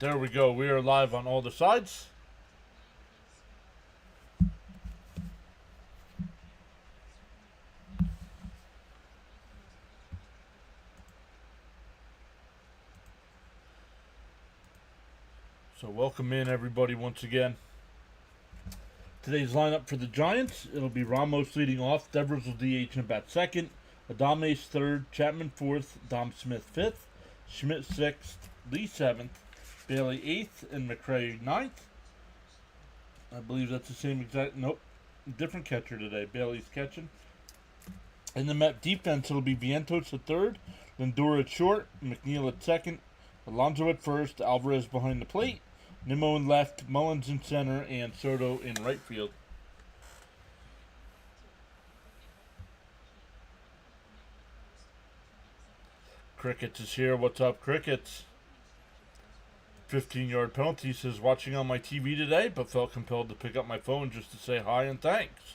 There we go. We are live on all the sides. So welcome in everybody once again. Today's lineup for the Giants, it'll be Ramos leading off, Devers will DH and bat second, Adames third, Chapman fourth, Dom Smith fifth, Schmidt sixth, Lee seventh, Bailey eighth, and McRae ninth. I believe that's the same exact, nope, different catcher today. Bailey's catching. In the Met defense, it'll be Vientos at third, Lindor at short, McNeil at second, Alonso at first, Alvarez behind the plate, Nimmo in left, Mullins in center, and Soto in right field. Crickets is here. What's up, Crickets? 15-yard penalty says watching on my TV today, but felt compelled to pick up my phone just to say hi and thanks.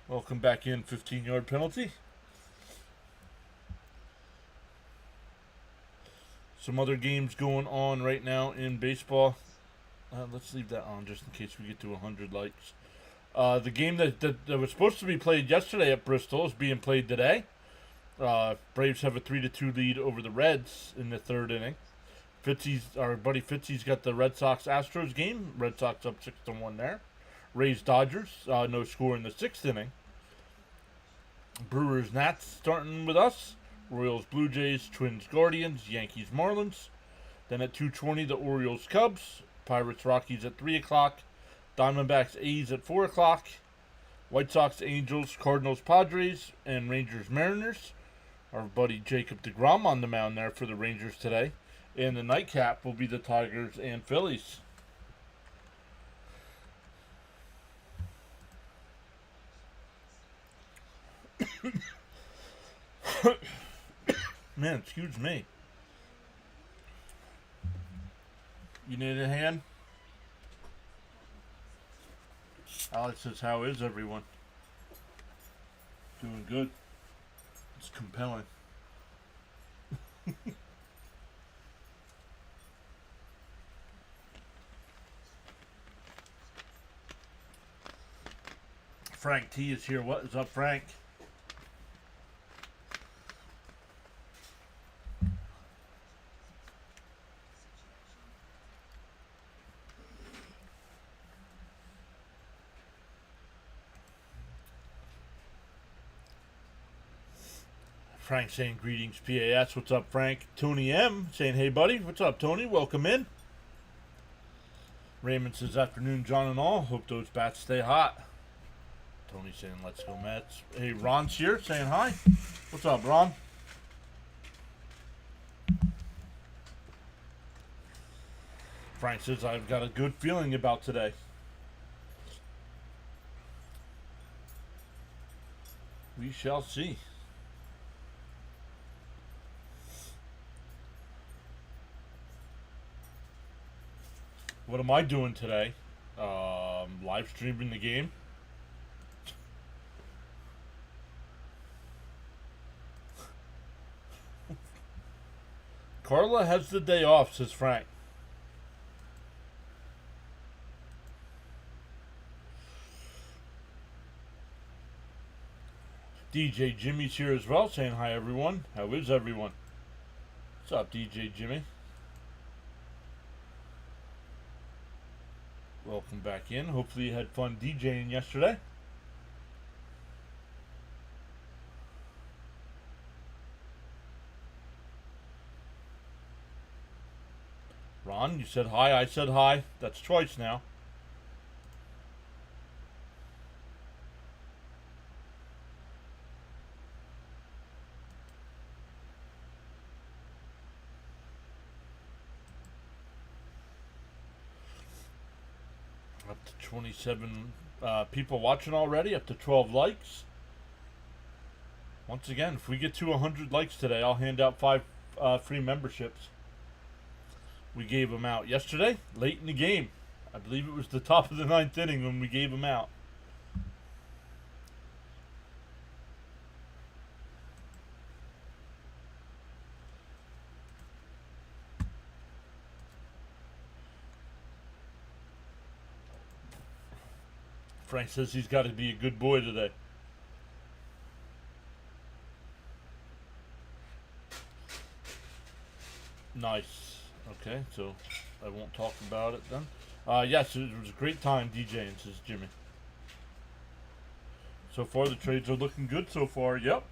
Welcome back in, 15-yard penalty. Some other games going on right now in baseball. Let's leave that on just in case we get to 100 likes. The game that was supposed to be played yesterday at Bristol is being played today. Braves have a 3-2 lead over the Reds in the third inning. Our buddy Fitzy's got the Red Sox-Astros game. Red Sox up 6-1 there. Rays-Dodgers, no score in the sixth inning. Brewers-Nats starting with us. Royals, Blue Jays, Twins, Guardians, Yankees, Marlins. Then at 2:20, the Orioles, Cubs, Pirates, Rockies at 3 o'clock, Diamondbacks, A's at 4 o'clock, White Sox, Angels, Cardinals, Padres, and Rangers, Mariners. Our buddy Jacob deGrom on the mound there for the Rangers today. And the nightcap will be the Tigers and Phillies. Man, excuse me. You need a hand? Alex says, how is everyone? Doing good. It's compelling. Frank T is here. What is up, Frank? Frank saying greetings, PAS. What's up, Frank? Tony M saying, hey, buddy. What's up, Tony? Welcome in. Raymond says, afternoon, John and all. Hope those bats stay hot. Tony saying, let's go, Mets. Hey, Ron's here saying hi. What's up, Ron? Frank says, I've got a good feeling about today. We shall see. What am I doing today? Live streaming the game. Carla has the day off, says Frank. DJ Jimmy's here as well, saying hi, everyone. How is everyone? What's up, DJ Jimmy? Welcome back in. Hopefully you had fun DJing yesterday. Ron, you said hi. I said hi. That's twice now. Up to 27 people watching already, up to 12 likes. Once again, if we get to 100 likes today, I'll hand out 5 free memberships. We gave them out yesterday, late in the game. I believe it was the top of the 9th inning when we gave them out. Frank says he's got to be a good boy today. Nice. Okay, so I won't talk about it then. Yes, it was a great time DJing, says Jimmy. So far, the trades are looking good so far. Yep.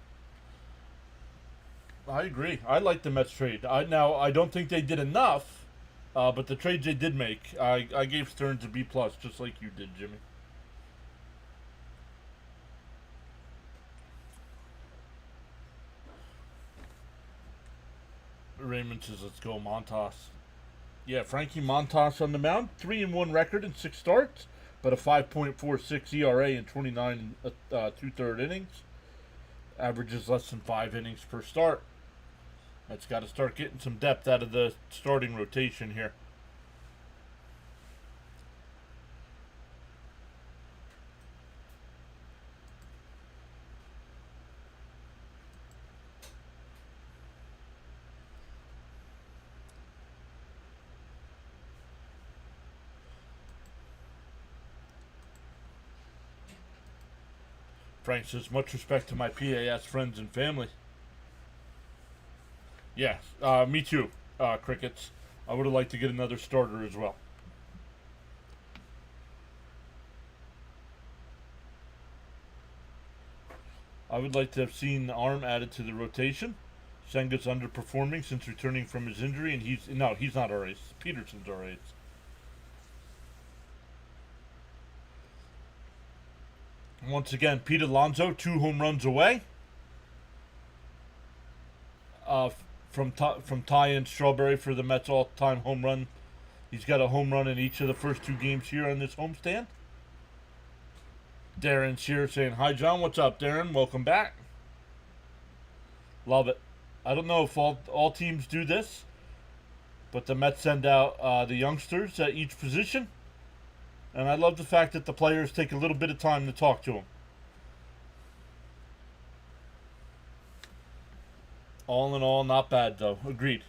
I agree. I like the Mets trade. I don't think they did enough, but the trades they did make, I gave Stearns a B+, just like you did, Jimmy. Raymond says, let's go Montas. Yeah, Frankie Montas on the mound. 3-1 record in 6 starts, but a 5.46 ERA in 29 2/3 innings. Averages less than 5 innings per start. That's got to start getting some depth out of the starting rotation here. Frank says, much respect to my PAS friends and family. Yeah, me too, Crickets. I would have liked to get another starter as well. I would like to have seen the arm added to the rotation. Senga's underperforming since returning from his injury, and he's not our ace. Peterson's our ace. Once again, Pete Alonso, 2 home runs away from Ty and Strawberry for the Mets all-time home run. He's got a home run in each of the first 2 games here on this homestand. Darren's here saying, hi, John. What's up, Darren? Welcome back. Love it. I don't know if all teams do this, but the Mets send out the youngsters at each position. And I love the fact that the players take a little bit of time to talk to them. All in all, not bad, though. Agreed.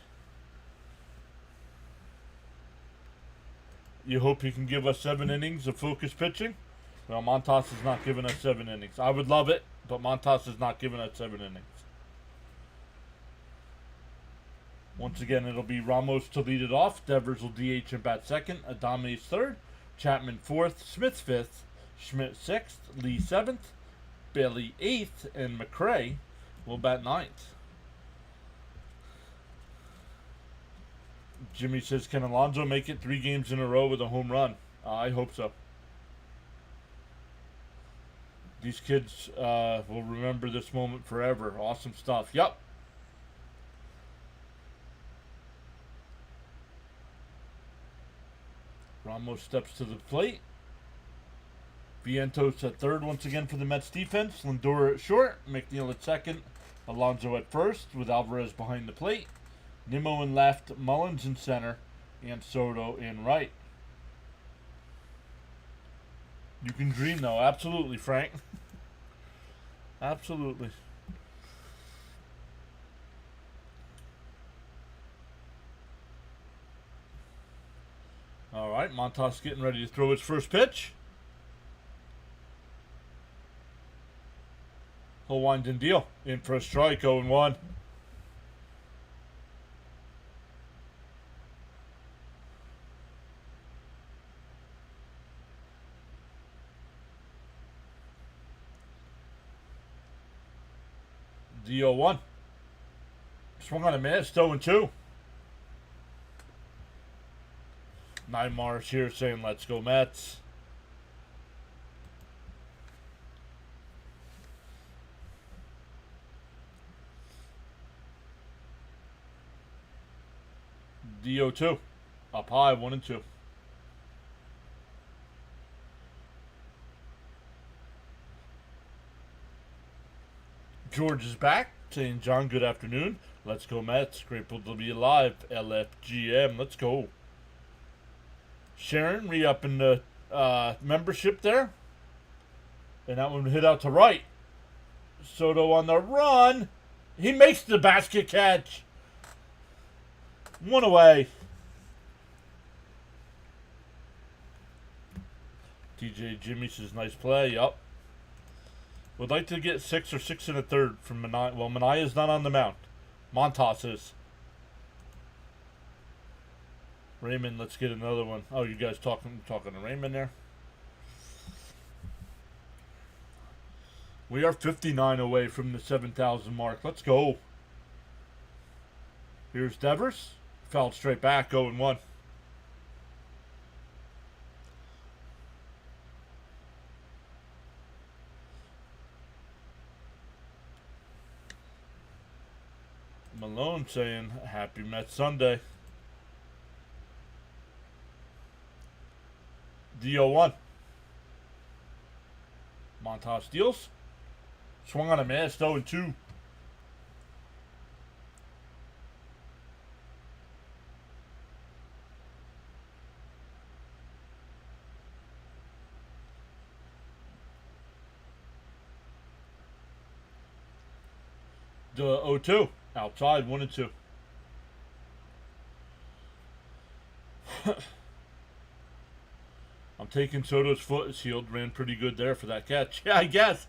You hope he can give us 7 innings of focused pitching? Well, Montas is not giving us 7 innings. I would love it, but Montas is not giving us 7 innings. Once again, it'll be Ramos to lead it off. Devers will DH and bat second. Adame's third. Chapman 4th, Smith 5th, Schmidt 6th, Lee 7th, Bailey 8th, and McRae will bat 9th. Jimmy says, can Alonso make it 3 games in a row with a home run? I hope so. These kids will remember this moment forever. Awesome stuff. Yep. Ramos steps to the plate. Vientos at third once again for the Mets defense. Lindor at short. McNeil at second. Alonso at first with Alvarez behind the plate. Nimmo in left. Mullins in center. And Soto in right. You can dream though. Absolutely, Frank. Absolutely. All right, Montas getting ready to throw his first pitch. He'll wind and deal. In for a strike, 0-1. The 0-1. Swung on a miss, 0-2. Neymar here saying, let's go Mets. DO2. Up high, 1-2. George is back, saying, John, good afternoon. Let's go Mets. Grateful to be alive. LFGM. Let's go. Sharon re-upping the membership there. And that one hit out to right. Soto on the run. He makes the basket catch. 1 away. DJ Jimmy says nice play. Yup. Would like to get 6 or 6 and a third from Mania. Well, Mania's not on the mound. Montas is. Raymond, let's get another one. Oh, you guys talking to Raymond there? We are 59 away from the 7,000 mark. Let's go. Here's Devers. Fouled straight back, 0-1. Malone saying, happy Mets Sunday. D-O-1. Montas steals. Swung on a miss, 0-2. The 0-2. Outside, 1-2. I'm taking Soto's foot is healed. Ran pretty good there for that catch. Yeah, I guess.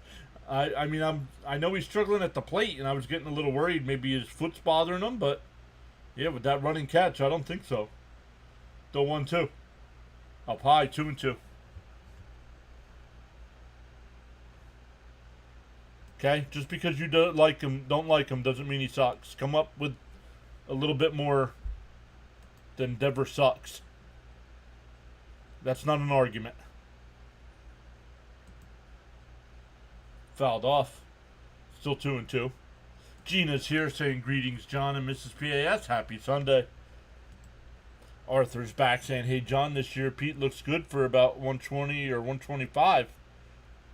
I mean, I know he's struggling at the plate, and I was getting a little worried. Maybe his foot's bothering him, but yeah, with that running catch, I don't think so. The 1-2. Up high, 2-2. Okay, just because you don't like him doesn't mean he sucks. Come up with a little bit more than Devers sucks. That's not an argument. Fouled off. Still 2-2. Gina's here saying greetings, John and Mrs. PAS. Happy Sunday. Arthur's back saying, hey, John, this year Pete looks good for about 120 or 125.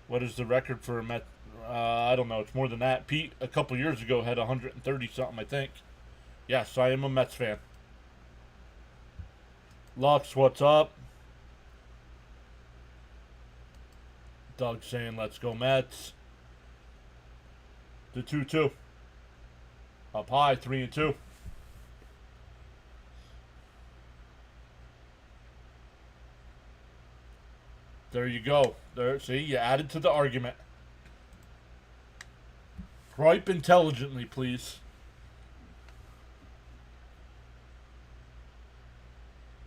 What is the record for a Met? I don't know. It's more than that. Pete, a couple years ago, had 130-something, I think. Yes, I am a Mets fan. Lux, what's up? Doug saying, let's go Mets. The 2-2. Up high, 3-2. There you go. There, see, you added to the argument. Gripe intelligently, please.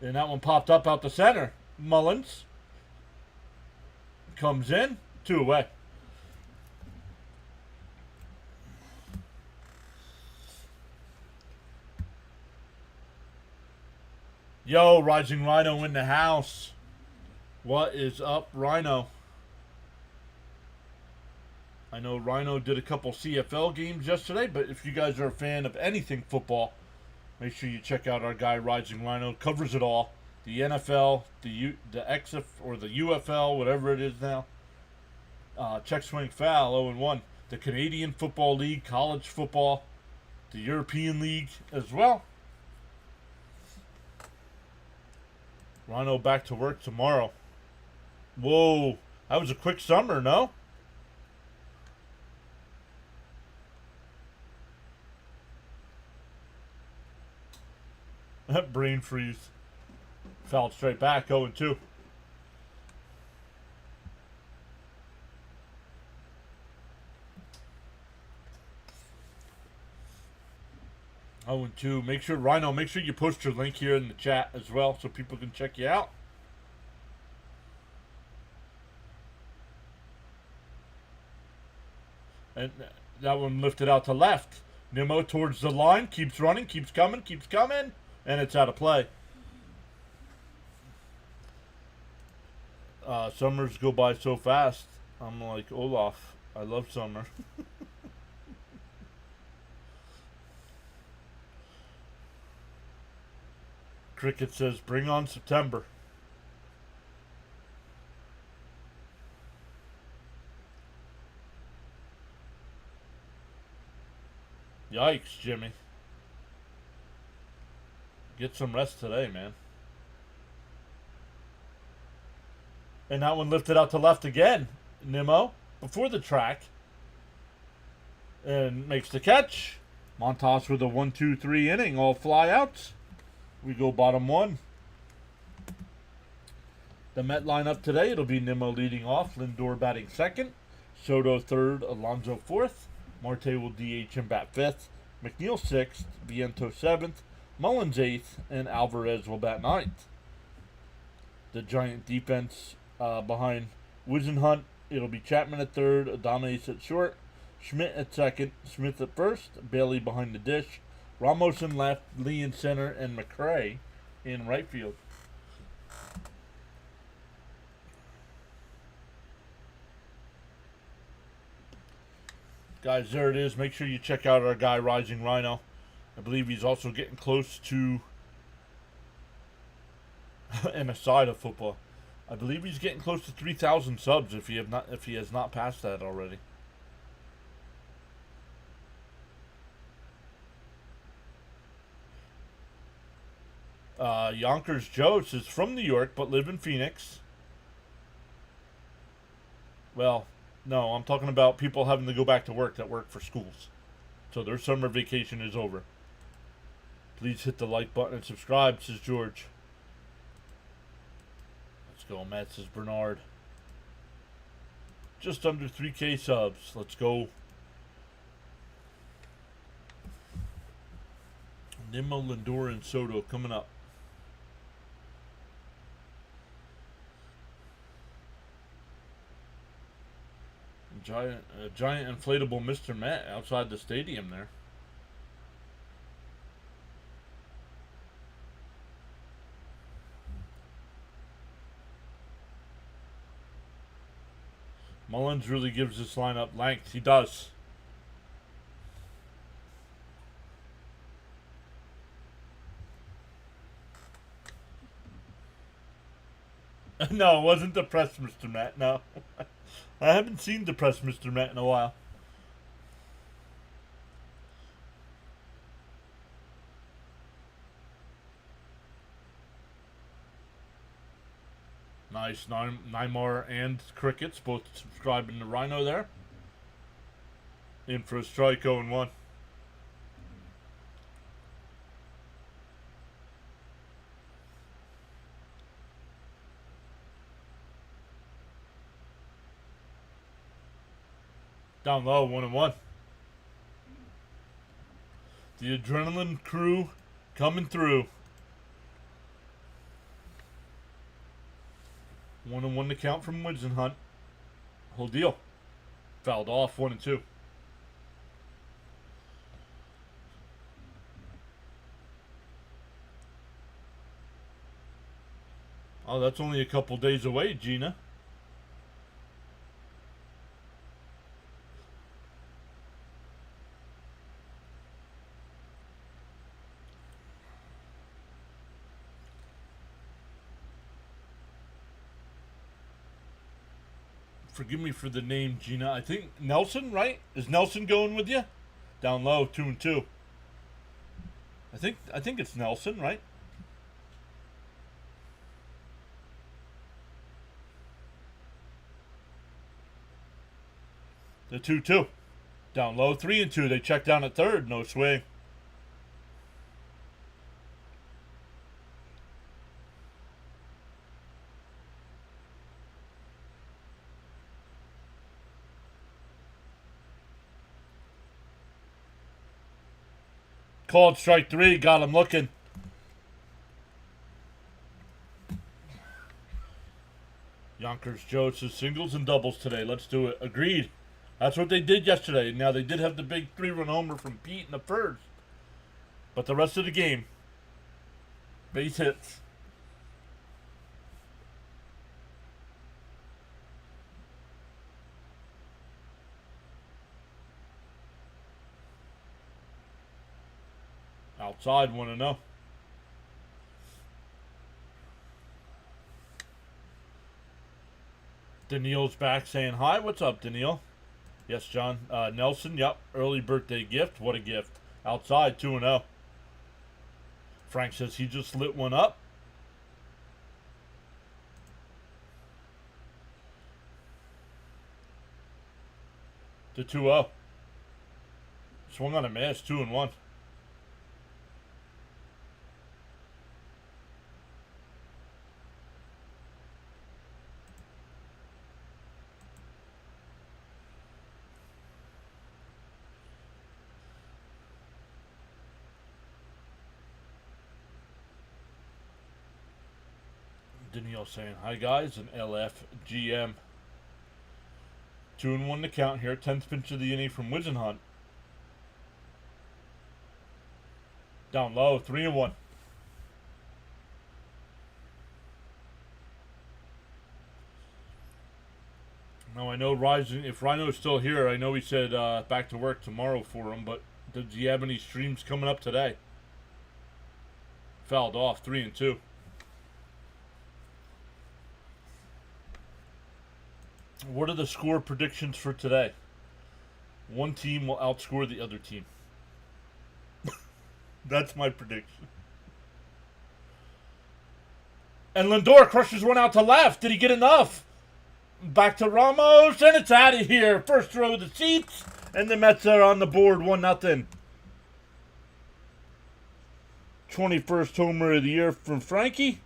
And that one popped up out the center. Mullins comes in, 2 away. Yo, Rising Rhino in the house. What is up, Rhino? I know Rhino did a couple CFL games yesterday, but if you guys are a fan of anything football, make sure you check out our guy Rising Rhino. Covers it all. The NFL, the XF or the UFL, whatever it is now. Check swing foul, 0-1. The Canadian Football League, college football, the European League as well. Rhino back to work tomorrow. Whoa, that was a quick summer, no? Brain freeze. Fouled straight back, 0-2. Oh, and 2. Make sure, Rhino, make sure you post your link here in the chat as well so people can check you out. And that one lifted out to left. Nimmo towards the line, keeps running, keeps coming, and it's out of play. Summers go by so fast. I'm like Olaf. I love summer. Cricket says, bring on September. Yikes, Jimmy. Get some rest today, man. And that one lifted out to left again. Nimmo, before the track. And makes the catch. Montas with a 1-2-3 inning. All fly outs. We go bottom 1. The Met lineup today, it'll be Nimmo leading off, Lindor batting second, Soto third, Alonso fourth, Marte will DH and bat fifth, McNeil sixth, Viento seventh, Mullins eighth, and Alvarez will bat ninth. The Giant defense behind Wisenhunt, it'll be Chapman at third, Adames at short, Schmidt at second, Smith at first, Bailey behind the dish, Ramos in left, Lee in center, and McRae in right field. Guys, there it is. Make sure you check out our guy, Rising Rhino. I believe he's also getting close to, and aside of football, I believe he's getting close to 3,000 subs if he has not passed that already. Yonkers Jones is from New York but live in Phoenix. Well, no, I'm talking about people having to go back to work that work for schools. So their summer vacation is over. Please hit the like button and subscribe, says George. Let's go, Matt, says Bernard. Just under 3K subs. Let's go. Nimmo, Lindor, and Soto coming up. Giant inflatable Mr. Matt outside the stadium there. Mullins really gives this lineup length. He does. No, it wasn't depressed, Mr. Matt. No. I haven't seen depressed Mr. Matt in a while. Nice. Neymar and Crickets both subscribing to Rhino there. In for a strike, 0-1. Down low, 1-1. The adrenaline crew coming through. 1-1 to count from Wisenhunt. Whole deal. Fouled off, 1-2. Oh, that's only a couple days away, Gina. Forgive me for the name, Gina. I think Nelson, right? Is Nelson going with you? Down low, 2-2. I think it's Nelson, right? The 2-2. Down low, 3-2. They check down at third. No swing. Called strike 3. Got him looking. Yonkers Joe says singles and doubles today. Let's do it. Agreed. That's what they did yesterday. Now, they did have the big 3-run homer from Pete in the first. But the rest of the game, base hits. Outside, 1-0. Daniil's back saying hi. What's up, Daniil? Yes, John. Nelson, yep. Early birthday gift. What a gift. Outside, 2-0. Frank says he just lit one up. To 2-0. Swung on a miss, 2-1. Danielle saying, hi guys, and LFGM. 2-1 to count here. 10th pitch of the inning from Wizenhunt. Down low, 3-1. Now I know Rising, if Rhino's still here, I know he said back to work tomorrow for him, but does he have any streams coming up today? Fouled off, 3-2. What are the score predictions for today? One team will outscore the other team. That's my prediction. And Lindor crushes one out to left. Did he get enough? Back to Ramos, and it's out of here. First row of the seats, and the Mets are on the board, 1-0. 21st homer of the year from Frankie.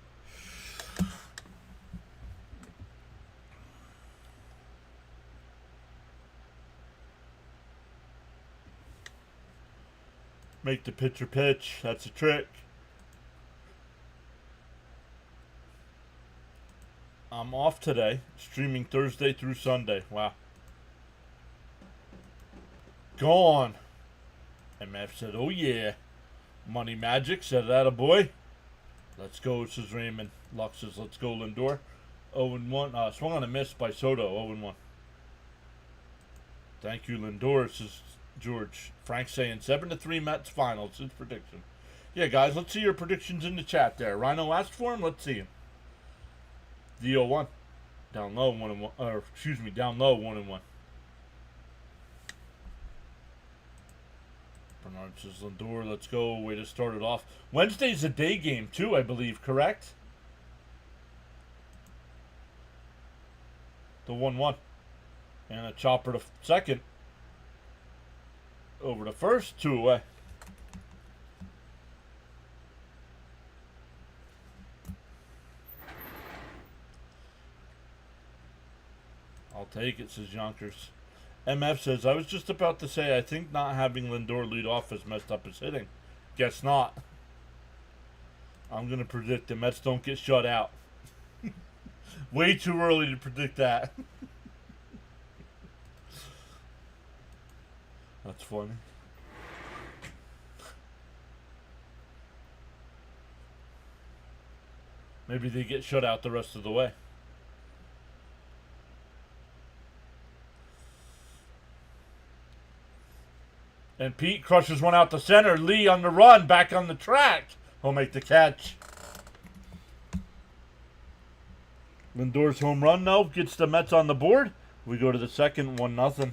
Make the pitcher pitch. That's a trick. I'm off today. Streaming Thursday through Sunday. Wow. Gone. MF said, oh yeah. Money Magic said, that a boy. Let's go, says Raymond. Lux says, let's go, Lindor. 0-1. Swung on a miss by Soto. 0-1. Thank you, Lindor, says George. Frank saying 7-3 Mets finals. His prediction. Yeah, guys, let's see your predictions in the chat there. Rhino asked for him. Let's see him. The 0-1. Down low, 1-1. Or, excuse me, down low, 1-1. Bernard says, Lindor, let's go. Way to start it off. Wednesday's a day game, too, I believe, correct? The 1-1. And a chopper to second. Over to first, 2 away. I'll take it, says Yonkers. MF says, I was just about to say, I think not having Lindor lead off has messed up his hitting. Guess not. I'm going to predict the Mets don't get shut out. Way too early to predict that. That's funny. Maybe they get shut out the rest of the way. And Pete crushes one out to center. Lee on the run, back on the track. He'll make the catch. Lindor's home run, though, gets the Mets on the board. We go to the second, 1-0.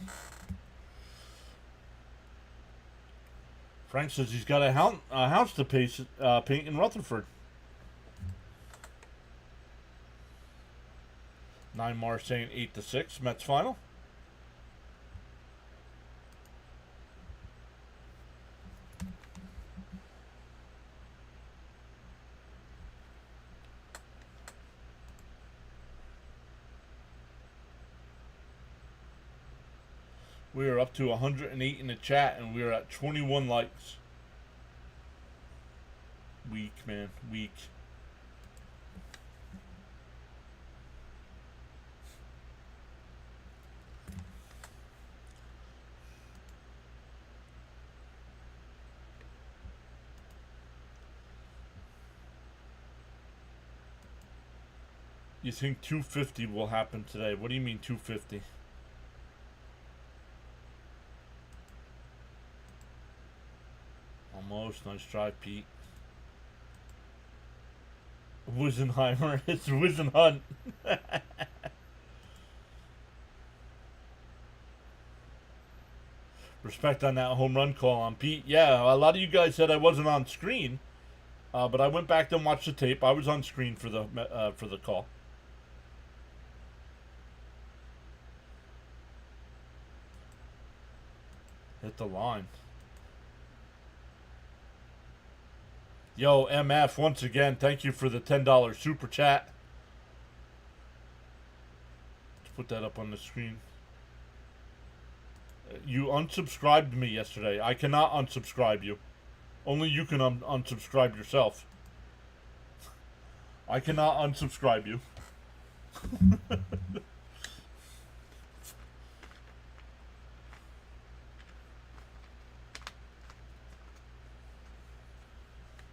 Frank says he's got a house to paint in Rutherford. 9 Mar saying 8-6. Mets final. We are up to 108 in the chat, and we are at 21 likes. Weak, man. Weak. You think 250 will happen today? What do you mean 250? Almost. Nice try, Pete. Wizenheimer. It's Wizenhunt. Respect on that home run call on Pete. Yeah, a lot of you guys said I wasn't on screen, but I went back and watched the tape. I was on screen for the call. Hit the line. Yo, MF, once again, thank you for the $10 super chat. Let's put that up on the screen. You unsubscribed me yesterday. I cannot unsubscribe you. Only you can unsubscribe yourself. I cannot unsubscribe you.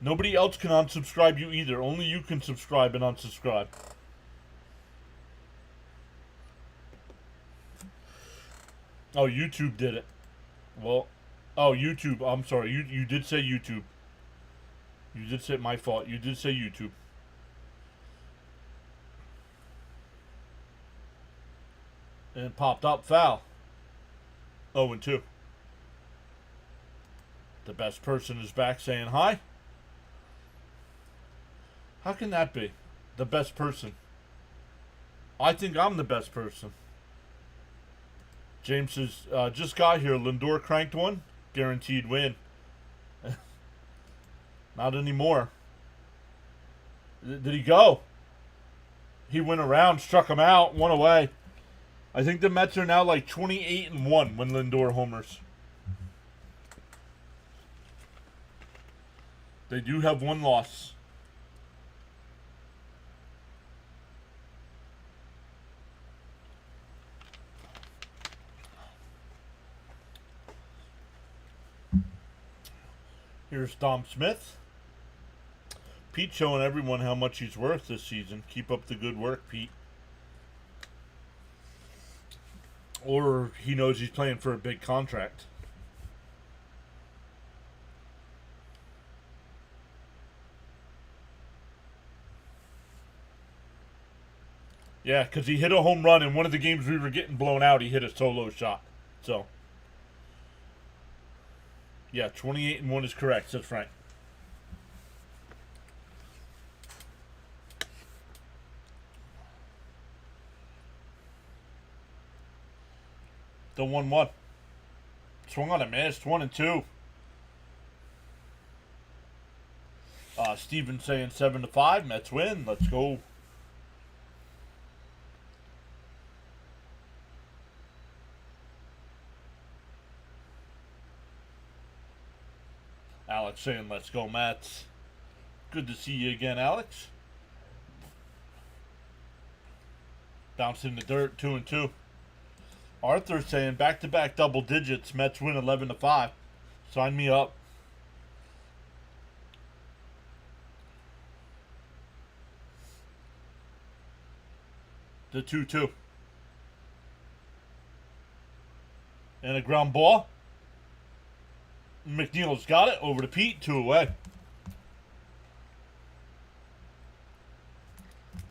Nobody else can unsubscribe you either. Only you can subscribe and unsubscribe. Oh, YouTube did it. Well, oh, YouTube. I'm sorry. You did say YouTube. You did say, my fault. You did say YouTube. And it popped up foul. 0-2. The best person is back saying hi. How can that be? The best person. I think I'm the best person. James says, just got here. Lindor cranked one. Guaranteed win. Not anymore. Did he go? He went around, struck him out, one away. I think the Mets are now like 28-1 when Lindor homers. They do have one loss. Here's Dom Smith. Pete showing everyone how much he's worth this season. Keep up the good work, Pete. Or he knows he's playing for a big contract. Yeah, because he hit a home run in one of the games we were getting blown out. He hit a solo shot. So, yeah, 28-1 is correct, says Frank. The 1-1. Swung on a miss, 1-2. Steven saying 7-5. Mets win. Let's go. Alex saying let's go, Mets. Good to see you again, Alex. Bounce in the dirt, 2-2. Arthur saying back-to-back double digits. Mets win 11-5. Sign me up. The 2-2. And a ground ball. McNeil's got it. Over to Pete. 2 away.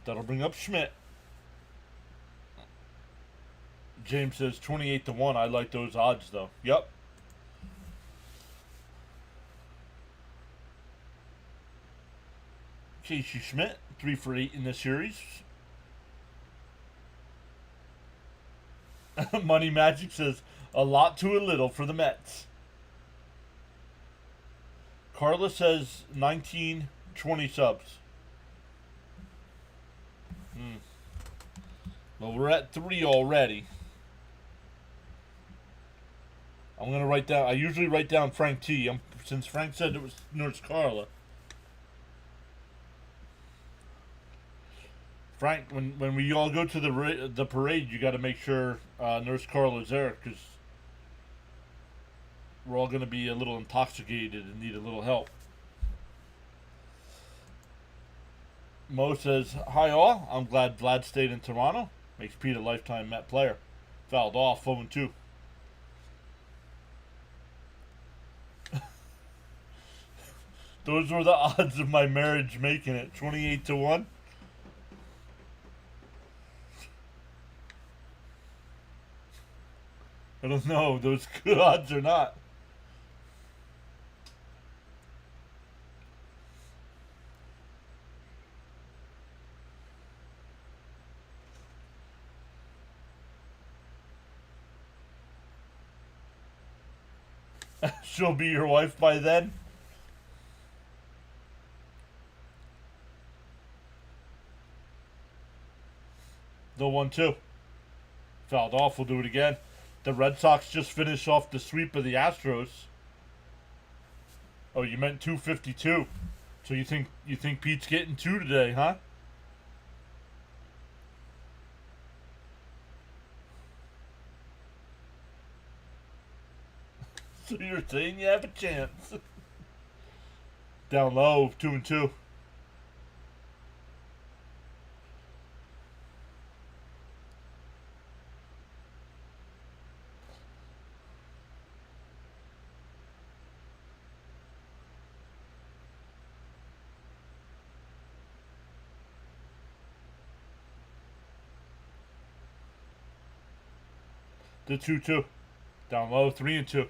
That'll bring up Schmidt. James says 28-1. I like those odds, though. Yep. Casey Schmidt, 3 for 8 in this series. Money Magic says a lot to a little for the Mets. Carla says 19, 20 subs. Well, we're at 3 already. I'm going to write down, I usually write down Frank T. Since Frank said it was Nurse Carla. Frank, when we all go to the parade, you got to make sure Nurse Carla's there, because we're all going to be a little intoxicated and need a little help. Mo says, hi all. I'm glad Vlad stayed in Toronto. Makes Pete a lifetime Met player. Fouled off, 0-2. Those were the odds of my marriage making it. 28-1. I don't know. Those good odds or not. She'll be your wife by then. The 1-2. Fouled off. We'll do it again. The Red Sox just finished off the sweep of the Astros. Oh, you meant 252. So you think Pete's getting 2 today, huh? So you're saying you have a chance. Down low, 2-2. The 2-2. Down low, 3-2.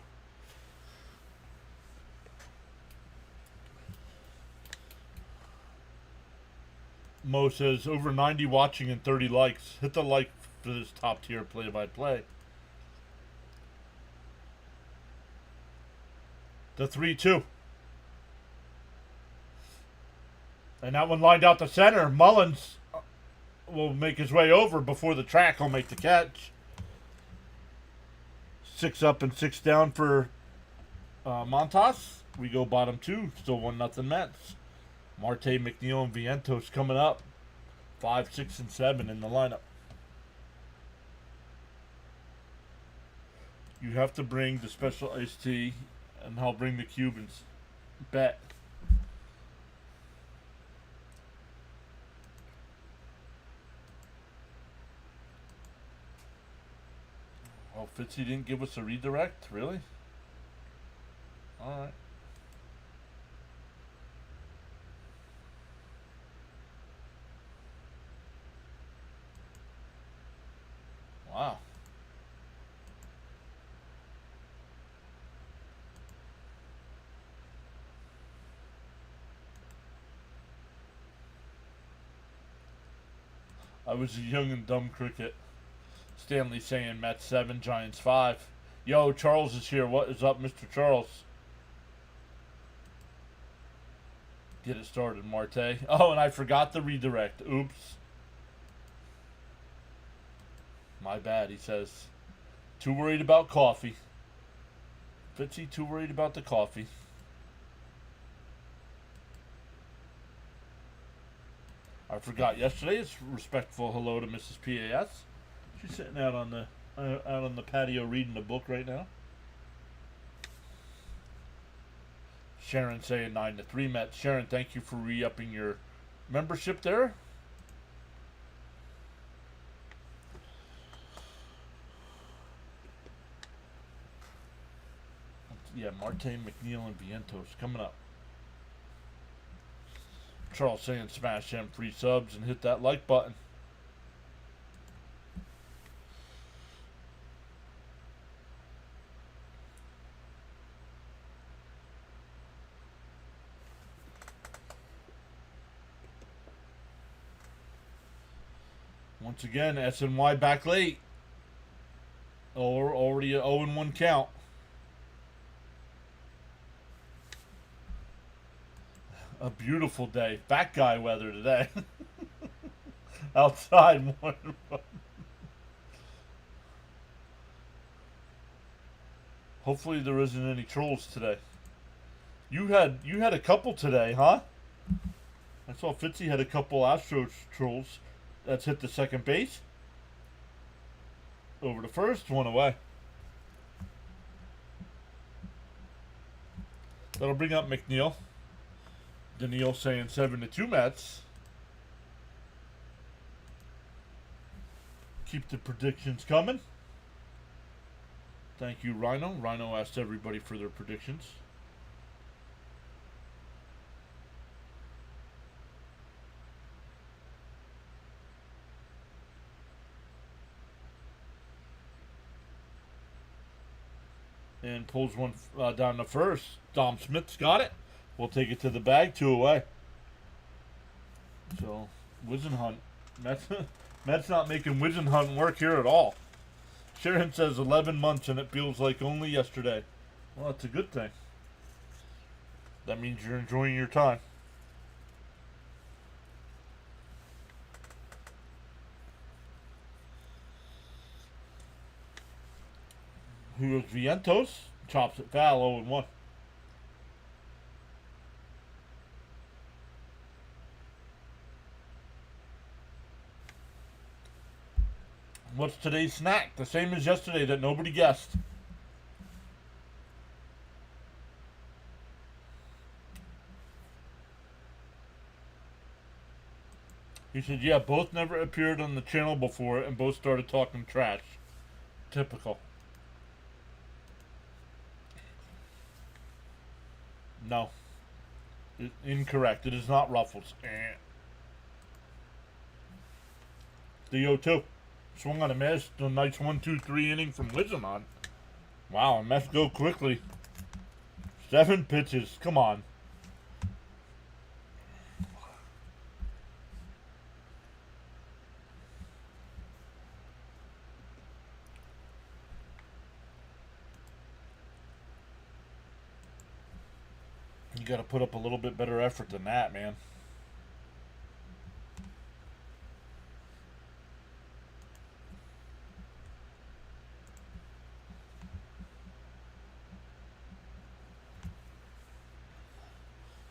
Mo says over 90 watching and 30 likes. Hit the like for this top tier play-by-play. The 3-2. And that one lined out the center. Mullins will make his way over before the track will make the catch. 6 up and 6 down for Montas. We go bottom 2. Still 1-0 Mets. Marte, McNeil, and Vientos coming up. 5, 6, and 7 in the lineup. You have to bring the special iced tea, and I'll bring the Cubans. Bet. Oh, Fitzy didn't give us a redirect? Really? Alright. Wow. I was a young and dumb cricket. Stanley saying Mets 7, Giants 5. Yo, Charles is here. What is up, Mr. Charles? Get it started, Marte. Oh, and I forgot the redirect. Oops. My bad, he says. Too worried about coffee. Fitzy, too worried about the coffee. I forgot yesterday. It's respectful hello to Mrs. PAS. She's sitting out on the patio reading a book right now. Sharon saying 9-3 Mets. Sharon, thank you for re-upping your membership there. Yeah, Marte, McNeil, and Vientos coming up. Charles saying smash them free subs and hit that like button. Once again, SNY back late. Or already a 0-1 count. A beautiful day. Fat guy weather today. Outside. Hopefully there isn't any trolls today. You had a couple today, huh? I saw Fitzy had a couple Astros trolls. That's hit the second base. Over the first, one away. That'll bring up McNeil. Daniil saying 7-2 Mets. Keep the predictions coming. Thank you, Rhino. Rhino asked everybody for their predictions. And pulls one down the first. Dom Smith's got it. We'll take it to the bag, 2 away. So, Wisenhunt. Mets not making Wisenhunt work here at all. Sharon says 11 months and it feels like only yesterday. Well, that's a good thing. That means you're enjoying your time. Here's Vientos. Chops it foul, 0-1. What's today's snack? The same as yesterday that nobody guessed. He said, yeah, both never appeared on the channel before and both started talking trash. Typical. No. Incorrect. It is not Ruffles. The 0-2. Swung on a miss. A nice 1-2-3 inning from Wizamon. Wow, and must go quickly. 7 pitches. Come on. You got to put up a little bit better effort than that, man.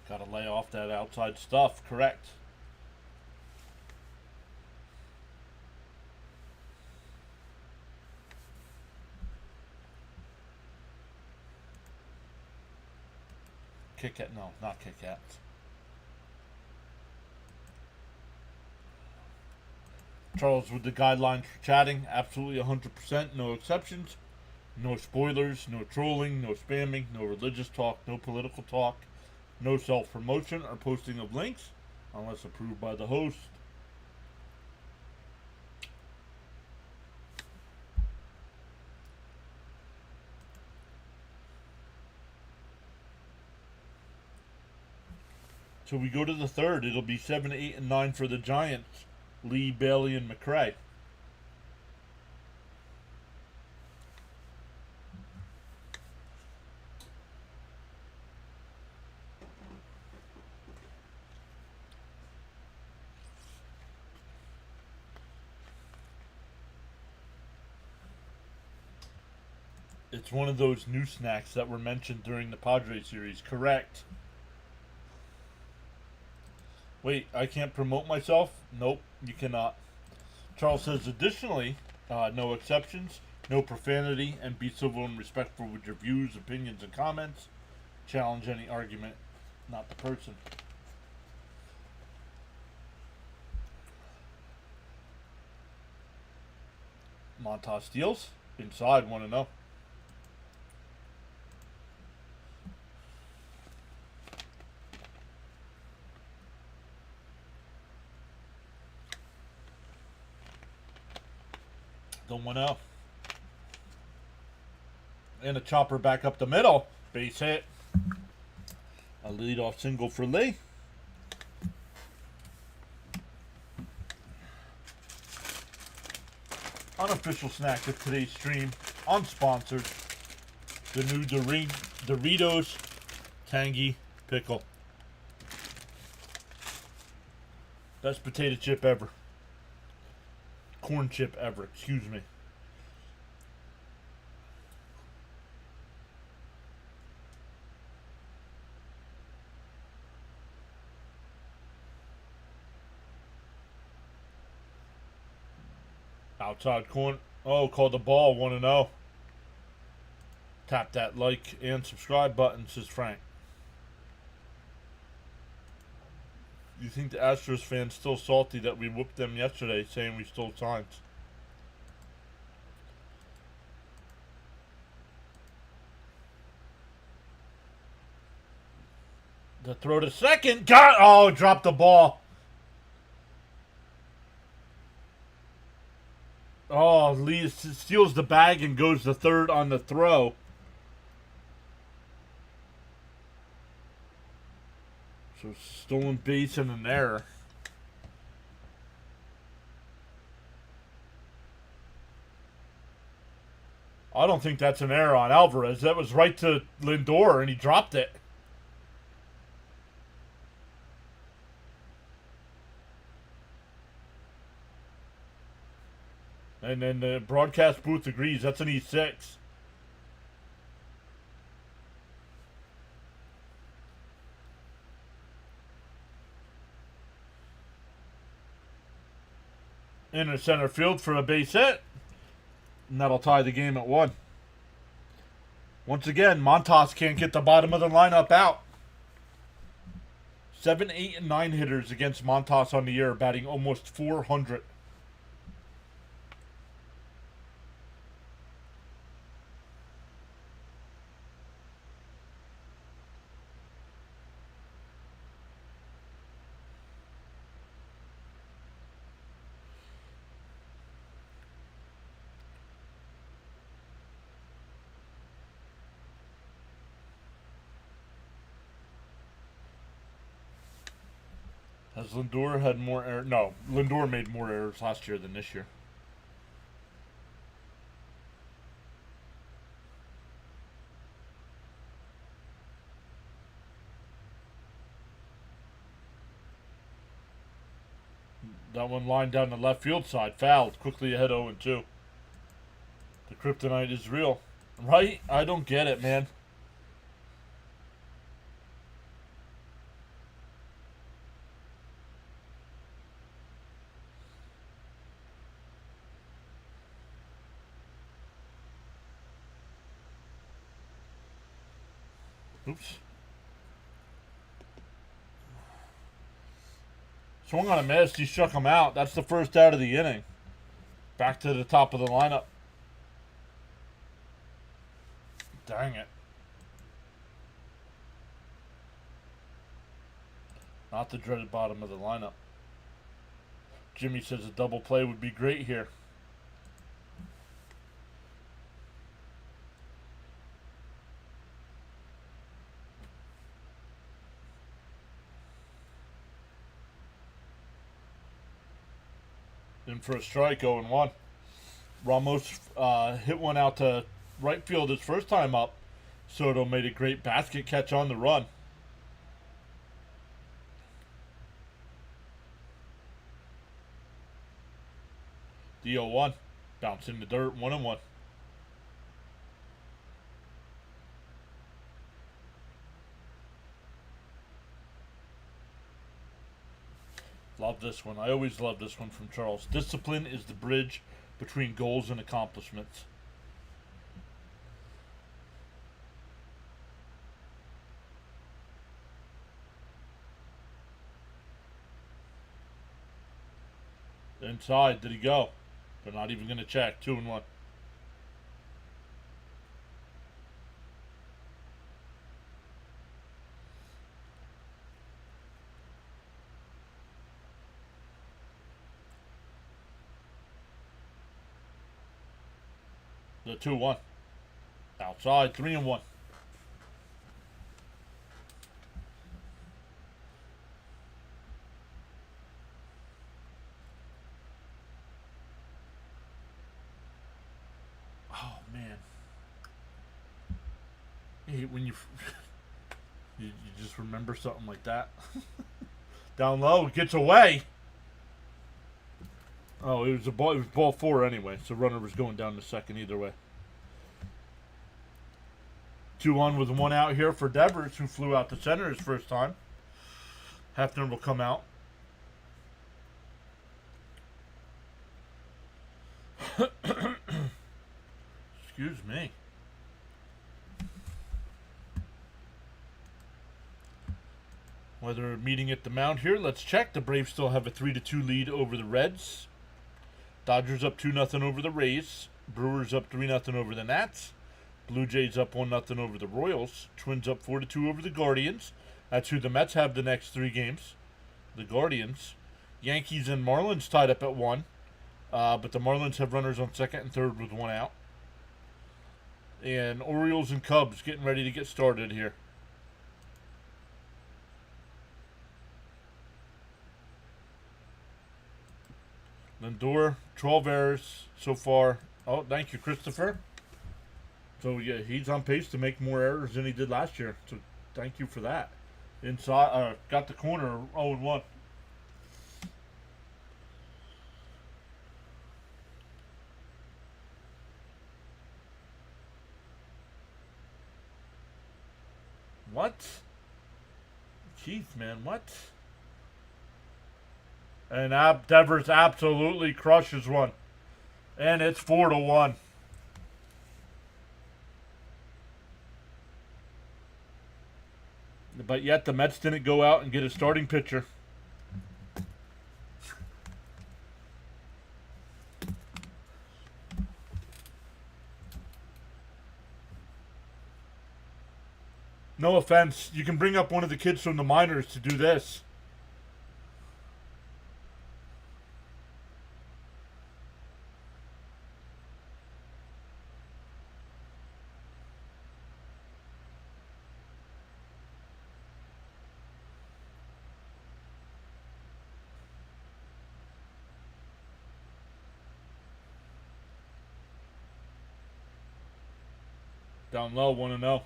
Got to lay off that outside stuff. Correct. Kit Kat. No, not Kit Kat. Charles with the guidelines for chatting. Absolutely 100%. No exceptions. No spoilers. No trolling. No spamming. No religious talk. No political talk. No self-promotion or posting of links unless approved by the host. So we go to the third. It'll be 7, 8, and 9 for the Giants. Lee, Bailey, and McRae. It's one of those new snacks that were mentioned during the Padres series. Correct. Wait, I can't promote myself? Nope, you cannot. Charles says, additionally, no exceptions, no profanity, and be civil and respectful with your views, opinions, and comments. Challenge any argument, not the person. Montas steals. Inside, 1-0. The 1-0. And a chopper back up the middle. Base hit. A leadoff single for Lee. Unofficial snack of today's stream. Unsponsored. The new Doritos Tangy Pickle. Best potato chip ever. Corn chip ever, excuse me. Outside corner. Oh, called the ball, 1-0. Tap that like and subscribe button, says Frank. You think the Astros fans still salty that we whooped them yesterday, saying we stole signs? The throw to second. Dropped the ball. Oh, Lee steals the bag and goes to third on the throw. So stolen base and an error. I don't think that's an error on Alvarez. That was right to Lindor and he dropped it. And then the broadcast booth agrees. That's an E6. In the center field for a base hit. And that'll tie the game at 1. Once again, Montas can't get the bottom of the lineup out. 7, 8, and 9 hitters against Montas on the year, batting almost 400. Has Lindor had more errors? No, Lindor made more errors last year than this year. That one lined down the left field side, fouled, quickly ahead 0-2. The kryptonite is real. Right? I don't get it, man. Oops. Swung on a miss. He struck him out. That's the first out of the inning. Back to the top of the lineup. Dang it. Not the dreaded bottom of the lineup. Jimmy says a double play would be great here. In for a strike, 0-1. Ramos hit one out to right field his first time up. Soto made a great basket catch on the run. The 0-1. Bounce in the dirt, 1-1. Love this one. I always love this one from Charles. Discipline is the bridge between goals and accomplishments. Inside, did he go? They're not even going to check. 2-1. The 2-1. Outside, 3-1. Oh man, I hate when you just remember something like that. Down low, gets away. Oh, it was a ball. It was ball 4 anyway, so runner was going down to second either way. 2-1 with 1 out here for Devers, who flew out to center his first time. Hefner will come out. Excuse me. Whether meeting at the mound here, let's check. The Braves still have a 3-2 lead over the Reds. Dodgers up 2-0 over the Rays. Brewers up 3-0 over the Nats. Blue Jays up 1-0 over the Royals. Twins up 4-2 over the Guardians. That's who the Mets have the next 3 games. The Guardians. Yankees and Marlins tied up at 1. But the Marlins have runners on second and third with 1 out. And Orioles and Cubs getting ready to get started here. Lindor, 12 errors so far. Oh, thank you, Christopher. So, yeah, he's on pace to make more errors than he did last year. So, thank you for that. Inside, got the corner, 0-1. What? Keith, man, what? And Devers absolutely crushes one. And it's 4-1. but yet the Mets didn't go out and get a starting pitcher. No offense, you can bring up one of the kids from the minors to do this. Down low, 1-0.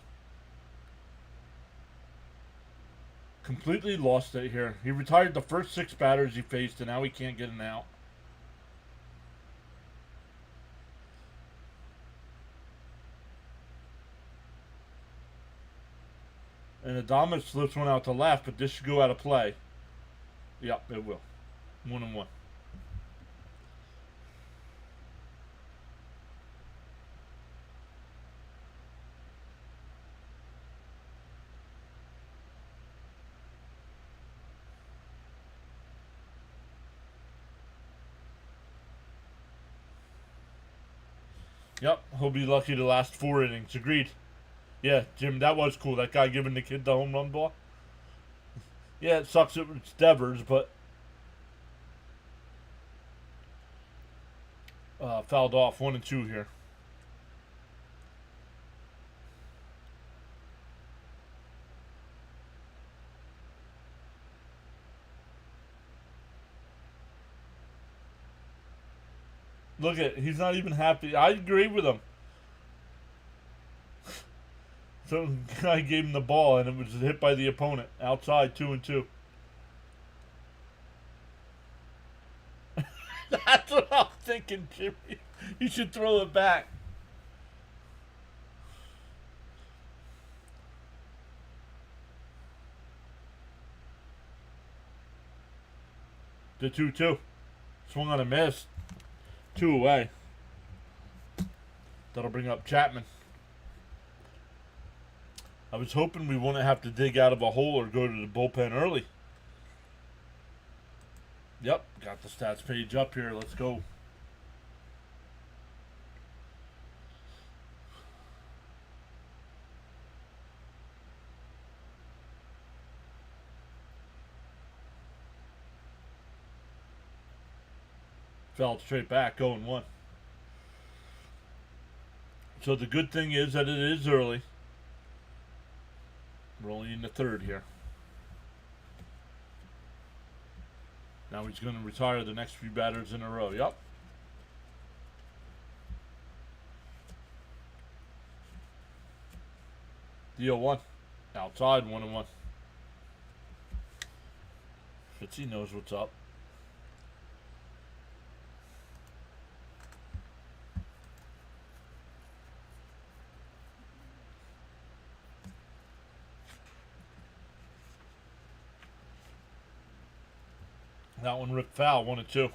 Completely lost it here. He retired the first 6 batters he faced, and now he can't get an out. And Adames slips one out to left, but this should go out of play. Yep, it will. 1-1. Yep, he'll be lucky to last 4 innings. Agreed. Yeah, Jim, that was cool. That guy giving the kid the home run ball. Yeah, it sucks it's Devers, but fouled off 1-2 here. Look at, he's not even happy. I agree with him. So the guy gave him the ball and it was hit by the opponent. Outside, 2-2. That's what I'm thinking, Jimmy. You should throw it back. The 2-2. Swung on a miss. 2 away. That'll bring up Chapman. I was hoping we wouldn't have to dig out of a hole or go to the bullpen early. Yep, got the stats page up here. Let's go. Fell straight back, 0-1. So the good thing is that it is early. We're only in the 3rd here. Now he's going to retire the next few batters in a row. Yup. Deal 1. Outside, 1-1. Fitzy knows what's up. That one ripped foul, 1-2.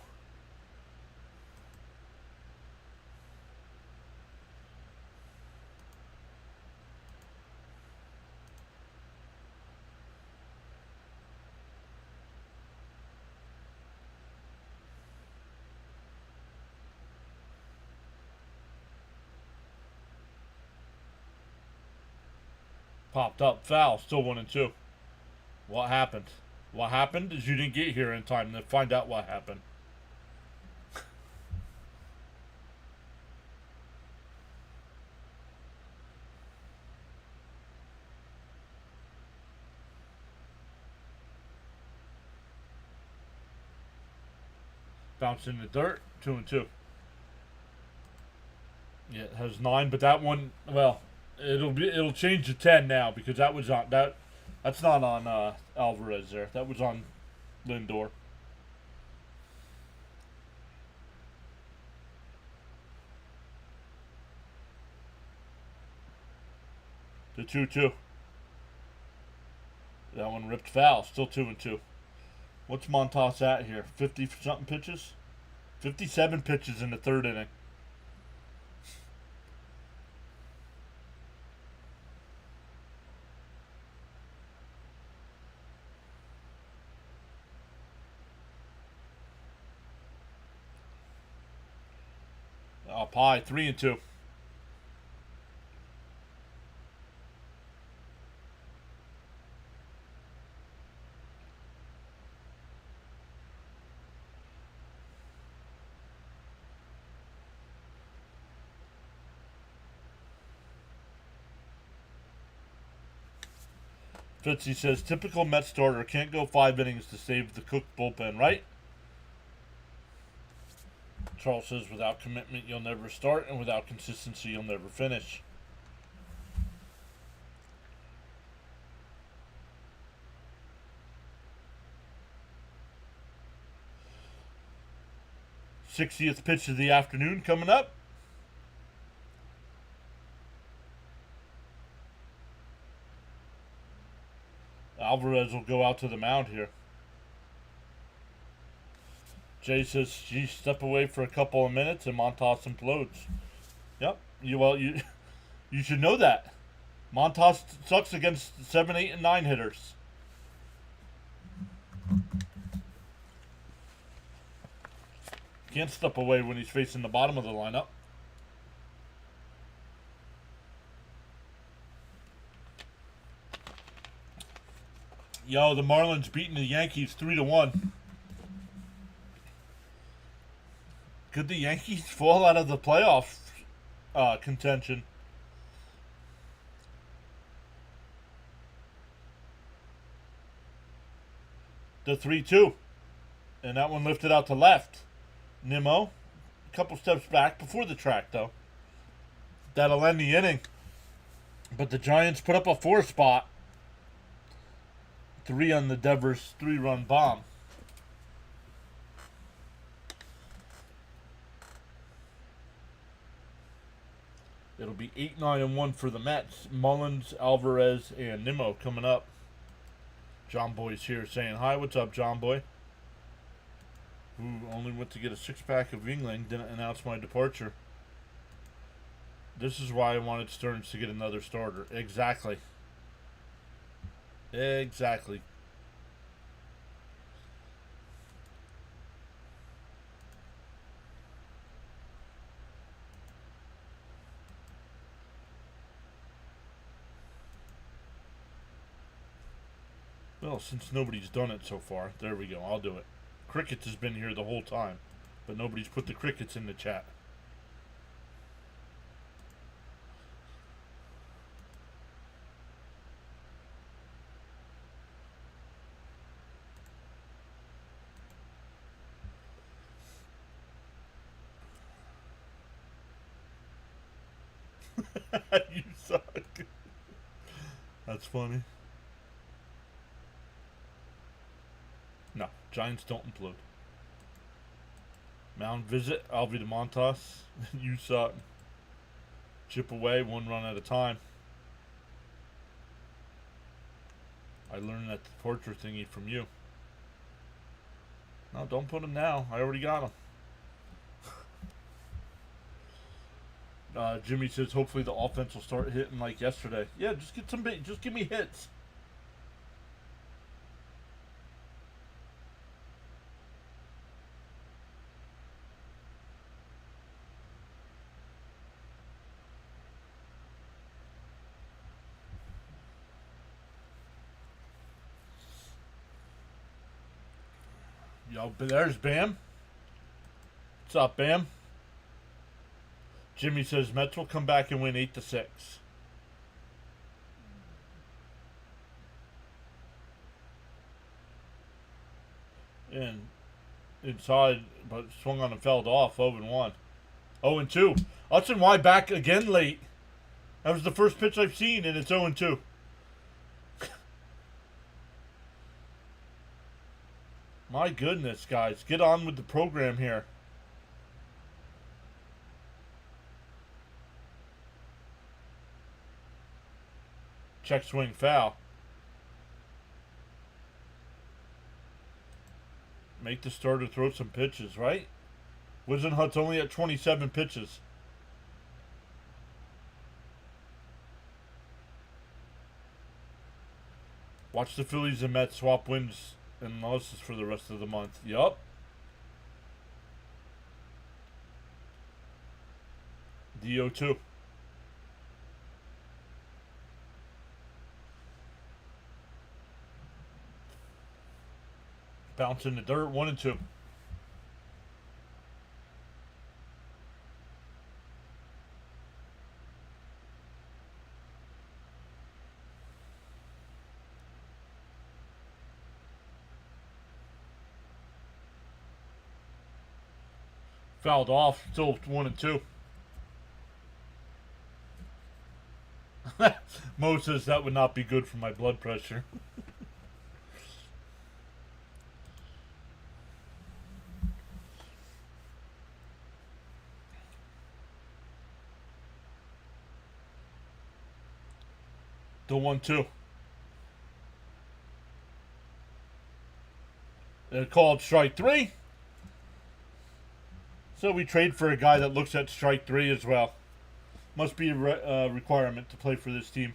Popped up, foul, still 1-2. What happened? What happened is you didn't get here in time to find out what happened. Bounced in the dirt, 2-2. Yeah, it has 9, but that one, well, it'll change to 10 now because that was on that. That's not on Alvarez there. That was on Lindor. The 2-2. That one ripped foul. Still 2-2. What's Montas at here? 50-something pitches? 57 pitches in the 3rd inning. Up high, 3-2. Fitzy says, typical Mets starter, can't go 5 innings to save the Cook bullpen, right? Charles says, without commitment, you'll never start, and without consistency, you'll never finish. '60th pitch of the afternoon coming up. Alvarez will go out to the mound here. Jay says, geez, step away for a couple of minutes and Montas implodes. Yep. You should know that. Montas sucks against 7, 8, and 9 hitters. Can't step away when he's facing the bottom of the lineup. Yo, the Marlins beating the Yankees 3-1. Could the Yankees fall out of the playoff contention? The 3-2. And that one lifted out to left. Nimmo, a couple steps back before the track, though. That'll end the inning. But the Giants put up a 4 spot. 3 on the Devers 3-run bomb. It'll be 8-9-1 for the Mets. Mullins, Alvarez, and Nimmo coming up. John Boy's here saying hi. What's up, John Boy? Who only went to get a 6-pack of Yingling, didn't announce my departure. This is why I wanted Stearns to get another starter. Exactly. Exactly. Well, since nobody's done it so far, there we go. I'll do it. Crickets has been here the whole time, but nobody's put the crickets in the chat. You suck. That's funny. No, Giants don't implode. Mound visit, Alvy to Montas. You suck. Chip away, 1 run at a time. I learned that torture thingy from you. No, don't put him now. I already got him. Jimmy says hopefully the offense will start hitting like yesterday. Yeah, just get some just give me hits. Yo, there's Bam. What's up, Bam? Jimmy says Mets will come back and win 8-6. And inside, but swung on and fouled off. 0-1. 0-2. Hudson Y back again late. That was the first pitch I've seen, and it's 0-2. My goodness, guys. Get on with the program here. Check swing foul. Make the starter throw some pitches, right? Wisenhut's only at 27 pitches. Watch the Phillies and Mets swap wins and losses for the rest of the month. Yup. The 0-2. Bounce in the dirt, 1-2. Fouled off, still 1-2. Mo says that would not be good for my blood pressure. The 1-2. They're called strike 3. So we trade for a guy that looks at strike 3 as well. Must be a requirement to play for this team.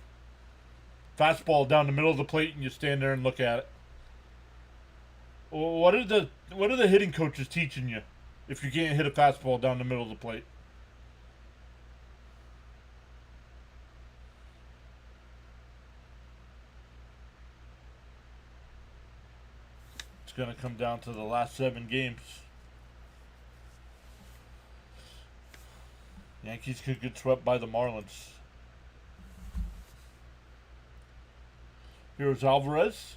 Fastball down the middle of the plate, and you stand there and look at it. What are the hitting coaches teaching you if you can't hit a fastball down the middle of the plate? It's going to come down to the last 7 games. Yankees could get swept by the Marlins. Here's Alvarez.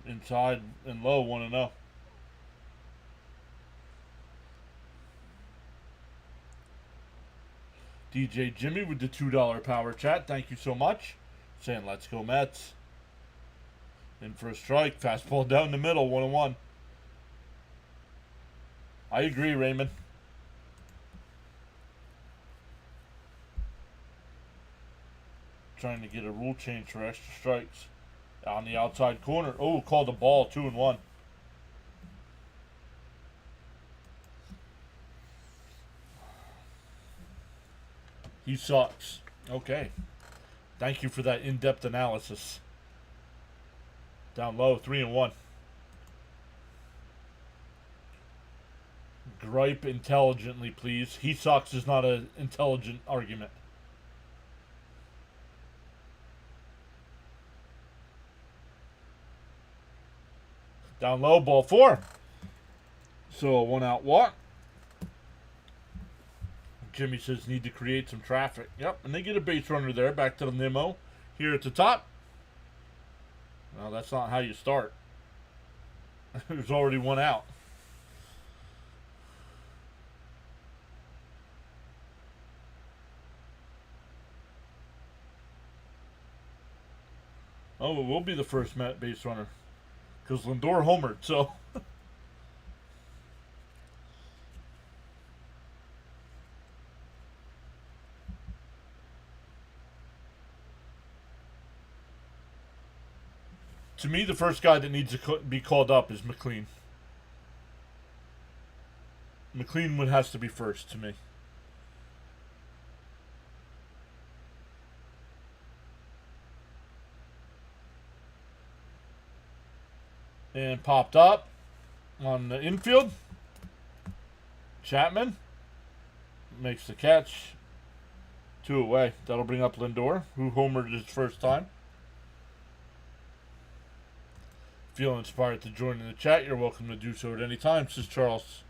Inside and low, 1-0. DJ Jimmy with the $2 power chat. Thank you so much. Saying let's go Mets. In for a strike. Fastball down the middle, 1-1. I agree, Raymond. Trying to get a rule change for extra strikes. On the outside corner. Oh, called the ball, 2-1. He sucks. Okay. Thank you for that in-depth analysis. Down low, 3-1. Gripe intelligently, please. He sucks is not an intelligent argument. Down low, ball 4. So a 1-out walk. Jimmy says need to create some traffic. Yep, and they get a base runner there. Back to the Nimmo. Here at the top. Well, that's not how you start. There's already 1 out. Oh, it will be the first base runner. Because Lindor homered, so... To me, the first guy that needs to be called up is McLean. McLean has to be first to me. And popped up on the infield. Chapman makes the catch. 2 away. That'll bring up Lindor, who homered his first time. Feel inspired to join in the chat, you're welcome to do so at any time, says Charles.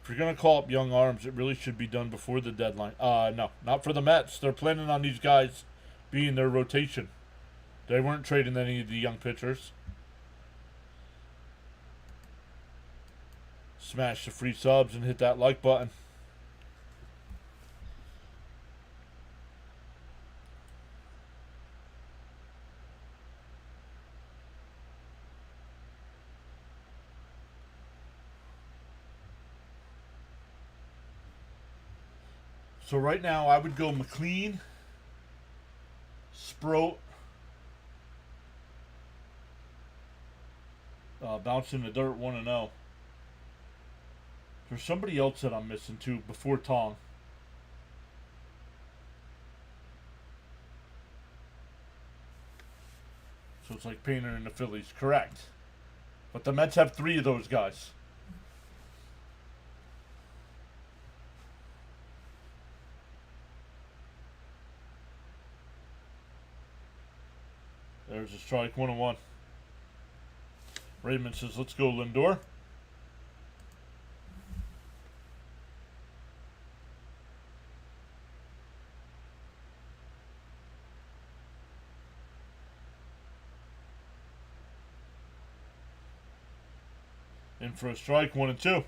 If you're going to call up young arms, it really should be done before the deadline. No, not for the Mets. They're planning on these guys being their rotation. They weren't trading any of the young pitchers. Smash the free subs and hit that like button. So right now I would go McLean, Sproat, bounce in the dirt, 1-0. There's somebody else that I'm missing too before Tong. So it's like Painter and the Phillies, correct. But the Mets have 3 of those guys. There's a strike, 1-1. Raymond says, let's go, Lindor. In for a strike, 1-2.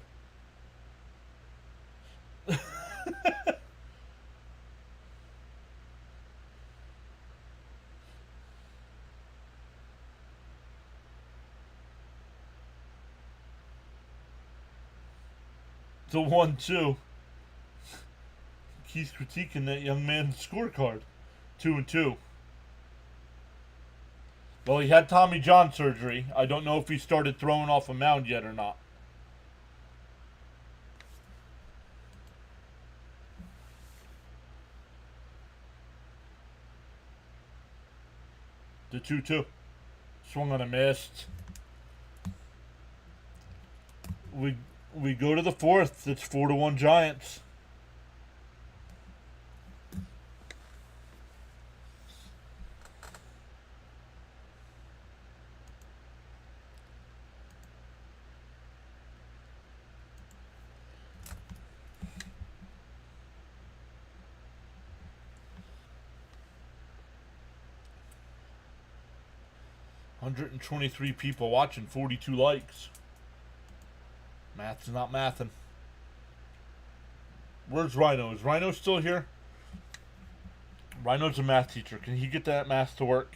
It's a 1-2. Keith's critiquing that young man's scorecard. 2-2. Well, he had Tommy John surgery. I don't know if he started throwing off a mound yet or not. The 2-2. Swung on a missed. We go to the fourth. It's 4-1 Giants. $123 people watching, 42 likes. Math's not mathin'. Where's Rhino? Is Rhino still here? Rhino's a math teacher. Can he get that math to work?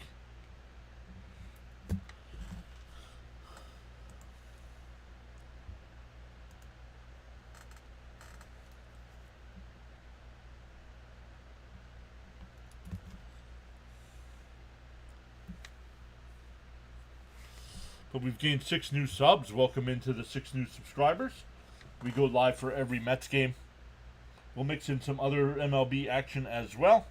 But we've gained 6 new subs. Welcome into the 6 new subscribers. We go live for every Mets game. We'll mix in some other MLB action as well.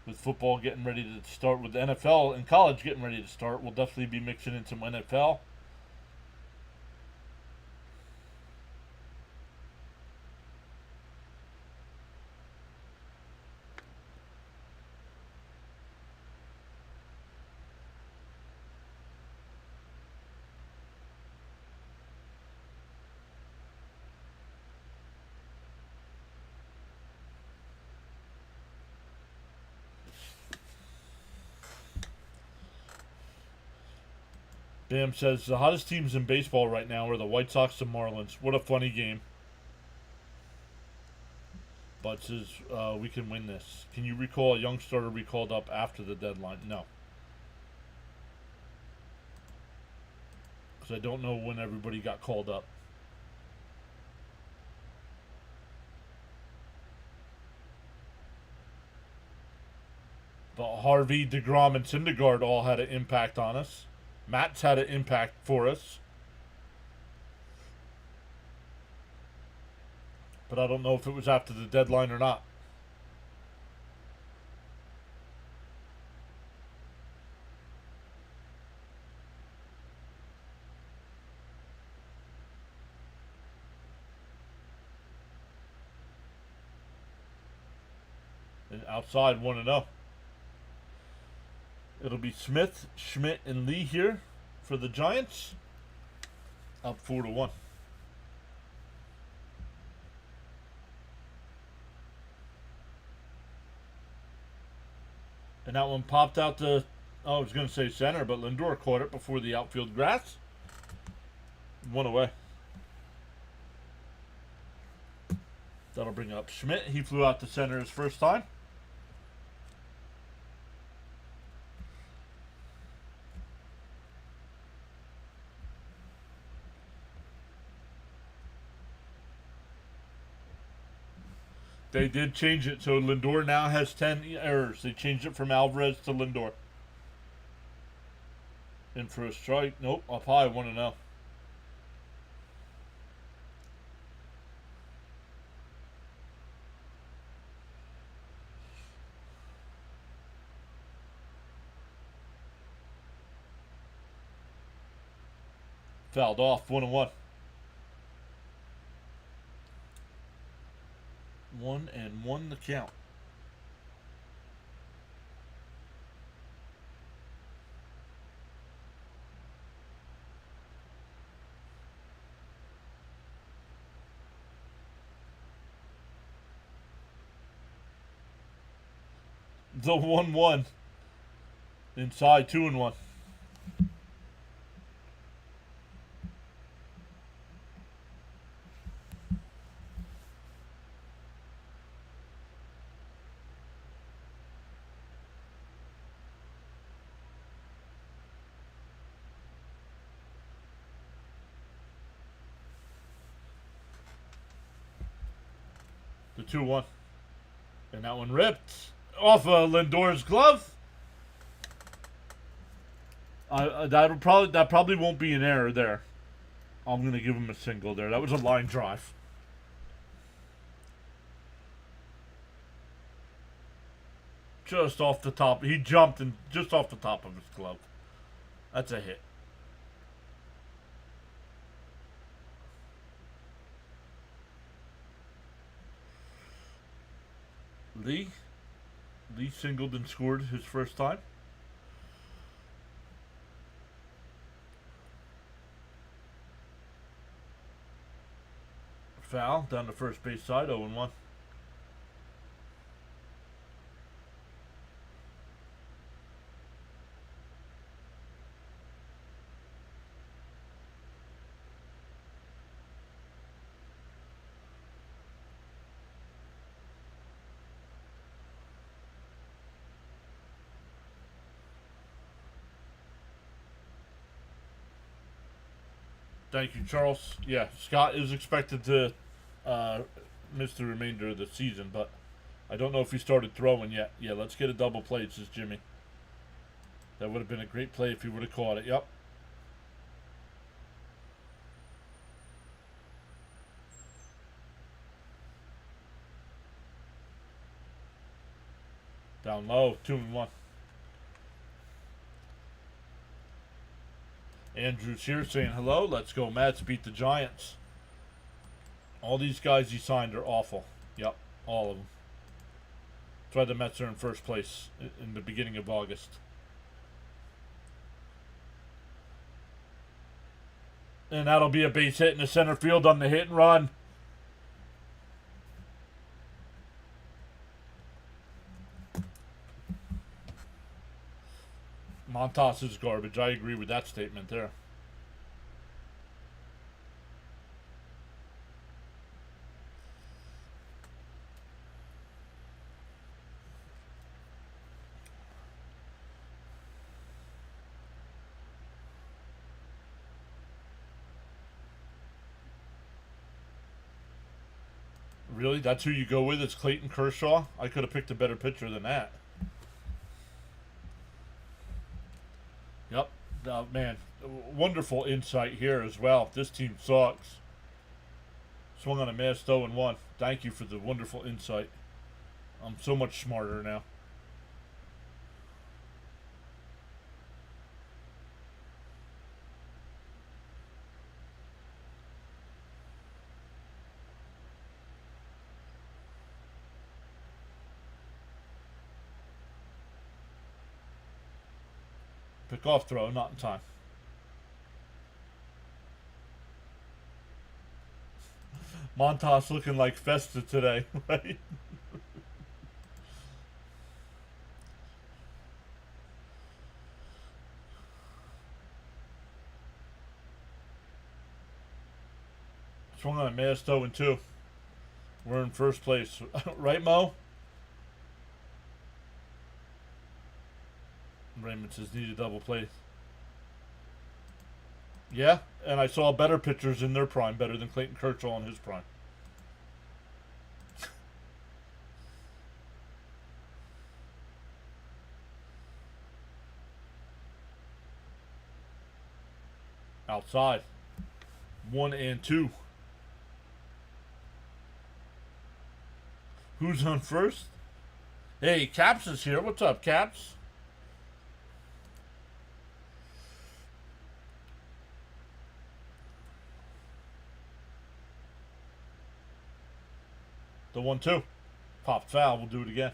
With football getting ready to start, with the NFL and college getting ready to start, we'll definitely be mixing in some NFL. Bam says, the hottest teams in baseball right now are the White Sox and Marlins. What a funny game. Bud says, we can win this. Can you recall a young starter we called up after the deadline? No. Because I don't know when everybody got called up. But Harvey, DeGrom, and Syndergaard all had an impact on us. Matt's had an impact for us. But I don't know if it was after the deadline or not. And outside 1-0. It'll be Smith, Schmidt, and Lee here for the Giants. Up 4-1. And that one popped out to, I was going to say center, but Lindor caught it before the outfield grass. 1 away. That'll bring up Schmidt. He flew out to center his first time. They did change it, so Lindor now has 10 errors. They changed it from Alvarez to Lindor. In for a strike. Nope, up high, 1-0. Fouled off, 1-1. 1-1 the count. The 1-1. Inside 2-1. The 2-1. And that one ripped off of Lindor's glove. That probably won't be an error there. I'm gonna give him a single there. That was a line drive. Just off the top. He jumped and just off the top of his glove. That's a hit. Lee singled and scored his first time. Foul down the first base side, 0-1. Thank you, Charles. Yeah, Scott is expected to miss the remainder of the season, but I don't know if he started throwing yet. Yeah, let's get a double play, says Jimmy. That would have been a great play if he would have caught it. Yep. Down low, 2-1. Andrew's here saying hello. Let's go, Mets. Beat the Giants. All these guys he signed are awful. Yep, all of them. That's why the Mets are in first place in the beginning of August. And that'll be a base hit in the center field on the hit and run. Montas is garbage. I agree with that statement there. Really? That's who you go with? It's Clayton Kershaw? I could have picked a better pitcher than that. Yep. Man, wonderful insight here as well. This team sucks. Swung on a missed 0-1. Thank you for the wonderful insight. I'm so much smarter now. Pick off throw, not in time. Montas looking like Festa today, right? Swung on a missed 0-2. We're in first place. Right, Mo? Raymond says need a double play. Yeah, and I saw better pitchers in their prime, better than Clayton Kershaw in his prime. Outside. 1-2. Who's on first? Hey, Caps is here. What's up, Caps? The 1-2. Popped foul. We'll do it again.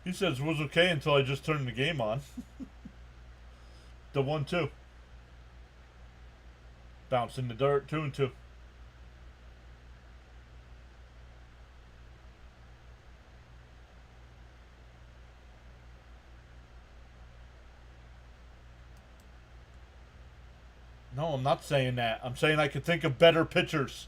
He says it was okay until I just turned the game on. The 1-2. Bounce in the dirt, 2-2. No, I'm not saying that. I'm saying I could think of better pitchers.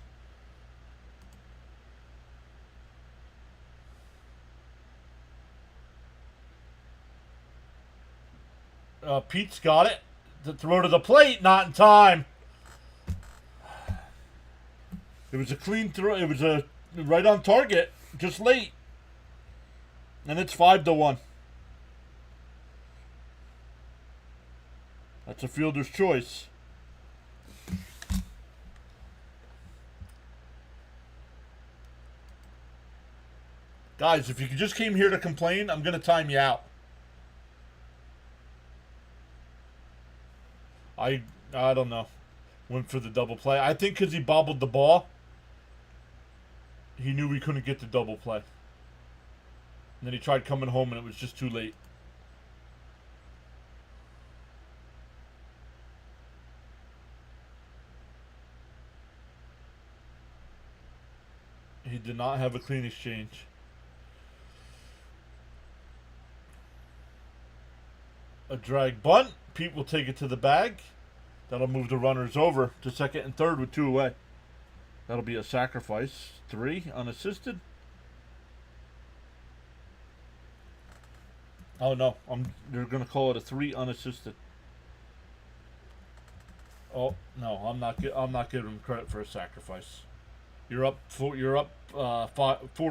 Pete's got it. The throw to the plate, not in time. It was a clean throw. It was a right on target, just late. And it's 5-1. That's a fielder's choice. Guys, if you just came here to complain, I'm going to time you out. I don't know. Went for the double play. I think because he bobbled the ball, he knew we couldn't get the double play. And then he tried coming home and it was just too late. He did not have a clean exchange. A drag bunt. Pete will take it to the bag. That'll move the runners over to second and third with 2 away. That'll be a sacrifice. 3 unassisted. Oh no, they're gonna call it a 3 unassisted. Oh no, I'm not giving him credit for a sacrifice. You're up 4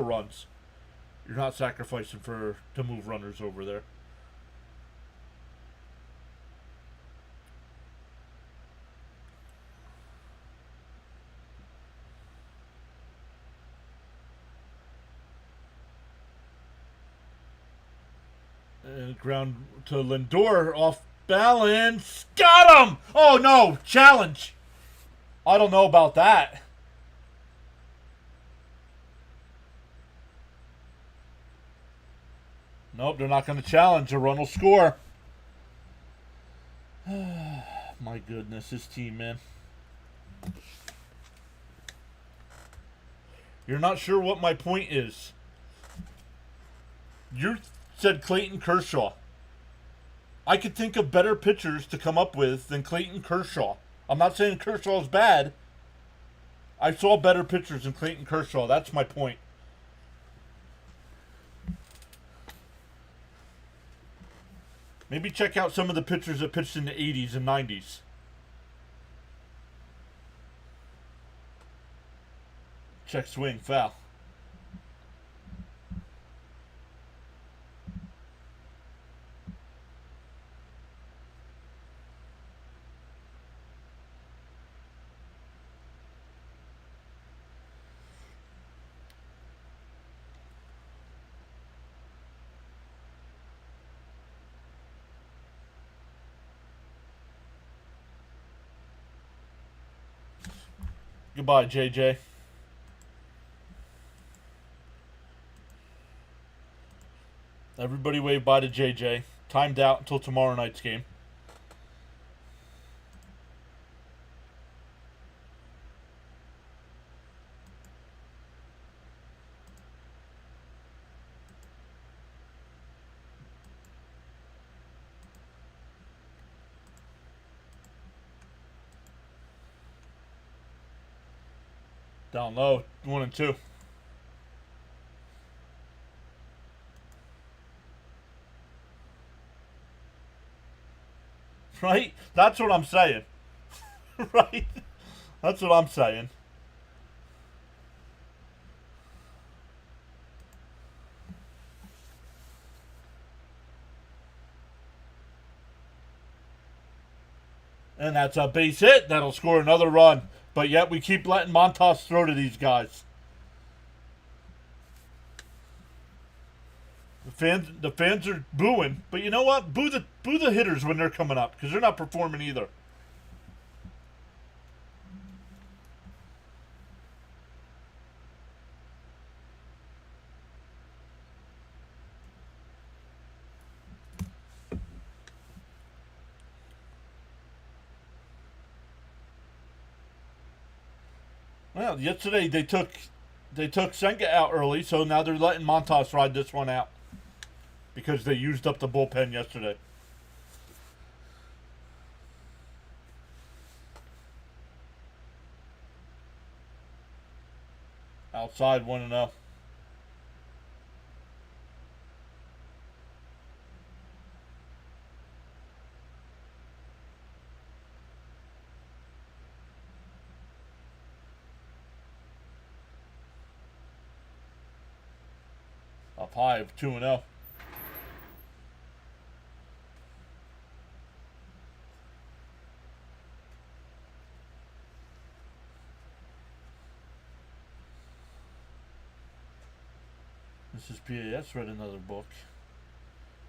runs. You're not sacrificing to move runners over there. And ground to Lindor, off balance. Got him! Oh no, challenge. I don't know about that. Nope, they're not going to challenge. A run will score. My goodness, this team, man. You're not sure what my point is. You said Clayton Kershaw. I could think of better pitchers to come up with than Clayton Kershaw. I'm not saying Kershaw's bad. I saw better pitchers than Clayton Kershaw. That's my point. Maybe check out some of the pitchers that pitched in the 80s and 90s. Check swing, foul. Goodbye, JJ. Everybody wave bye to JJ. Timed out until tomorrow night's game. Down low, 1 and 2. Right? That's what I'm saying. Right? That's what I'm saying. And that's a base hit. That'll score another run. But yet we keep letting Montas throw to these guys. The fans are booing, but you know what? Boo the hitters when they're coming up because they're not performing either. Well, yesterday they took Senga out early, so now they're letting Montas ride this one out because they used up the bullpen yesterday. Outside 1-0. Up high of 2-0. Mrs. PAS read another book.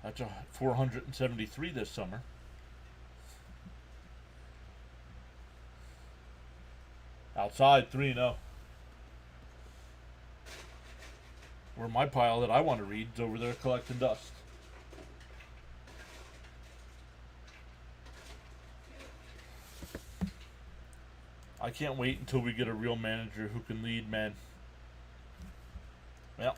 That's a 473 this summer. Outside 3-0. Where my pile that I want to read is over there collecting dust. I can't wait until we get a real manager who can lead, man. Well,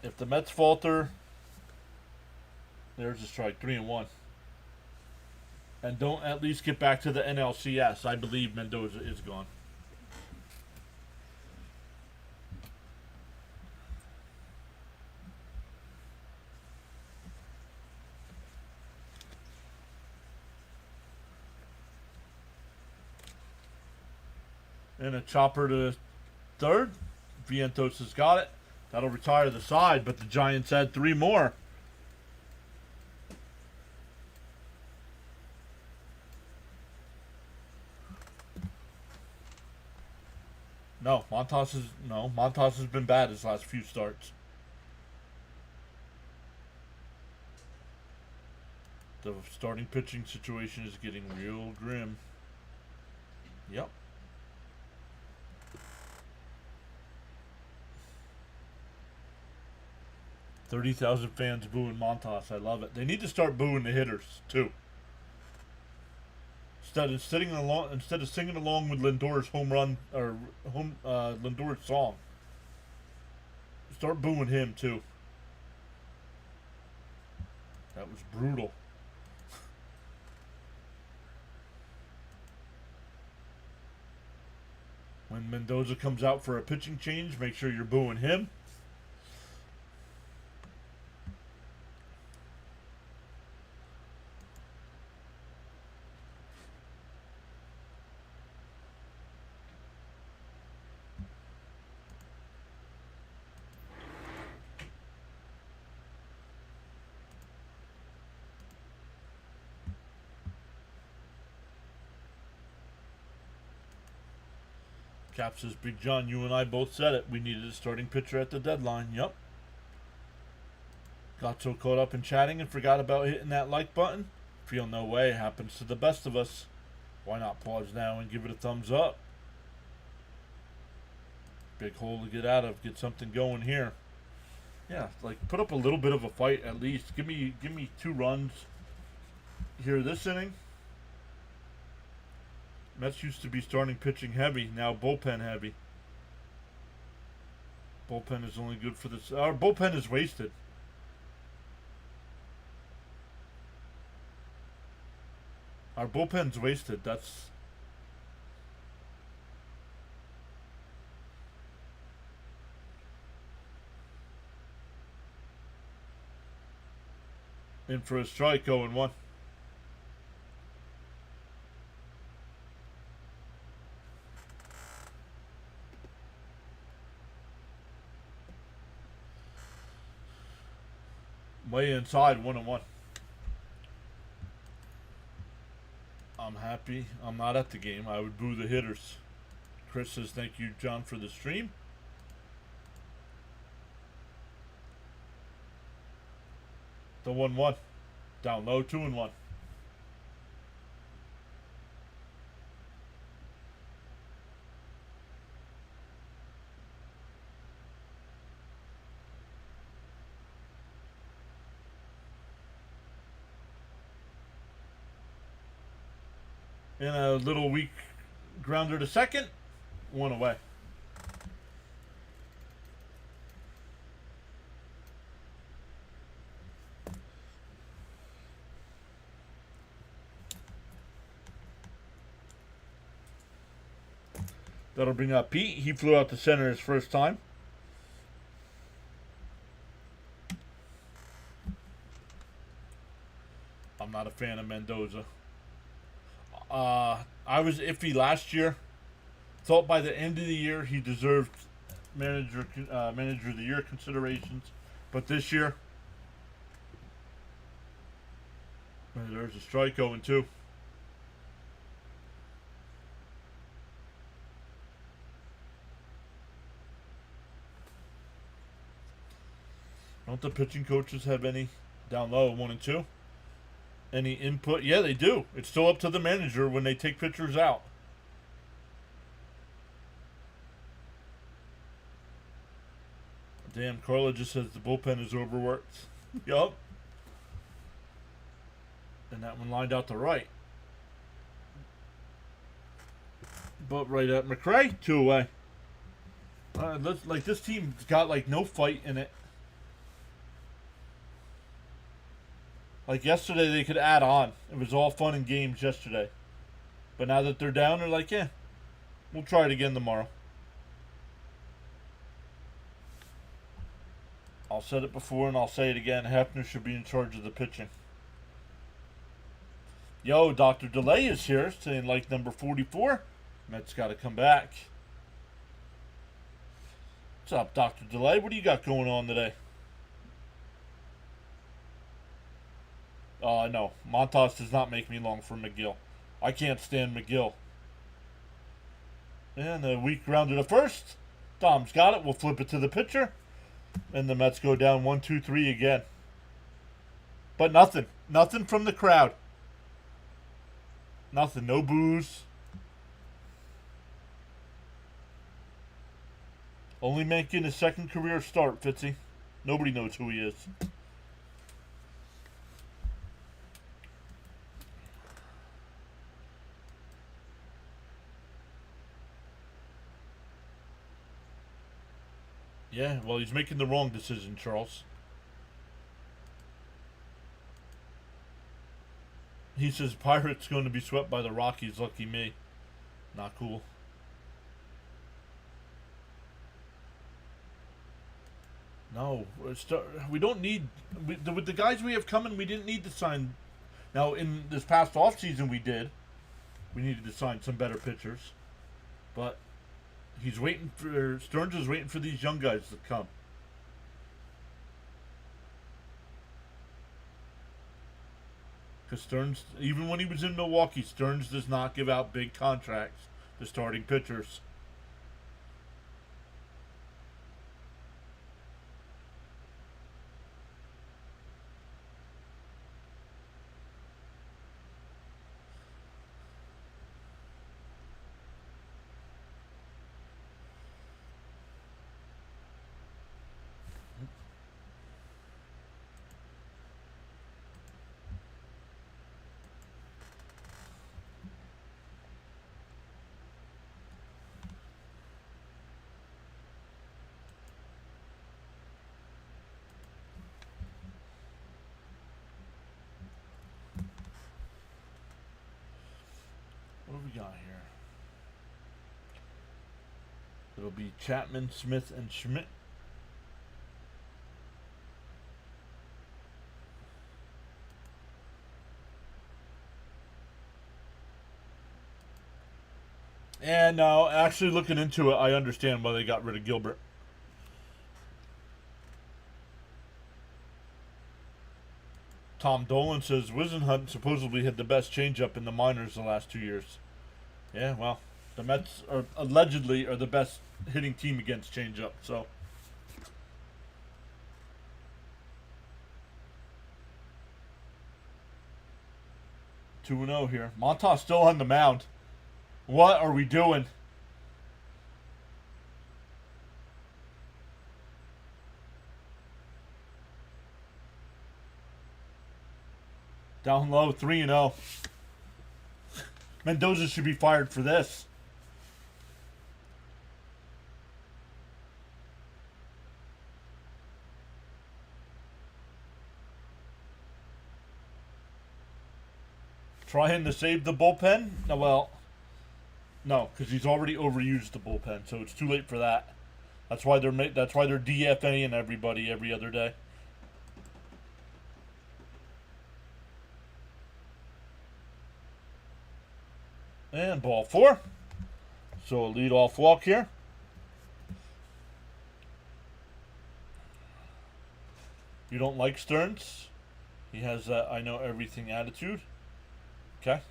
if the Mets falter, there's a strike, 3-1. And don't at least get back to the NLCS. I believe Mendoza is gone. And a chopper to third. Vientos has got it. That'll retire the side, but the Giants had 3 more. Montas has been bad his last few starts. The starting pitching situation is getting real grim. Yep. 30,000 fans booing Montas. I love it. They need to start booing the hitters too. Instead of singing along with Lindor's home run or Lindor's song, start booing him too. That was brutal. When Mendoza comes out for a pitching change, make sure you're booing him. Cap says, Big John, you and I both said it. We needed a starting pitcher at the deadline. Yep. Got so caught up in chatting and forgot about hitting that like button. Feel no way. Happens to the best of us. Why not pause now and give it a thumbs up? Big hole to get out of. Get something going here. Yeah, like put up a little bit of a fight at least. Give me 2 runs here this inning. Mets used to be starting pitching heavy, now bullpen heavy. Bullpen is only good for this. Our bullpen is wasted. Our bullpen's wasted. That's in for a strike, 0-1. Way inside, 1-1. I'm happy. I'm not at the game. I would boo the hitters. Chris says, thank you, John, for the stream. The 1-1. Down low, 2-1. In a little week Grounder to second. 1 away. That'll bring up Pete. He flew out to center his first time. I'm not a fan of Mendoza. I was iffy last year. Thought by the end of the year he deserved manager of the year considerations, but this year, there's a strike going too. Don't the pitching coaches have any down low 1 and 2? Any input? Yeah, they do. It's still up to the manager when they take pitchers out. Damn, Carla just says the bullpen is overworked. Yup. And that one lined out to right. But right at McRae, 2 away. Like this team's got like no fight in it. Like yesterday, they could add on. It was all fun and games yesterday. But now that they're down, they're like, yeah, we'll try it again tomorrow. I'll said it before and I'll say it again. Hefner should be in charge of the pitching. Yo, Dr. Delay is here saying like number 44. Mets got to come back. What's up, Dr. Delay? What do you got going on today? No. Montas does not make me long for McGill. I can't stand McGill. And the weak grounded to first. Dom's got it. We'll flip it to the pitcher. And the Mets go down 1-2-3 again. But nothing. Nothing from the crowd. Nothing. No boos. Only making his second career start, Fitzy. Nobody knows who he is. Yeah, well, he's making the wrong decision, Charles. He says Pirates going to be swept by the Rockies. Lucky me. Not cool. No, we don't need... with the guys we have coming, we didn't need to sign... Now, in this past offseason, we did. We needed to sign some better pitchers. But... he's waiting for... Stearns is waiting for these young guys to come. Because Stearns, even when he was in Milwaukee, Stearns does not give out big contracts to starting pitchers. What do we got here? It'll be Chapman, Smith, and Schmidt. And now, actually looking into it, I understand why they got rid of Gilbert. Tom Dolan says Wisenhunt supposedly had the best changeup in the minors the last 2 years. Yeah, well, the Mets are allegedly the best hitting team against changeup. So 2-0 here. Montas still on the mound. What are we doing? Down low, 3-0. Mendoza should be fired for this. Trying to save the bullpen? No, well, no, because he's already overused the bullpen, so it's too late for that. That's why they're DFAing everybody every other day. And ball 4. So a leadoff walk here. You don't like Stearns? He has that I know everything attitude. Okay.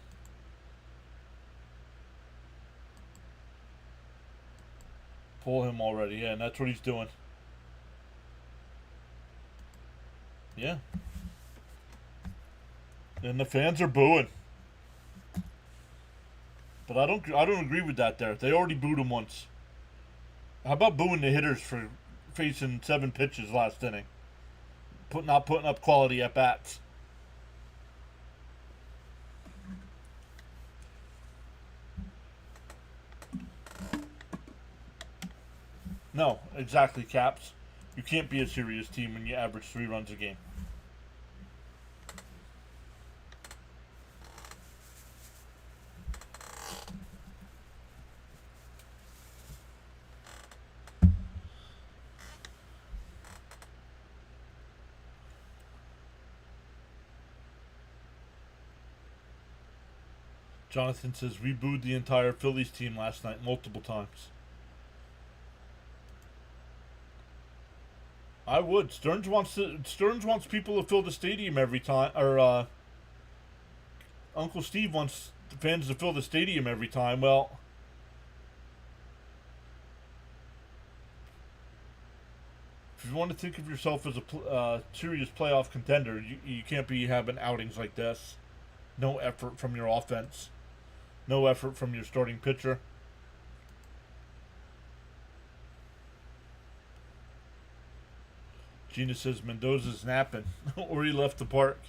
Pull him already. Yeah, and that's what he's doing. Yeah. And the fans are booing. But I don't agree with that there. They already booed him once. How about booing the hitters for facing 7 pitches last inning? Not putting up quality at bats. No, exactly, Caps. You can't be a serious team when you average 3 runs a game. Jonathan says, we booed the entire Phillies team last night multiple times. I would. Stearns wants people to fill the stadium every time, or Uncle Steve wants the fans to fill the stadium every time. Well, if you want to think of yourself as a serious playoff contender, you can't be having outings like this. No effort from your offense. No effort from your starting pitcher. Gina says Mendoza's napping. Or he left the park.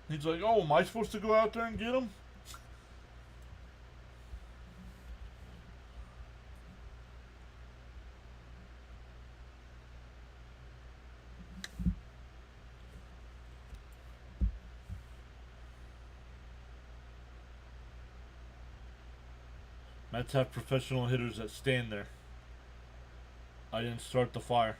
He's like, oh, am I supposed to go out there and get him? Mets have professional hitters that stand there. I didn't start the fire.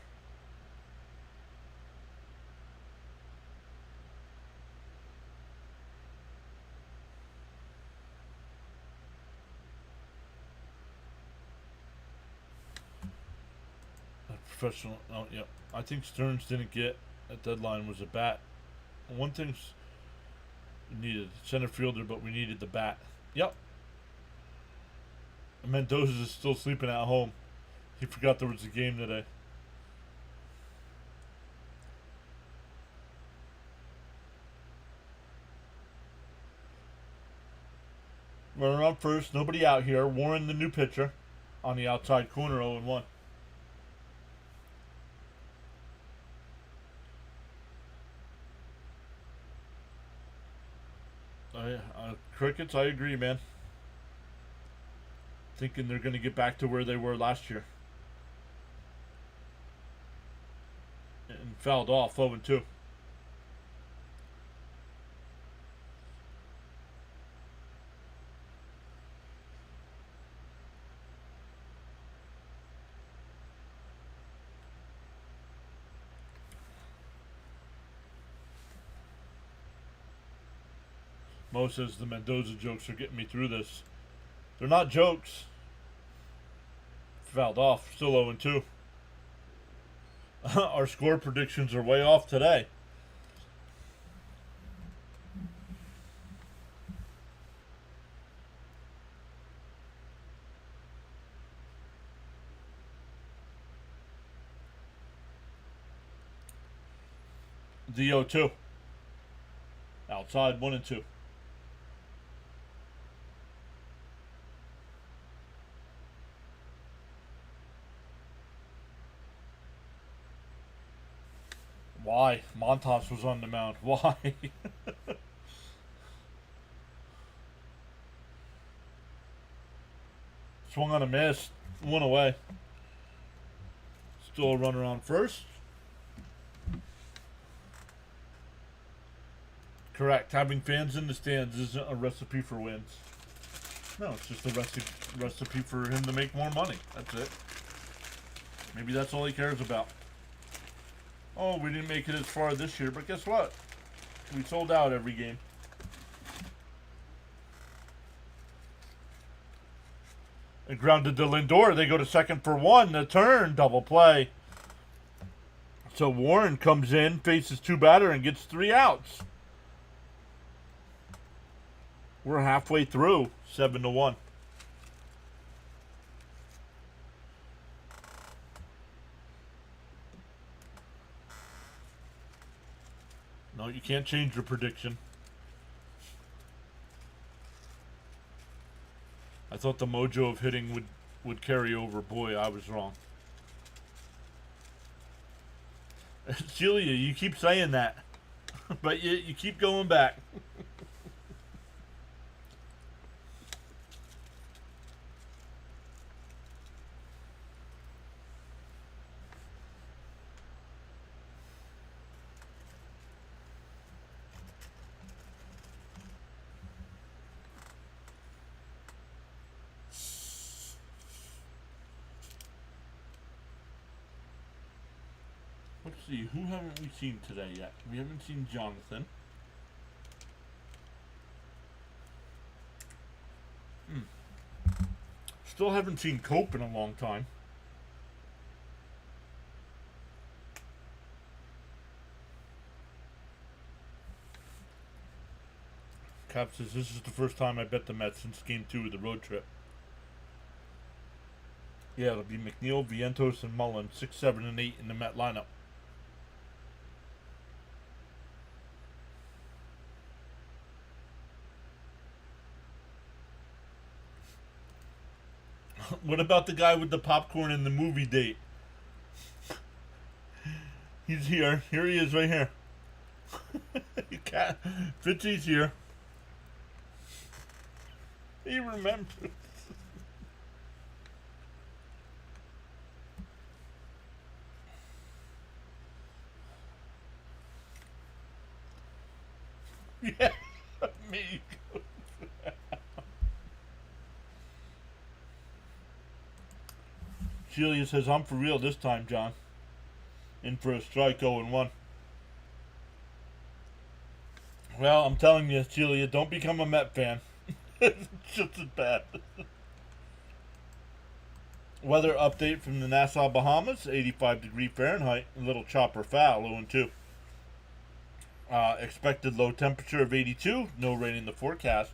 Professional. Oh, yeah. I think Stearns didn't get at deadline was a bat. One thing's needed center fielder, but we needed the bat. Yep. Mendoza is still sleeping at home. He forgot there was a game today. Runner on first, nobody out here. Warren, the new pitcher, on the outside corner, 0-1. Crickets, I agree, man. Thinking they're going to get back to where they were last year. And fouled off 0-2. Mo says the Mendoza jokes are getting me through this. They're not jokes. Fouled off, still 0-2. Our score predictions are way off today. The 0-2. Outside 1-2. Why? Montas was on the mound. Why? Swung on a miss. One away. Still a runner on first. Correct. Having fans in the stands isn't a recipe for wins. No, it's just a recipe for him to make more money. That's it. Maybe that's all he cares about. Oh, we didn't make it as far this year, but guess what? We sold out every game. And grounded to Lindor. They go to second for one. The turn, double play. So Warren comes in, faces two batter, and gets 3 outs. We're halfway through, 7-1. No, you can't change your prediction. I thought the mojo of hitting would carry over. Boy, I was wrong. Celia, you keep saying that, but you keep going back. Let's see, who haven't we seen today yet? We haven't seen Jonathan. Still haven't seen Cope in a long time. Cap says, this is the first time I bet the Mets since Game 2 of the road trip. Yeah, it'll be McNeil, Vientos, and Mullen, 6, 7, and 8 in the Met lineup. What about the guy with the popcorn and the movie date? He's here. Here he is right here. Fitzy's here. He remembers. Yeah, me. Celia says, I'm for real this time, John. In for a strike, 0-1. Well, I'm telling you, Celia, don't become a Met fan. It's just as bad. Weather update from the Nassau, Bahamas. 85 degree Fahrenheit. A little chopper foul, 0-2. Expected low temperature of 82. No rain in the forecast.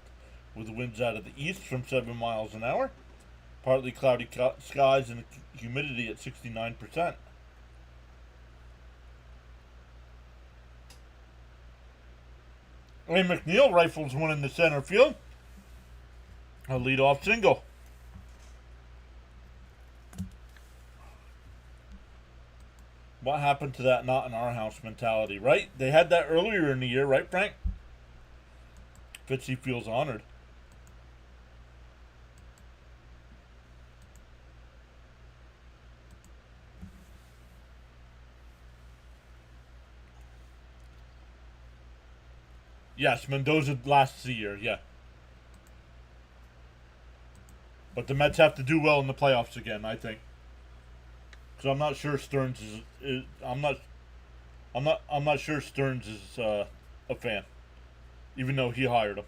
With winds out of the east from 7 miles an hour. Partly cloudy skies and humidity at 69%. Ray McNeil rifles one in the center field. A leadoff single. What happened to that not in our house mentality, right? They had that earlier in the year, right, Frank? Fitzy feels honored. Yes, Mendoza lasts a year, yeah. But the Mets have to do well in the playoffs again, I think. Because I'm not sure Stearns is I'm not sure Stearns is a fan, even though he hired him.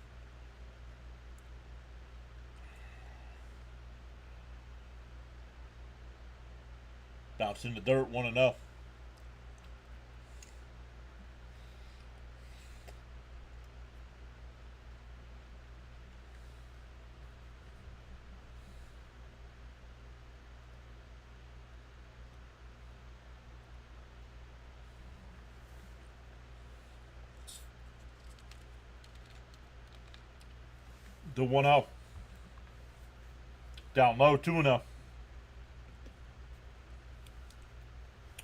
Bounce in the dirt, 1-0. The 1-0. Down low, 2-0.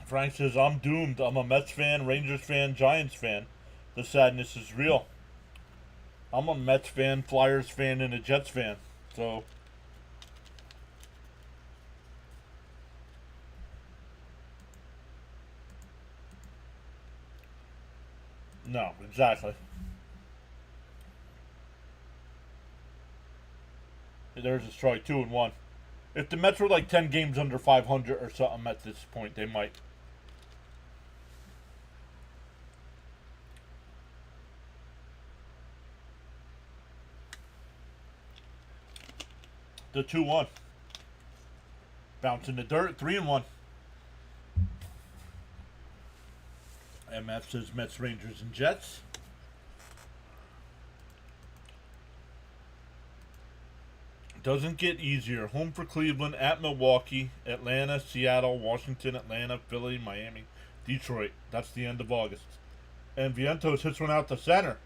Frank says, I'm doomed. I'm a Mets fan, Rangers fan, Giants fan. The sadness is real. I'm a Mets fan, Flyers fan, and a Jets fan. So, no, exactly. There's a strike, 2-1. If the Mets were like 10 games under 500 or something at this point, they might. The 2-1. Bounce in the dirt, 3-1. MF says Mets, Rangers, and Jets. Doesn't get easier. Home for Cleveland, at Milwaukee, Atlanta, Seattle, Washington, Atlanta, Philly, Miami, Detroit. That's the end of August. And Vientos hits one out the center.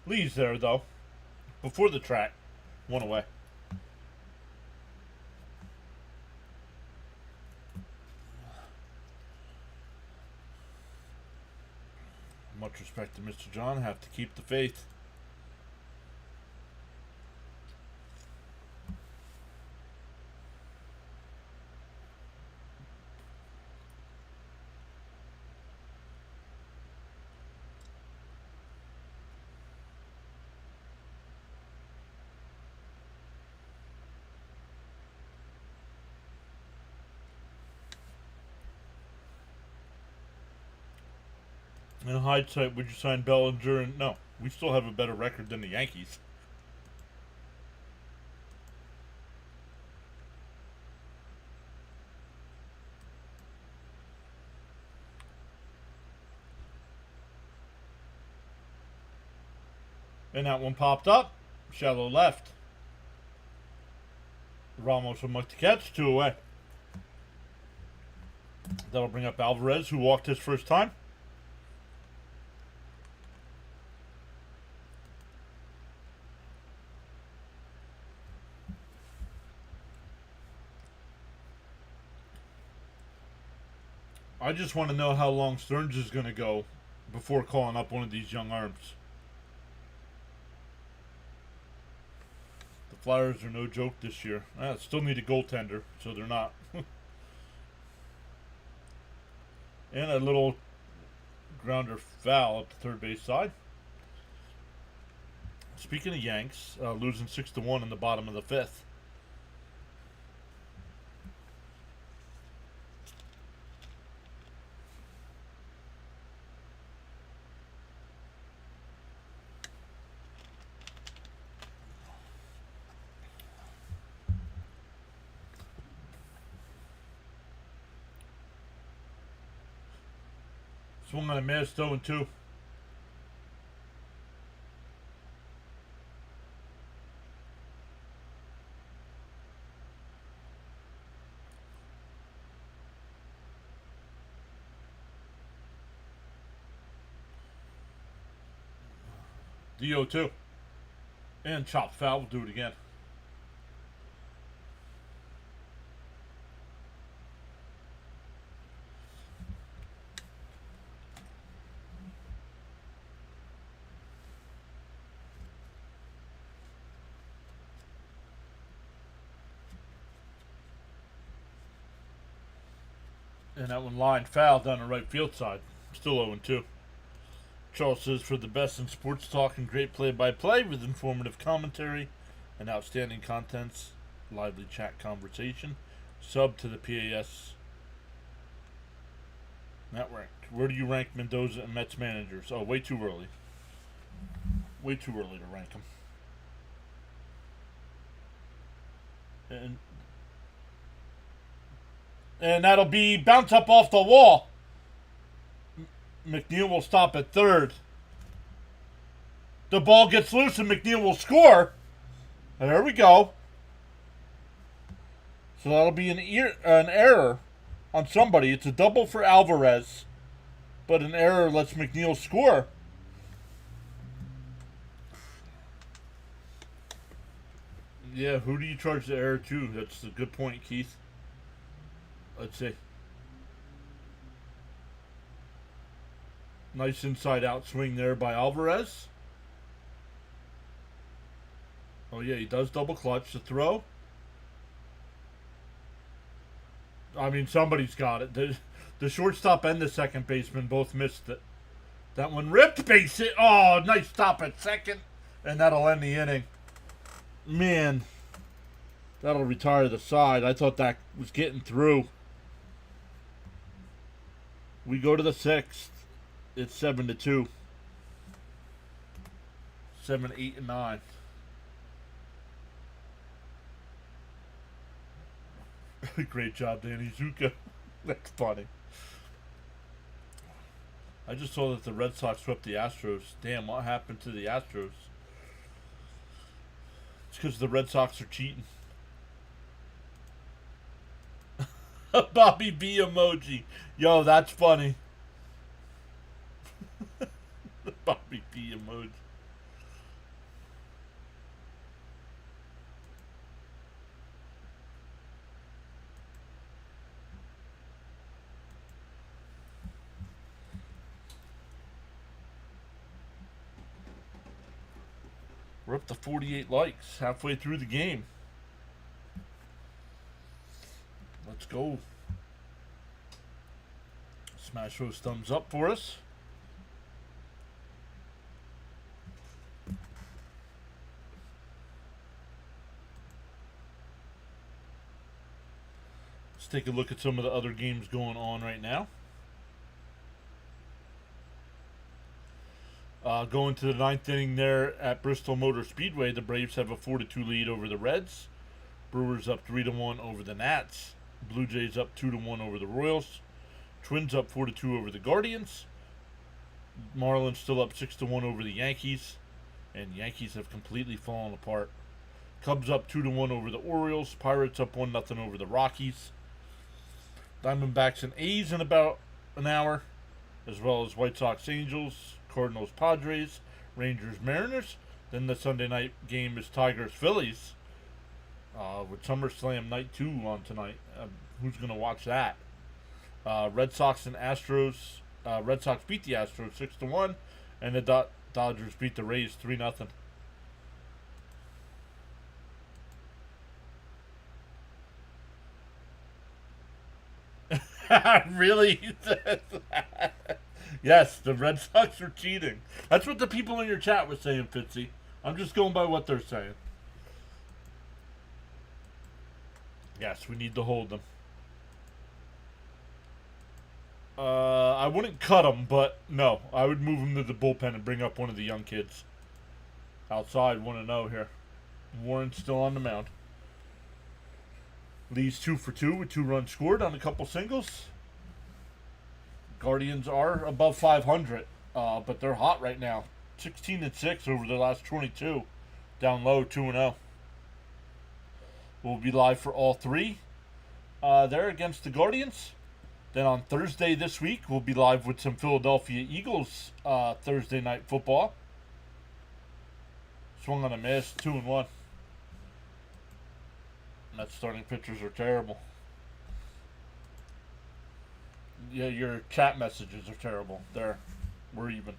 Lee's there, though. Before the track. One away. Much respect to Mr. John. Have to keep the faith. In hindsight, would you sign Bellinger? And no, we still have a better record than the Yankees. And that one popped up. Shallow left. Ramos will make the catch. 2 away. That'll bring up Alvarez, who walked his first time. I just want to know how long Stearns is going to go before calling up one of these young arms. The Flyers are no joke this year. Still need a goaltender, so they're not. And a little grounder foul up the third base side. Speaking of Yanks, losing 6-1 in the bottom of the fifth. Swung on a miss, 0-2. The 0-2. And chopped foul. We'll do it again. And that one line foul down the right field side. Still 0-2. Charles says, for the best in sports talk and great play-by-play with informative commentary and outstanding contents, lively chat conversation, sub to the PAS network. Where do you rank Mendoza and Mets managers? Oh, way too early. Way too early to rank them. And that'll be bounce up off the wall. McNeil will stop at third. The ball gets loose and McNeil will score. And there we go. So that'll be an error on somebody. It's a double for Alvarez. But an error lets McNeil score. Yeah, who do you charge the error to? That's a good point, Keith. Let's see. Nice inside out swing there by Alvarez. Oh yeah, he does double clutch the throw. I mean, somebody's got it. The shortstop and the second baseman both missed it. That one ripped base hit. Oh, nice stop at second. And that'll end the inning. Man. That'll retire the side. I thought that was getting through. We go to the 6th. It's 7-2. 7, 8, and 9. Great job, Danny Zuka. That's funny. I just saw that the Red Sox swept the Astros. Damn, what happened to the Astros? It's because the Red Sox are cheating. Bobby B emoji. Yo, that's funny. Bobby B emoji. We're up to 48 likes halfway through the game. Let's go. Smash those thumbs up for us. Let's take a look at some of the other games going on right now. Going to the 9th inning there at Bristol Motor Speedway, the Braves have a 4-2 lead over the Reds. Brewers up 3-1 over the Nats. Blue Jays up 2-1 over the Royals. Twins up 4-2 over the Guardians. Marlins still up 6-1 over the Yankees. And Yankees have completely fallen apart. Cubs up 2-1 over the Orioles. Pirates up 1-0 over the Rockies. Diamondbacks and A's in about an hour, as well as White Sox Angels, Cardinals Padres, Rangers Mariners. Then the Sunday night game is Tigers Phillies, with SummerSlam Night 2 on tonight. Who's going to watch that? Red Sox and Astros. Red Sox beat the Astros 6-1, and the Dodgers beat the Rays 3-0. Really? Yes, the Red Sox are cheating. That's what the people in your chat were saying, Fitzy. I'm just going by what they're saying. Yes, we need to hold them. I wouldn't cut them, but no. I would move them to the bullpen and bring up one of the young kids. Outside, 1-0 here. Warren's still on the mound. Lee's 2 for 2 with 2 runs scored on a couple singles. Guardians are above 500, but they're hot right now. 16-6 over the last 22. Down low, 2-0. We'll be live for all 3 there against the Guardians. Then on Thursday this week, we'll be live with some Philadelphia Eagles Thursday night football. Swung on a miss, 2-1. That starting pitchers are terrible. Yeah, your chat messages are terrible. There, we're even.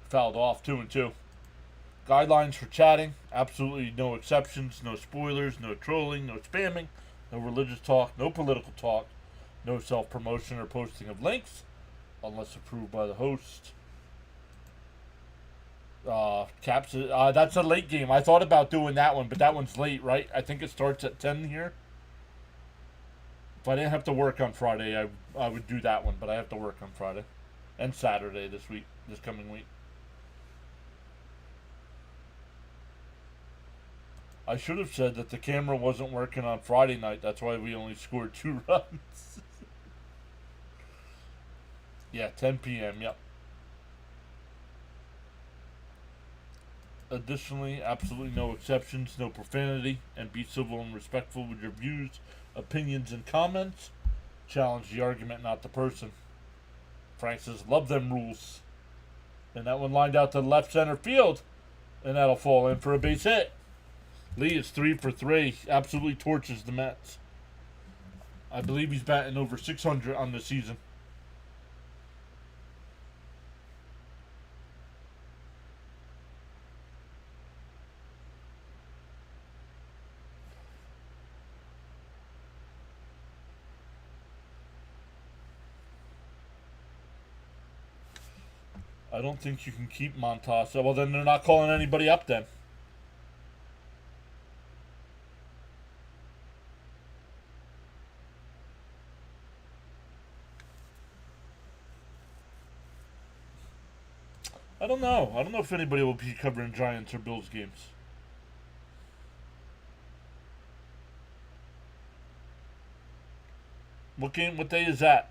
Fouled off, 2-2. Guidelines for chatting: absolutely no exceptions, no spoilers, no trolling, no spamming, no religious talk, no political talk, no self-promotion or posting of links, unless approved by the host. Caps. That's a late game. I thought about doing that one, but that one's late, right? I think it starts at 10 here. If I didn't have to work on Friday, I would do that one, but I have to work on Friday and Saturday this coming week. I should have said that the camera wasn't working on Friday night. That's why we only scored 2 runs. Yeah, 10 p.m. Yep. Additionally, absolutely no exceptions, no profanity, and be civil and respectful with your views, opinions, and comments. Challenge the argument, not the person. Frank says, love them rules. And that one lined out to left center field, and that'll fall in for a base hit. Lee is 3 for 3, absolutely torches the Mets. I believe he's batting over 600 on the season. I don't think you can keep Montas. Well, then they're not calling anybody up then. know. I don't know if anybody will be covering Giants or Bills games. What game? What day is that?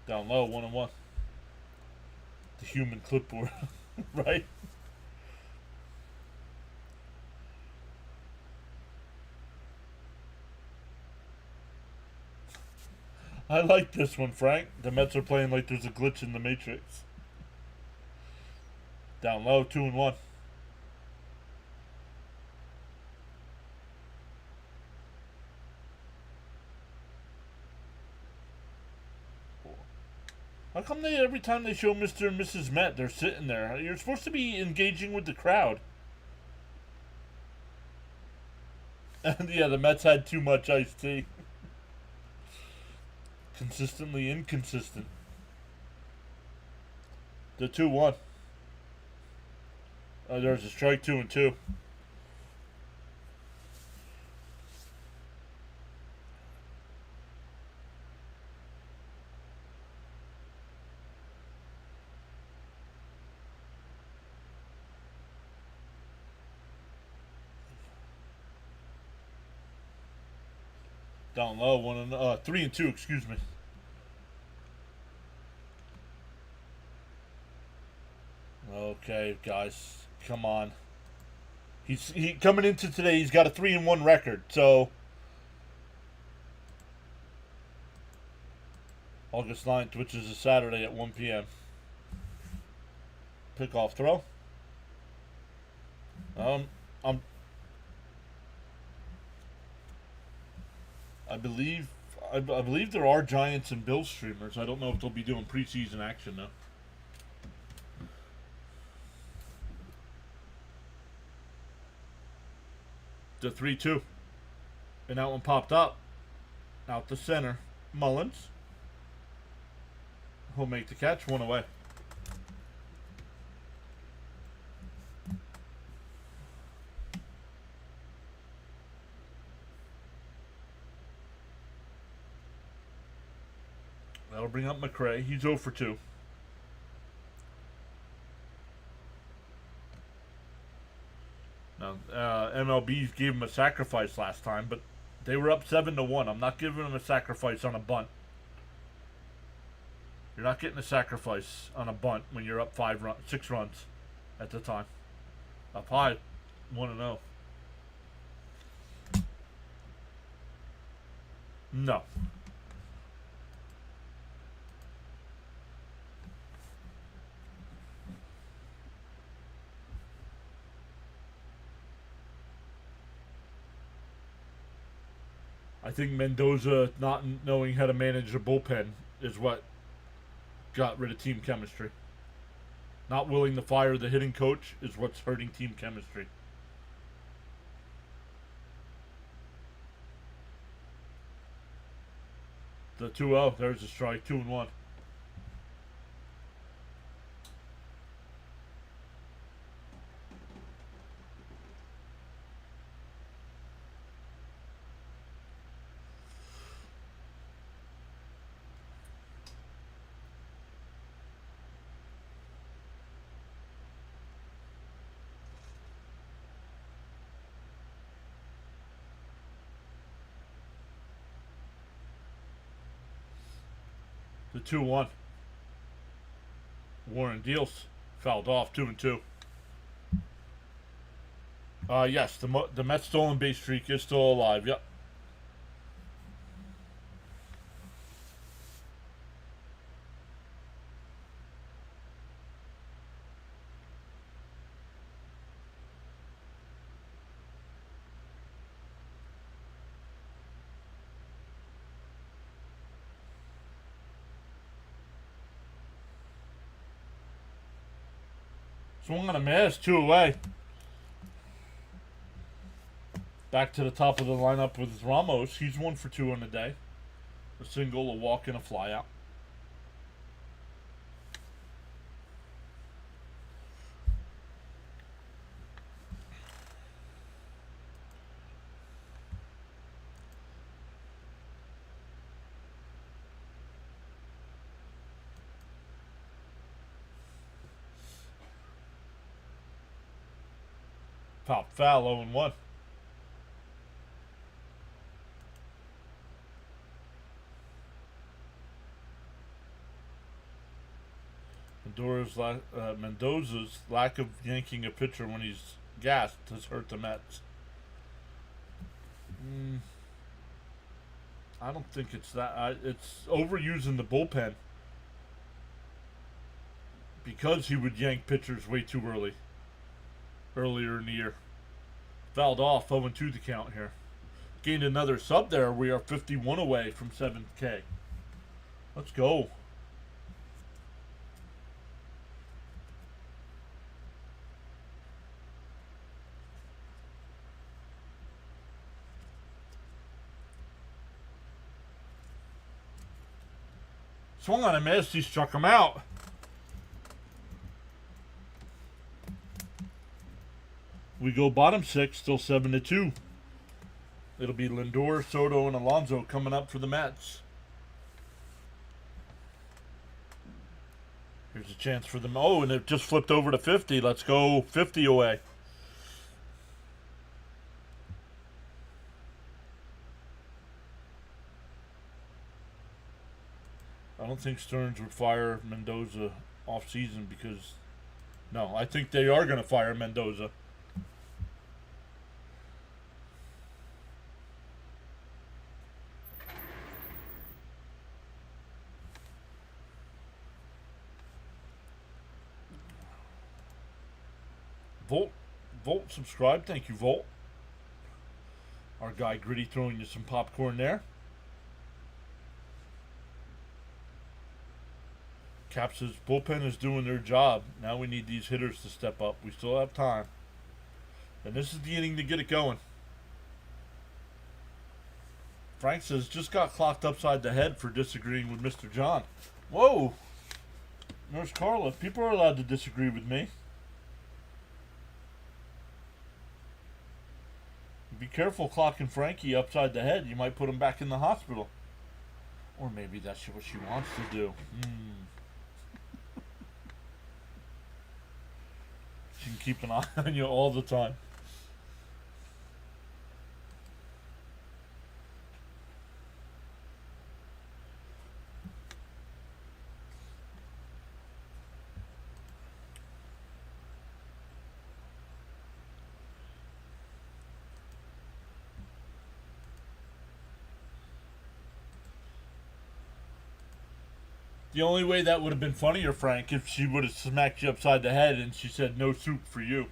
Down low, 1-1. The human clipboard, right? I like this one, Frank. The Mets are playing like there's a glitch in the Matrix. Down low, 2-1. How come they every time they show Mr. and Mrs. Met, they're sitting there? You're supposed to be engaging with the crowd. And yeah, the Mets had too much iced tea. Consistently inconsistent. The 2-1. There's a strike, 2-2. Down low, 3-2. Excuse me. Okay, guys, come on. He coming into today. He's got a 3-1 record. So August 9th, which is a Saturday at 1 p.m. Pickoff throw. I'm. I believe there are Giants and Bills streamers. I don't know if they'll be doing preseason action though. The 3-2. And that one popped up. Out the center. Mullins. He'll make the catch. One away. That'll bring up McRae. He's 0 for 2. Now, MLB gave him a sacrifice last time, but they were up 7-1. I'm not giving him a sacrifice on a bunt. You're not getting a sacrifice on a bunt when you're up 6 runs at the time. Up high, 1-0. No. I think Mendoza not knowing how to manage a bullpen is what got rid of team chemistry. Not willing to fire the hitting coach is what's hurting team chemistry. The 2-0, there's a strike, 2-1. The 2-1. Warren deals. Fouled off, 2-2. Yes, the Mets stolen base streak is still alive. Yep. Swung on a miss, 2 away. Back to the top of the lineup with Ramos. He's 1 for 2 on the day. A single, a walk, and a fly out. Pop foul, 0-1. Mendoza's lack of yanking a pitcher when he's gassed has hurt the Mets. I don't think it's that. It's overusing the bullpen because he would yank pitchers way too earlier in the year. Fouled off, 0-2 the count here. Gained another sub there. We are 51 away from 7K. Let's go. Swung on a miss. He struck him out. We go bottom 6, still 7-2. It'll be Lindor, Soto, and Alonso coming up for the Mets. Here's a chance for them. Oh, and it just flipped over to 50. Let's go 50 away. I don't think Stearns would fire Mendoza off season because... No, I think they are going to fire Mendoza. Volt, subscribe. Thank you, Volt. Our guy Gritty throwing you some popcorn there. Cap says bullpen is doing their job. Now we need these hitters to step up. We still have time. And this is the inning to get it going. Frank says just got clocked upside the head for disagreeing with Mr. John. Whoa. Nurse Carla, people are allowed to disagree with me. Be careful clocking Frankie upside the head. You might put him back in the hospital. Or maybe that's what she wants to do. She can keep an eye on you all the time. The only way that would have been funnier, Frank, if she would have smacked you upside the head and she said, no soup for you.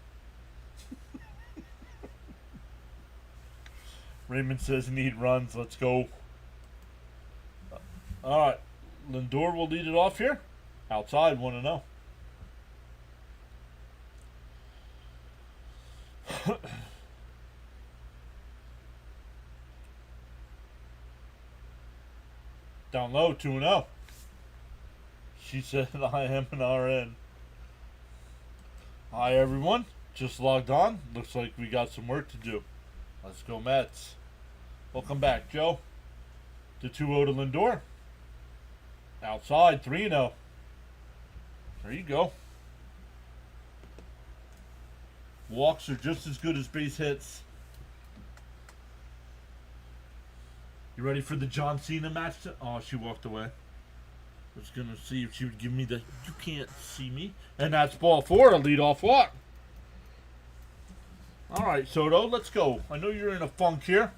Raymond says need runs. Let's go. Alright. Lindor will lead it off here. Outside, 1-0. Down low, 2-0. She said, I am an RN. Hi, everyone. Just logged on. Looks like we got some work to do. Let's go, Mets. Welcome back, Joe. The 2-0 to Lindor. Outside, 3-0. There you go. Walks are just as good as base hits. You ready for the John Cena match? Oh, she walked away. I was going to see if she would give me the you can't see me. And that's ball 4, a leadoff walk. All right, Soto, let's go. I know you're in a funk here.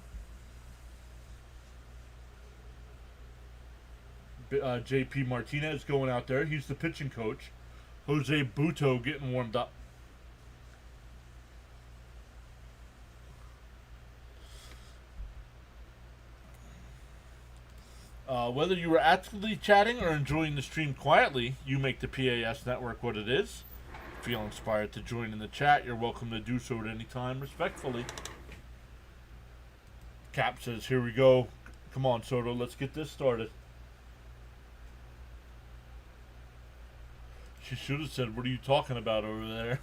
JP Martinez going out there. He's the pitching coach. Jose Buto getting warmed up. Whether you were actively chatting or enjoying the stream quietly, you make the PAS network what it is. Feel inspired to join in the chat, you're welcome to do so at any time, respectfully. Cap says, here we go. Come on, Soto, let's get this started. She should have said, what are you talking about over there?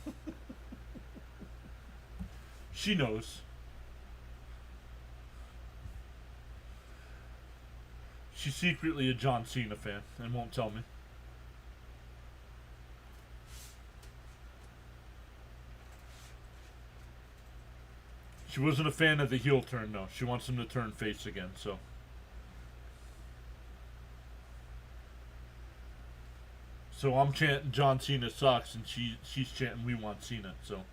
She knows. She's secretly a John Cena fan and won't tell me. She wasn't a fan of the heel turn, though. She wants him to turn face again, so. So I'm chanting John Cena sucks, and she's chanting we want Cena, so.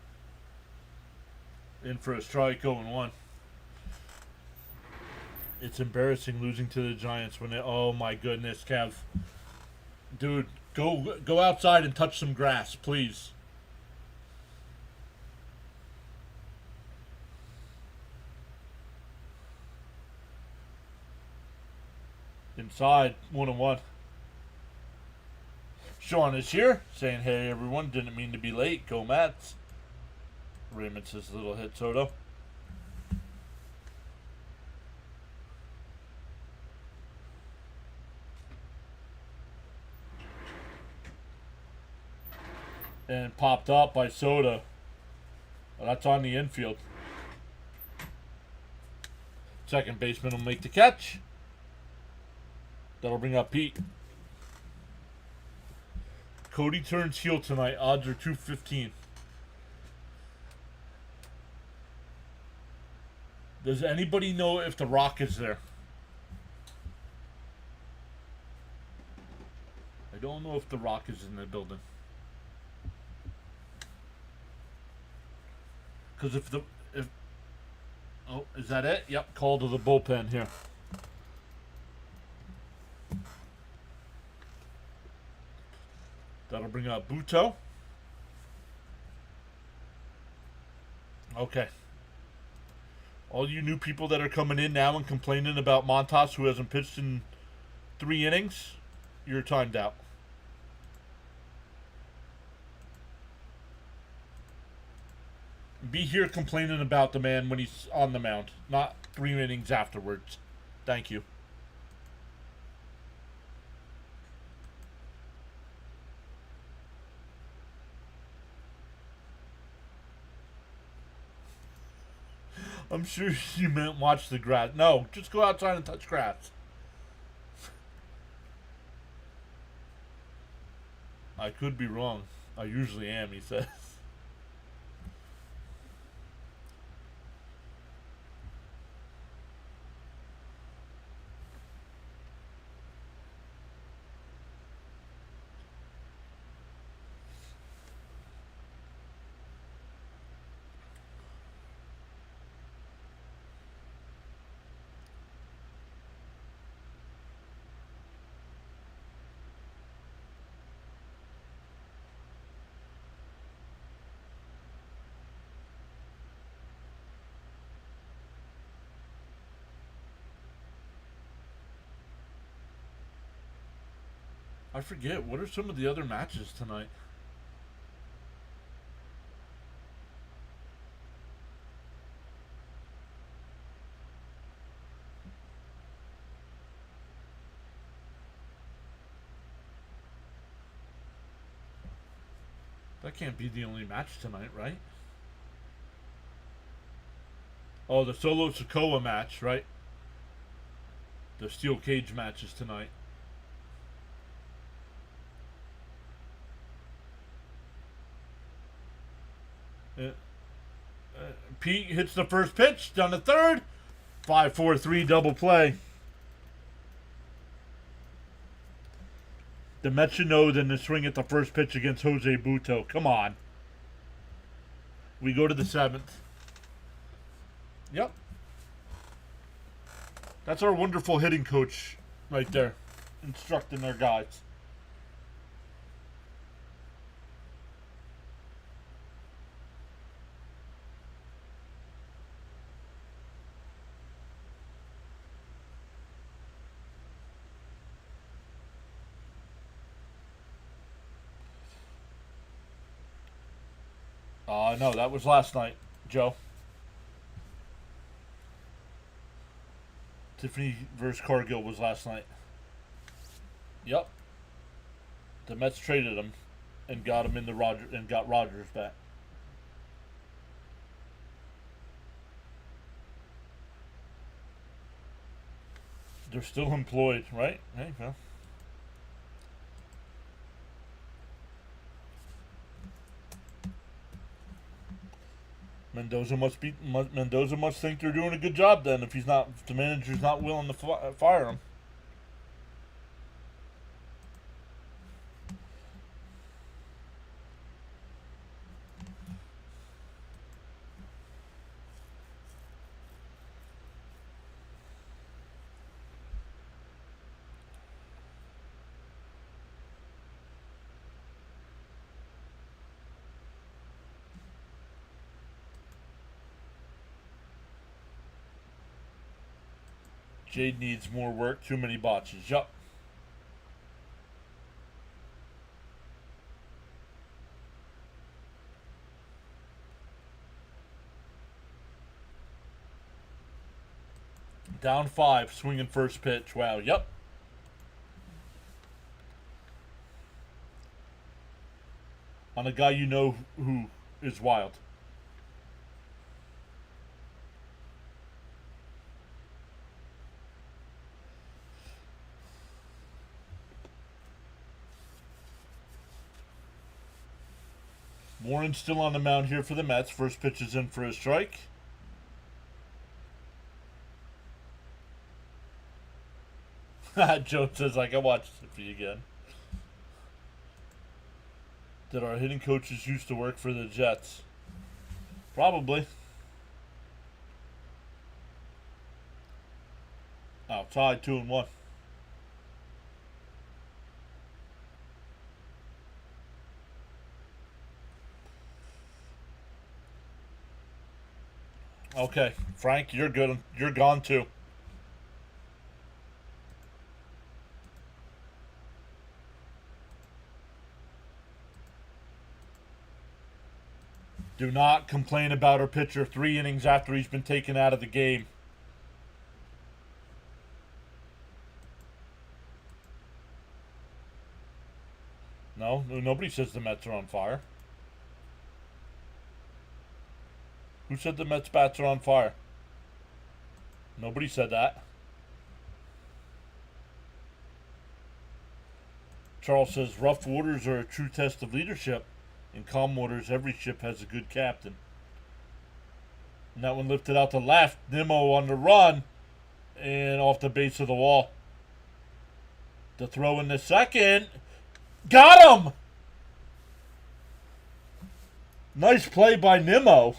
In for a strike, 0-1. It's embarrassing losing to the Giants when they. Oh my goodness, Kev. Dude, go outside and touch some grass, please. Inside, 1-1. Sean is here, saying, hey everyone, didn't mean to be late. Go Mets. Raymond says little hit Soto. And popped up by Soda. Well, that's on the infield. Second baseman will make the catch. That'll bring up Pete. Cody turns heel tonight. Odds are 215. Does anybody know if The Rock is there? I don't know if The Rock is in the building. Because if oh, is that it? Yep, call to the bullpen here. That'll bring up Buto. Okay. All you new people that are coming in now and complaining about Montas, who hasn't pitched in 3 innings, you're timed out. Be here complaining about the man when he's on the mound, not 3 innings afterwards. Thank you. I'm sure you meant watch the grass. No, just go outside and touch grass. I could be wrong. I usually am, he says. I forget, what are some of the other matches tonight? That can't be the only match tonight, right? Oh, the Solo Sokoa match, right? The steel cage matches tonight. Pete hits the first pitch, down to third. 5-4-3 double play. The Mets should know than to swing at the first pitch against Jose Buto. Come on. We go to the 7th. Yep. That's our wonderful hitting coach right there, instructing their guys. No, that was last night, Joe. Tiffany versus Cargill was last night. Yep. The Mets traded him and got him in the got Rogers back. They're still employed, right? Hey, well. Mendoza must think they're doing a good job then. If the manager's not willing to fire him. Jade needs more work. Too many botches. Yup. Down 5. Swinging first pitch. Wow. Yup. On a guy you know who is wild. Warren's still on the mound here for the Mets. First pitch is in for a strike. Joe says, I can watch it for you again. Did our hitting coaches used to work for the Jets? Probably. Oh, tied 2-1. Okay, Frank, you're good. You're gone too. Do not complain about our pitcher 3 innings after he's been taken out of the game. No, nobody says the Mets are on fire. Who said the Mets bats are on fire? Nobody said that. Charles says rough waters are a true test of leadership. In calm waters, every ship has a good captain. And that one lifted out to left. Nimmo on the run. And off the base of the wall. The throw in the second. Got him! Nice play by Nimmo.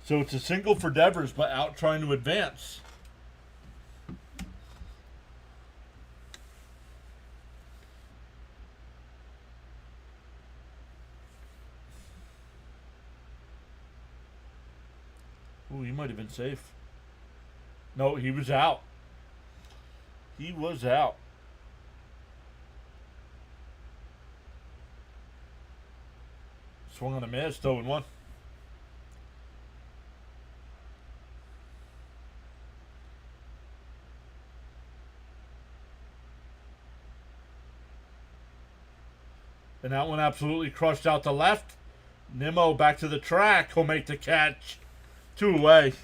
So it's a single for Devers, but out trying to advance. Ooh, he might have been safe. No, he was out. He was out. Swung on a miss, 0-1. And that one absolutely crushed out to left. Nimmo back to the track. He'll make the catch. 2 away.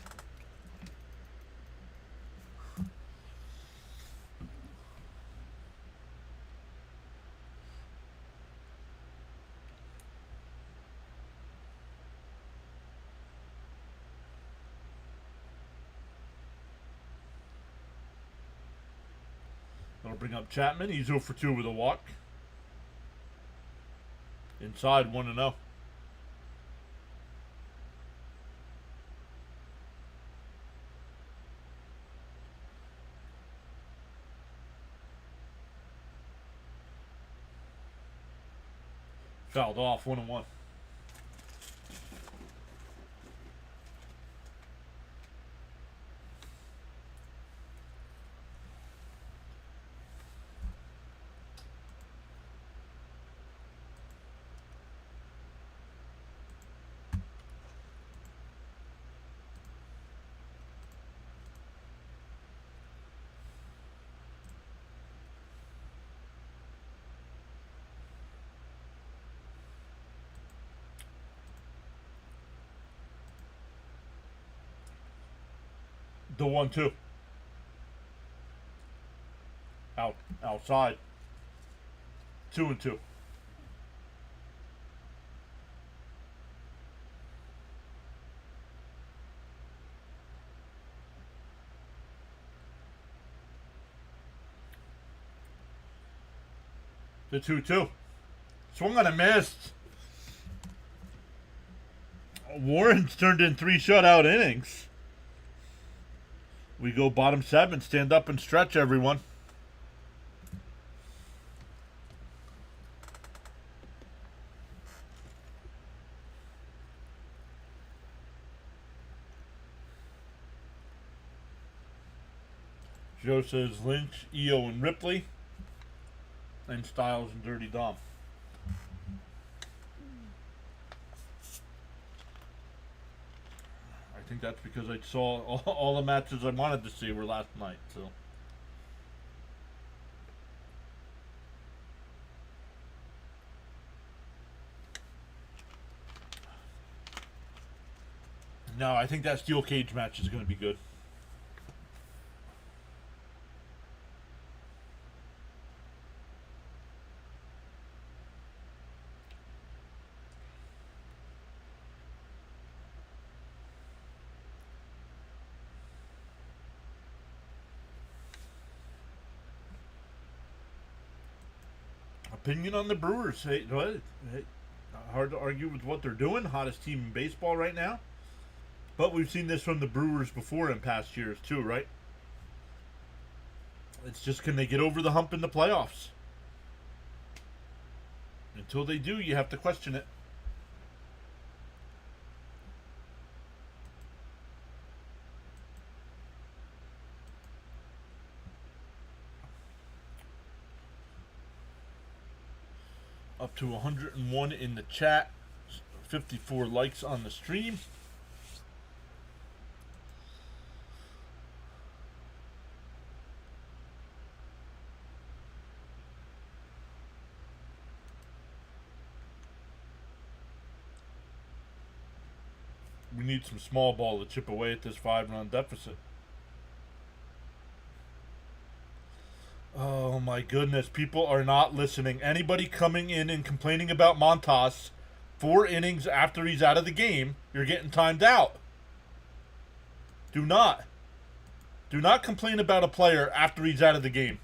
That'll bring up Chapman. He's 0 for 2 with a walk. Inside 1-0. Fouled off 1-1. The 1-2. Outside. 2-2. The 2-2. Swung on a miss. Warren's turned in 3 shutout innings. We go bottom 7. Stand up and stretch, everyone. Joe says Lynch, EO, and Ripley. And Styles and Dirty Dom. I think that's because I saw all the matches I wanted to see were last night. So. No, I think that steel cage match is going to be good. Opinion on the Brewers. Hey, what? Hey, hard to argue with what they're doing. Hottest team in baseball right now. But we've seen this from the Brewers before in past years too, right? It's just, can they get over the hump in the playoffs? Until they do, you have to question it. Up to 101 in the chat. 54 likes on the stream. We need some small ball to chip away at this 5-run deficit. Oh my goodness, people are not listening. Anybody coming in and complaining about Montas 4 innings after he's out of the game, you're getting timed out. Do not complain about a player after he's out of the game.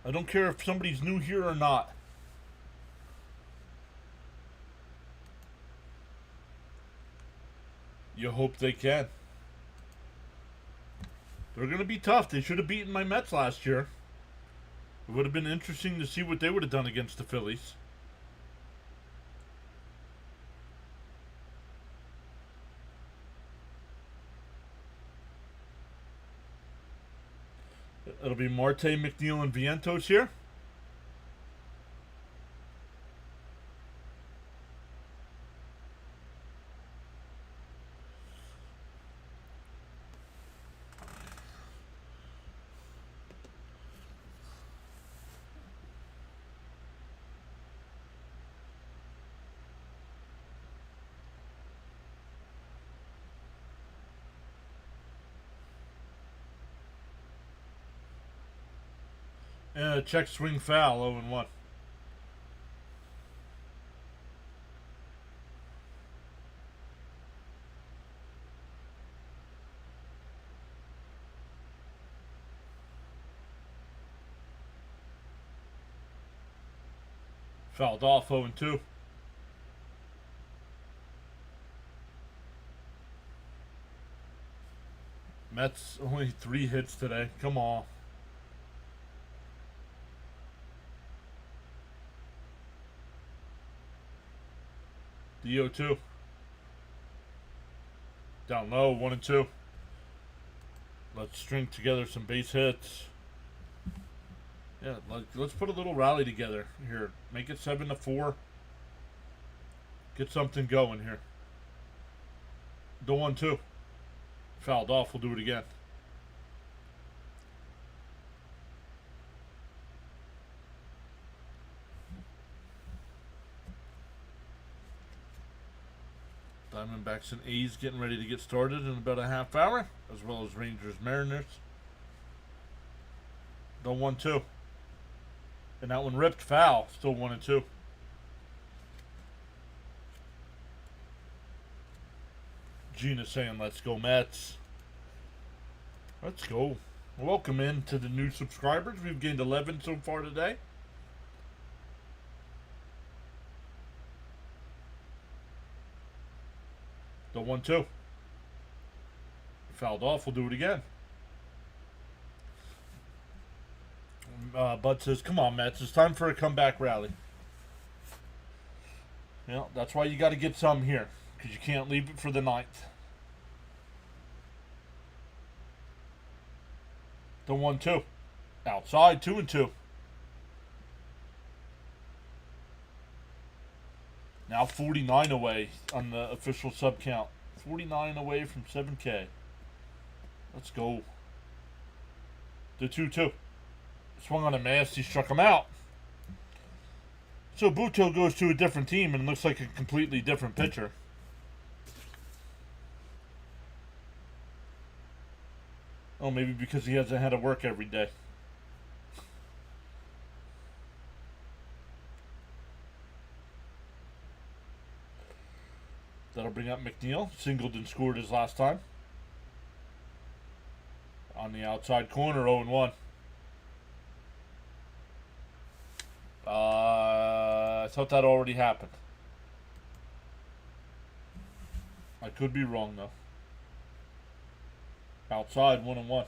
I don't care if somebody's new here or not. You hope they can. They're going to be tough. They should have beaten my Mets last year. It would have been interesting to see what they would have done against the Phillies. It'll be Marte, McNeil, and Vientos here. And a check swing foul, 0-1. Fouled off, 0-2. Mets only 3 hits today. Come on. DO2. Down low, 1-2. Let's string together some base hits. Yeah, let's put a little rally together here. Make it 7-4. Get something going here. The 1-2. Fouled off. We'll do it again. Diamondbacks and A's getting ready to get started in about a half hour, as well as Rangers, Mariners. The 1-2. And that one ripped foul. Still 1-2. Gina saying, let's go Mets. Let's go. Welcome in to the new subscribers. We've gained 11 so far today. The 1-2. Fouled off. We'll do it again. Bud says, come on, Mets. It's time for a comeback rally. You know, that's why you got to get some here. Because you can't leave it for the ninth. The 1-2. Outside, 2-2. Now 49 away on the official sub count. 49 away from 7K. Let's go. The 2-2. Swung on a miss. He struck him out. So Buto goes to a different team and looks like a completely different pitcher. Oh, maybe because he hasn't had to work every day. That'll bring up McNeil. Singleton scored his last time. On the outside corner, 0-1. I thought that already happened. I could be wrong, though. Outside, 1-1.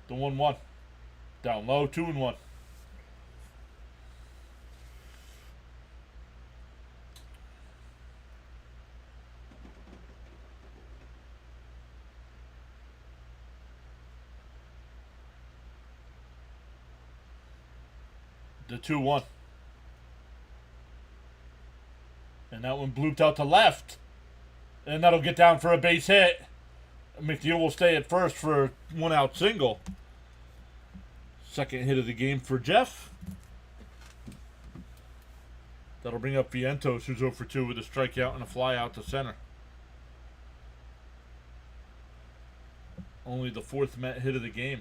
The 1-1. Down low, 2-1. The 2-1. And that one blooped out to left. And that'll get down for a base hit. McNeil will stay at first for a 1-out single. Second hit of the game for Jeff. That'll bring up Vientos, who's 0-2 with a strikeout and a fly out to center. Only the fourth Met hit of the game.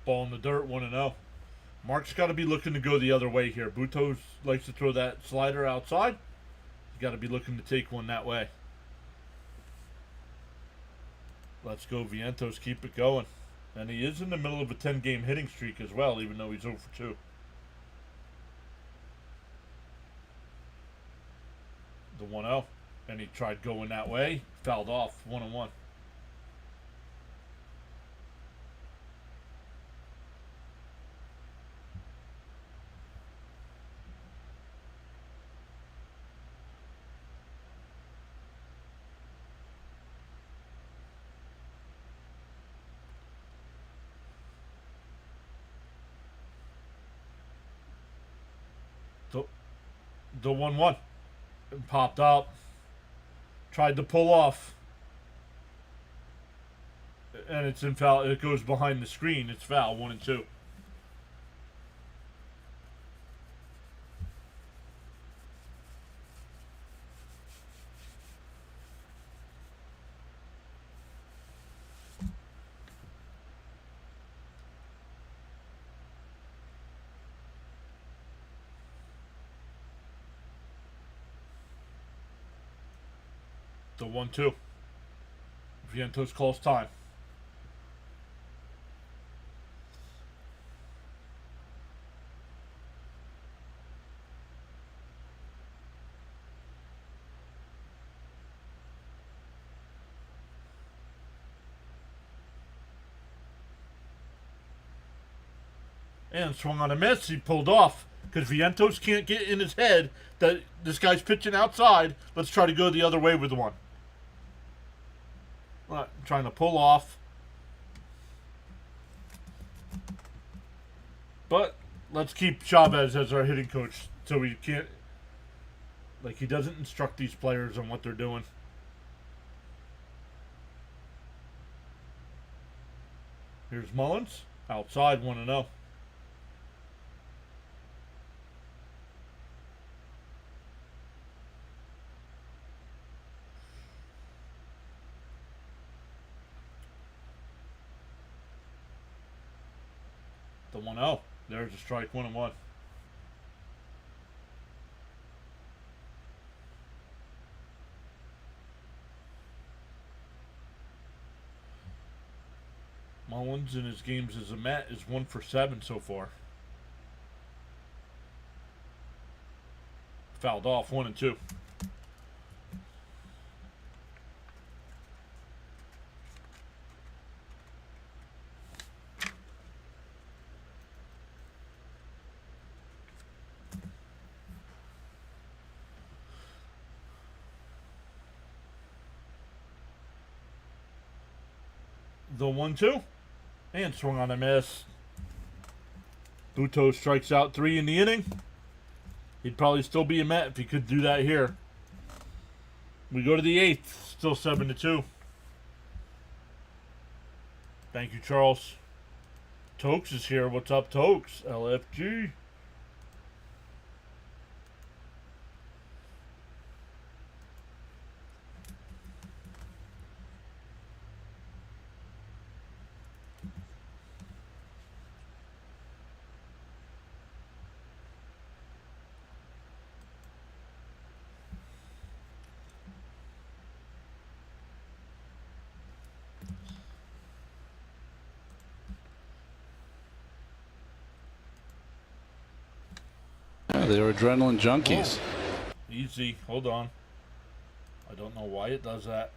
Ball in the dirt, 1-0. Mark's got to be looking to go the other way here. Butos likes to throw that slider outside. He's got to be looking to take one that way. Let's go, Vientos. Keep it going. And he is in the middle of a 10-game hitting streak as well, even though he's 0-2. The 1-0. And he tried going that way. Fouled off, 1-1. The 1-1. Popped up. Tried to pull off. And it's in foul. It goes behind the screen. It's foul. 1-2. The 1-2. Vientos calls time. And swung on a miss. He pulled off. Because Vientos can't get in his head that this guy's pitching outside. Let's try to go the other way with one. Trying to pull off. But let's keep Chavez as our hitting coach so we can't, like, he doesn't instruct these players on what they're doing. Here's Mullins. Outside, 1-0. The 1-0. There's a strike, 1-1. Mullins in his games as a Met is 1 for 7 so far. Fouled off, 1-2. The 1-2. And swung on a miss. Buto strikes out 3 in the inning. He'd probably still be a Met if he could do that here. We go to the 8th. Still 7-2. Thank you, Charles. Tokes is here. What's up, Tokes? LFG. They're adrenaline junkies. Whoa. Easy. Hold on. I don't know why it does that.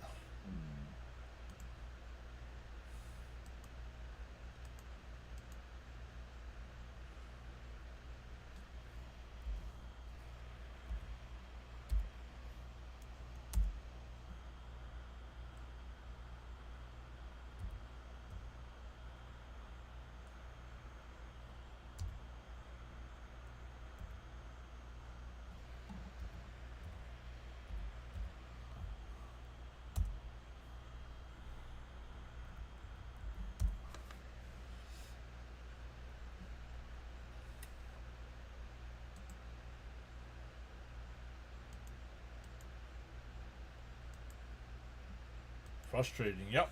Frustrating, yep.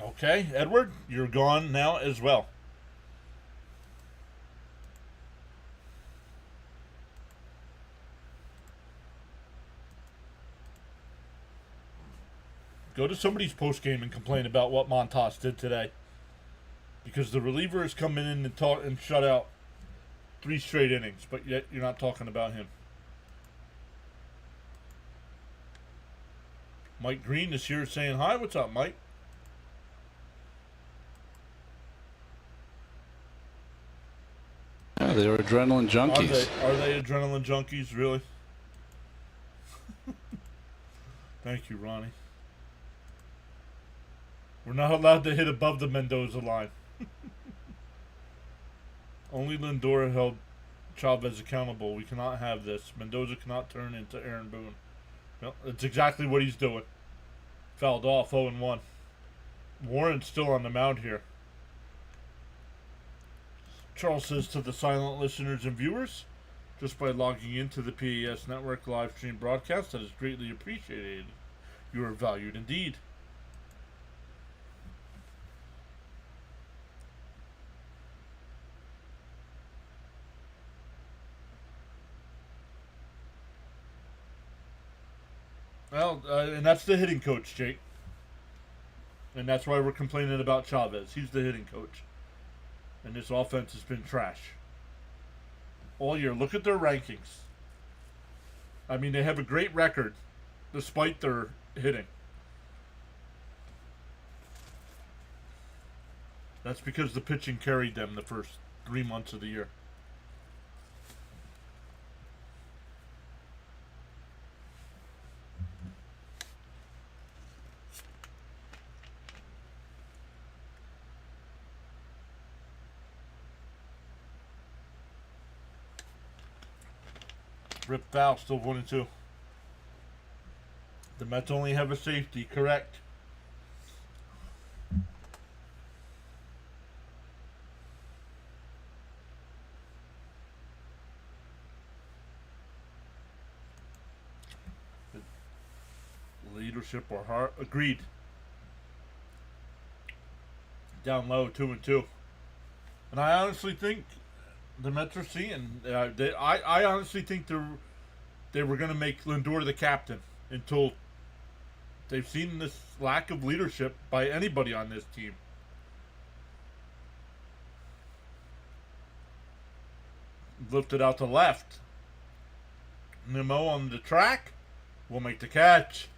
Okay, Edward, you're gone now as well. Go to somebody's postgame and complain about what Montas did today. Because the reliever has come in and shut out 3 straight innings, but yet you're not talking about him. Mike Green is here saying hi. What's up, Mike? Yeah, they're adrenaline junkies. Are they adrenaline junkies, really? Thank you, Ronnie. We're not allowed to hit above the Mendoza line. Only Lindor held Chavez accountable. We cannot have this. Mendoza cannot turn into Aaron Boone. Well, that's exactly what he's doing. Fouled off, 0-1. Warren's still on the mound here. Charles says to the silent listeners and viewers, just by logging into the PAS Network live stream broadcast, that is greatly appreciated. You are valued indeed. Well, and that's the hitting coach, Jake. And that's why we're complaining about Chavez. He's the hitting coach. And this offense has been trash. All year. Look at their rankings. I mean, they have a great record despite their hitting. That's because the pitching carried them the first 3 months of the year. Rip foul, still 1-2. The Mets only have a safety, correct. leadership or heart. Agreed. Down low, 2-2. And I honestly think the Mets are seeing. I honestly think they were going to make Lindor the captain until they've seen this lack of leadership by anybody on this team. Lifted out to left. Nimmo on the track will make the catch.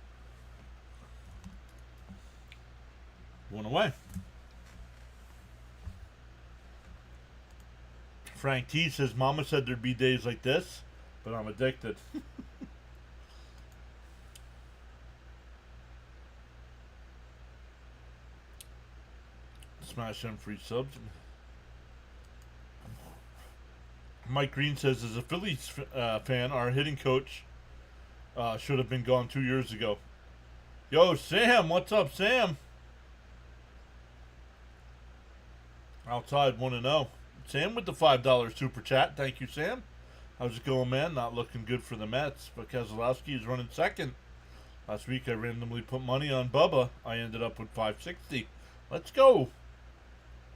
One away. Frank T says, Mama said there'd be days like this, but I'm addicted. Smash them free subs. Mike Green says, as a Phillies fan, our hitting coach should have been gone 2 years ago. Yo, Sam, what's up, Sam? Outside 1-0. Sam with the $5 super chat. Thank you, Sam. How's it going, man? Not looking good for the Mets, but Keselowski is running second. Last week I randomly put money on Bubba. I ended up with $560. Let's go.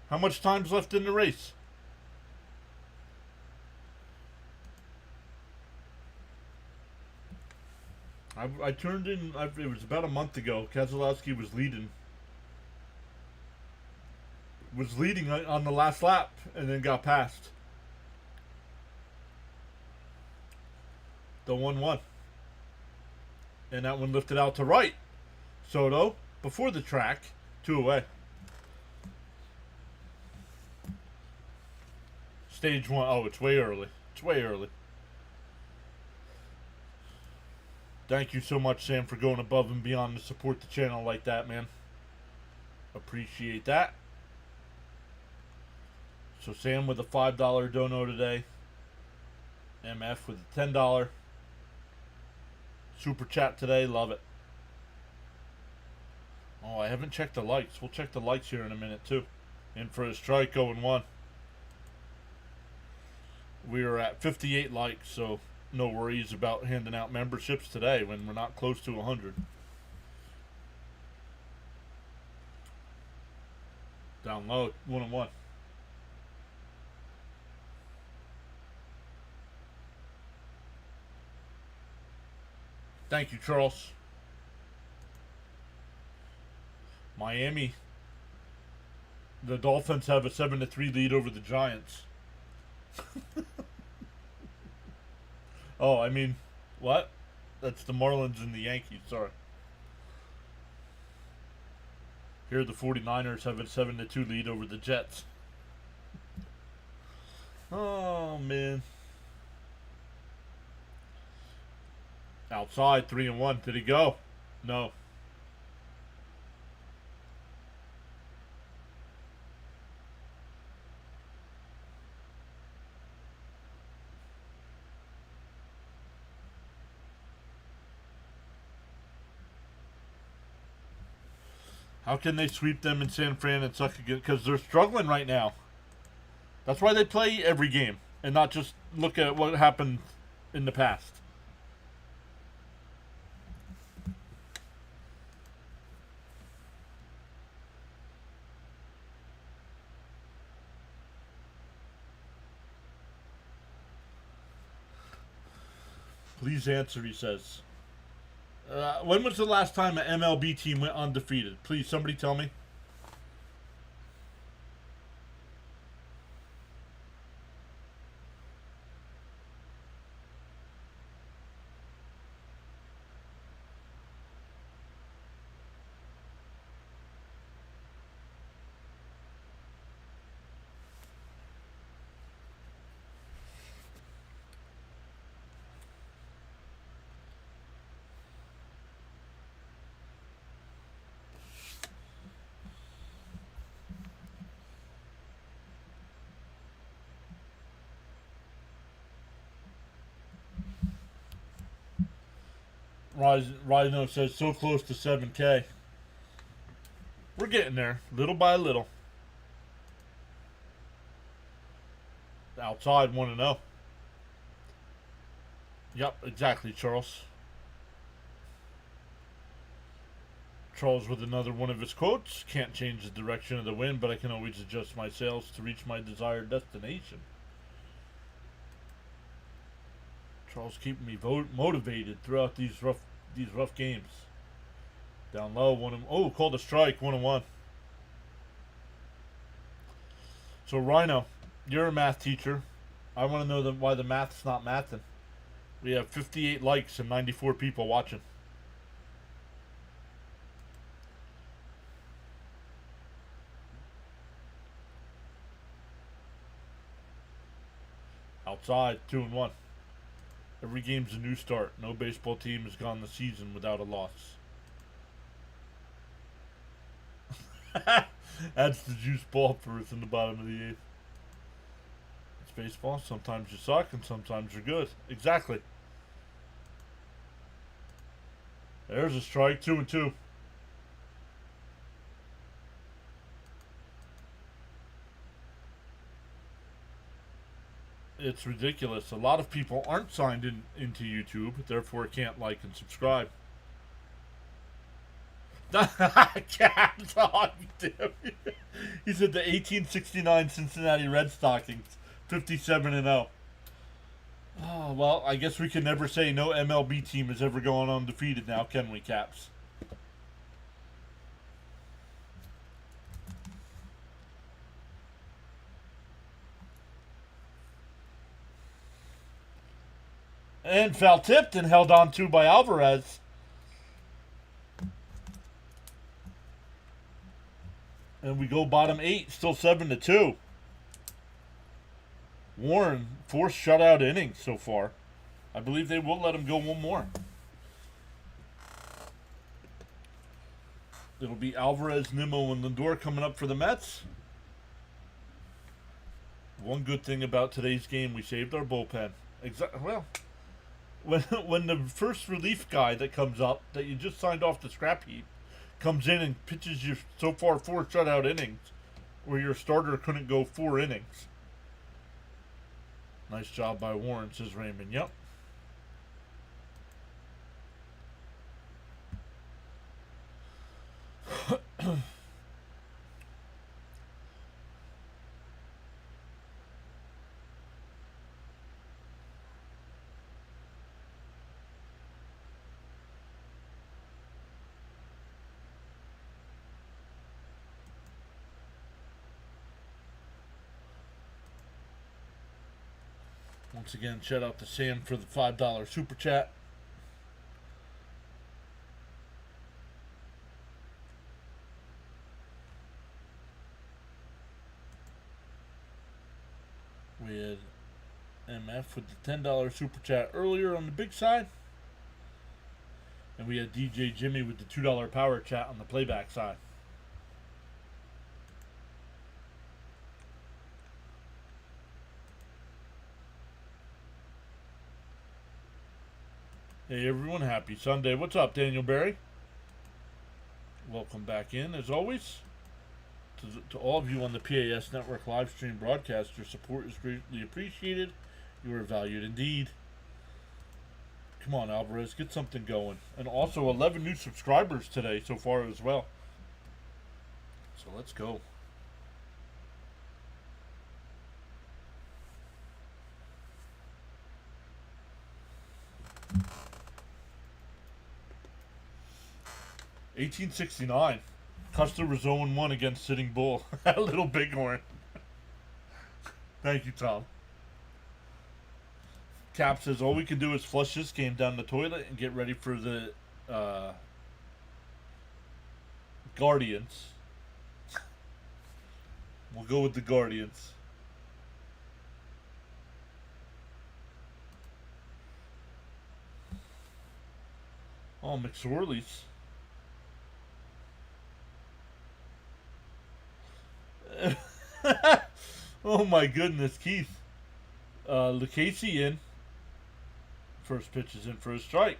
How much time's left in the race? I turned in, it was about a month ago. Keselowski was leading. Was leading on the last lap and then got passed. The 1-1. And that one lifted out to right. Soto, before the track, 2 away. Stage 1. Oh, it's way early. It's way early. Thank you so much, Sam, for going above and beyond to support the channel like that, man. Appreciate that. So Sam with a $5 dono today. MF with a $10 super chat today. Love it. Oh, I haven't checked the likes. We'll check the likes here in a minute, too. In for a strike, 0-1. We are at 58 likes, so no worries about handing out memberships today when we're not close to 100. Down low, 1-1. Thank you, Charles. Miami. The Dolphins have a 7-3 lead over the Giants. Oh, I mean, what? That's the Marlins and the Yankees, sorry. Here the 49ers have a 7-2 lead over the Jets. Oh, man. Outside, 3-1. Did he go? No. How can they sweep them in San Fran and suck again? Because they're struggling right now. That's why they play every game and not just look at what happened in the past. Please answer, he says. When was the last time an MLB team went undefeated? Please, somebody tell me. Rhino says so close to 7K. We're getting there, little by little. Outside 1-0. Yep, exactly, Charles. Charles with another one of his quotes. Can't change the direction of the wind, but I can always adjust my sails to reach my desired destination. Charles keeping me motivated throughout these rough games. Down low, called a strike, 1-1. So Rhino, you're a math teacher. I want to know why the math's not mathing. We have 58 likes and 94 people watching. Outside, 2-1. Every game's a new start. No baseball team has gone the season without a loss. That's the juice ball for us in the bottom of the 8th. It's baseball. Sometimes you suck and sometimes you're good. Exactly. There's a strike. 2-2. It's ridiculous. A lot of people aren't signed into YouTube, therefore can't like and subscribe. Cats on him. He said the 1869 Cincinnati Red Stockings, 57-0. Oh, well, I guess we can never say no MLB team is ever going undefeated now, can we, Caps? And foul tipped and held on to by Alvarez. And we go bottom 8, still 7-2. Warren, 4 shutout innings so far. I believe they will let him go one more. It'll be Alvarez, Nimmo, and Lindor coming up for the Mets. One good thing about today's game, we saved our bullpen. Well, when the first relief guy that comes up, that you just signed off the scrap heap, comes in and pitches you so far 4 shutout innings, where your starter couldn't go 4 innings. Nice job by Warren, says Raymond. Yep. Once again, shout out to Sam for the $5 super chat. We had MF with the $10 super chat earlier on the big side. And we had DJ Jimmy with the $2 power chat on the playback side. Hey everyone, happy Sunday. What's up, Daniel Berry? Welcome back in, as always. To all of you on the PAS Network live stream broadcast, your support is greatly appreciated. You are valued indeed. Come on, Alvarez, get something going. And also 11 new subscribers today so far as well. So let's go. $18.69. Custer was 0-1 against Sitting Bull. A little bighorn. Thank you, Tom. Cap says all we can do is flush this game down the toilet and get ready for the Guardians. We'll go with the Guardians. Oh, McSorley's. Oh my goodness, Keith. Lucchese in. First pitch is in for a strike.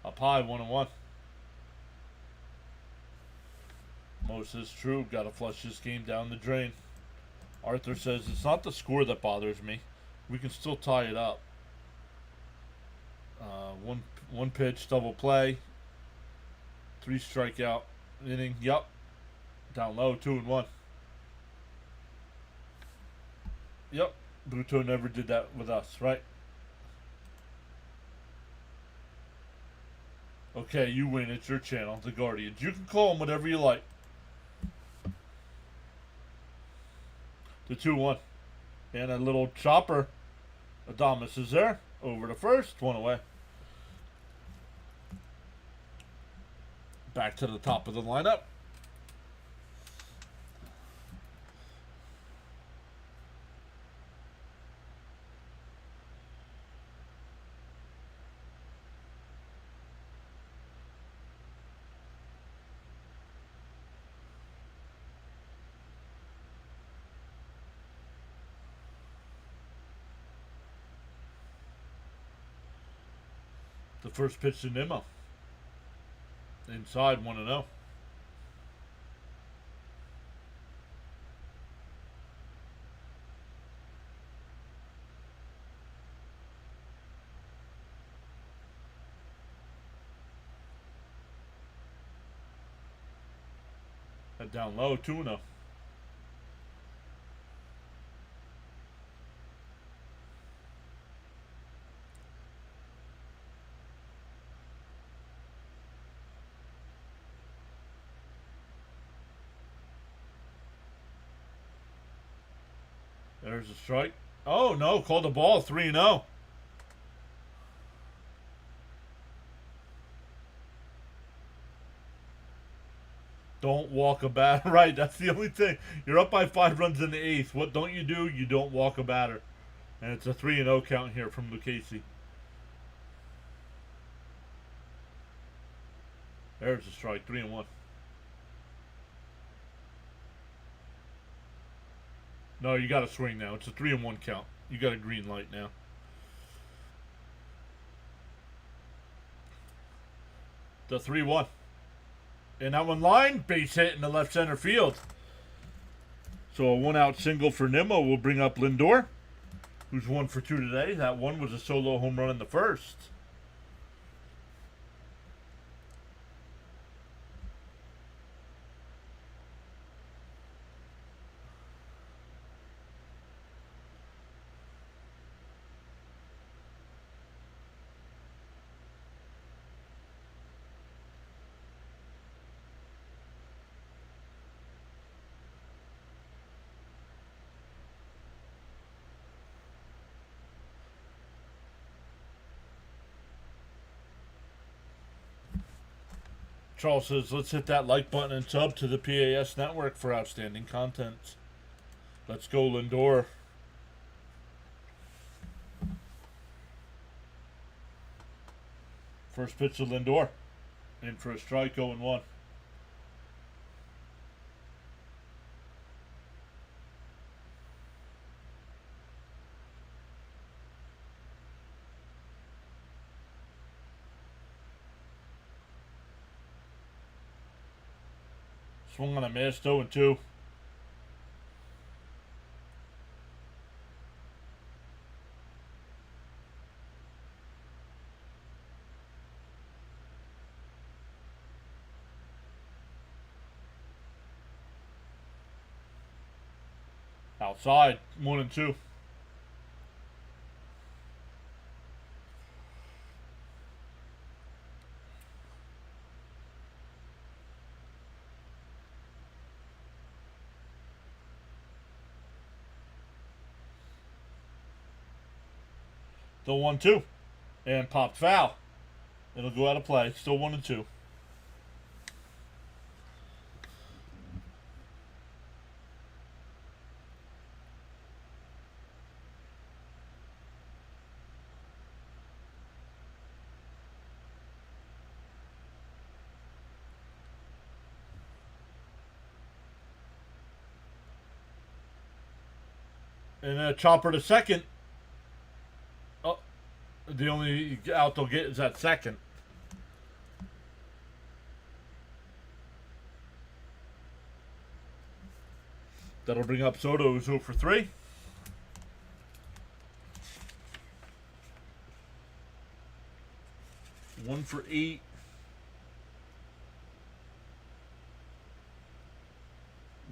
Up high, 1-1. Ramos is true. Got to flush this game down the drain. Arthur says it's not the score that bothers me. We can still tie it up. One pitch, double play. 3 strikeout inning. Yup. Down low, 2-1. Yep. Buto never did that with us, right? Okay, you win. It's your channel, the Guardians. You can call them whatever you like. The 2-1. And a little chopper. Adames is there. Over to first. 1 away. Back to the top of the lineup. The first pitch to Nimmo. Inside, 1-0. Head down low, 2-0. There's a strike. Oh, no. Called the ball. 3-0. Don't walk a batter. Right. That's the only thing. You're up by 5 runs in the 8th. What don't you do? You don't walk a batter. And it's a 3-0 count here from Lucchese. There's a strike. 3-1. No, you got to swing now. It's a 3-1 count. You got a green light now. The 3-1. And that one line, base hit in the left center field. So a 1-out single for Nimmo will bring up Lindor, who's 1 for 2 today. That one was a solo home run in the first. Charles says, let's hit that like button and sub to the PAS network for outstanding content. Let's go, Lindor. First pitch to Lindor. In for a strike, 0-1. Swung on a miss, 0-2. Outside, 1-2. The 1-2. And popped foul. It'll go out of play. Still 1-2. And a chopper to second. Oh, the only out they'll get is at second. . That'll bring up Soto, who's 0 for 3. One for 8.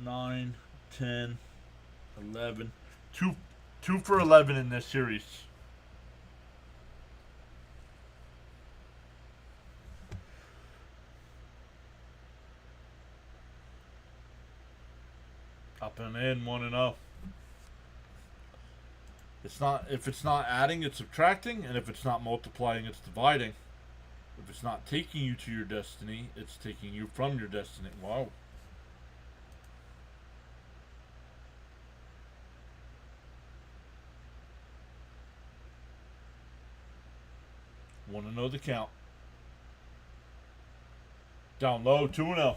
Nine, 10, 11. Two for 11 in this series. Up and in, 1-0. It's not, if it's not adding, it's subtracting, and if it's not multiplying, it's dividing. If it's not taking you to your destiny, it's taking you from your destiny. Wow. Want to know the count. Down low, 2-0.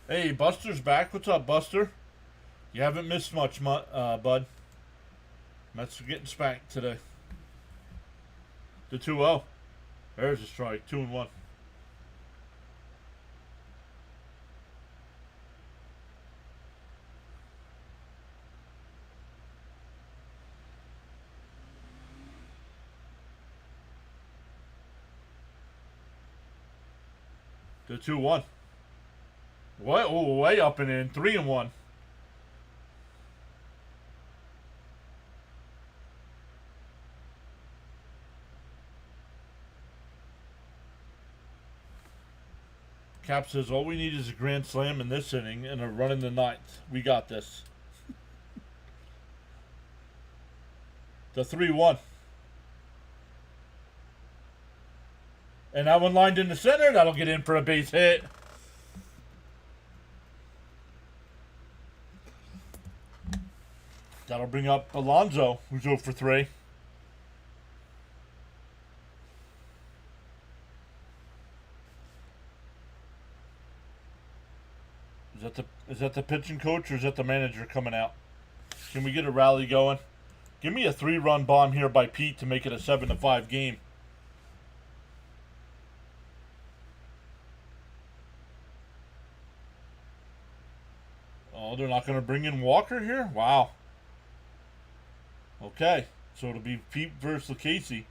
Hey, Buster's back. What's up, Buster? You haven't missed much, bud. Mets are getting spanked today. The 2-0. There's a strike. 2-1. The 2-1. What? Oh, way up and in. 3-1. Cap says, all we need is a grand slam in this inning and a run in the ninth. We got this. The 3-1. And that one lined in the center. That'll get in for a base hit. That'll bring up Alonso, who's 0 for 3. Is that the pitching coach or is that the manager coming out? Can we get a rally going? Give me a 3-run bomb here by Pete to make it a 7-5 game. Oh, they're not going to bring in Walker here? Wow. Okay, so it'll be Pete versus Casey.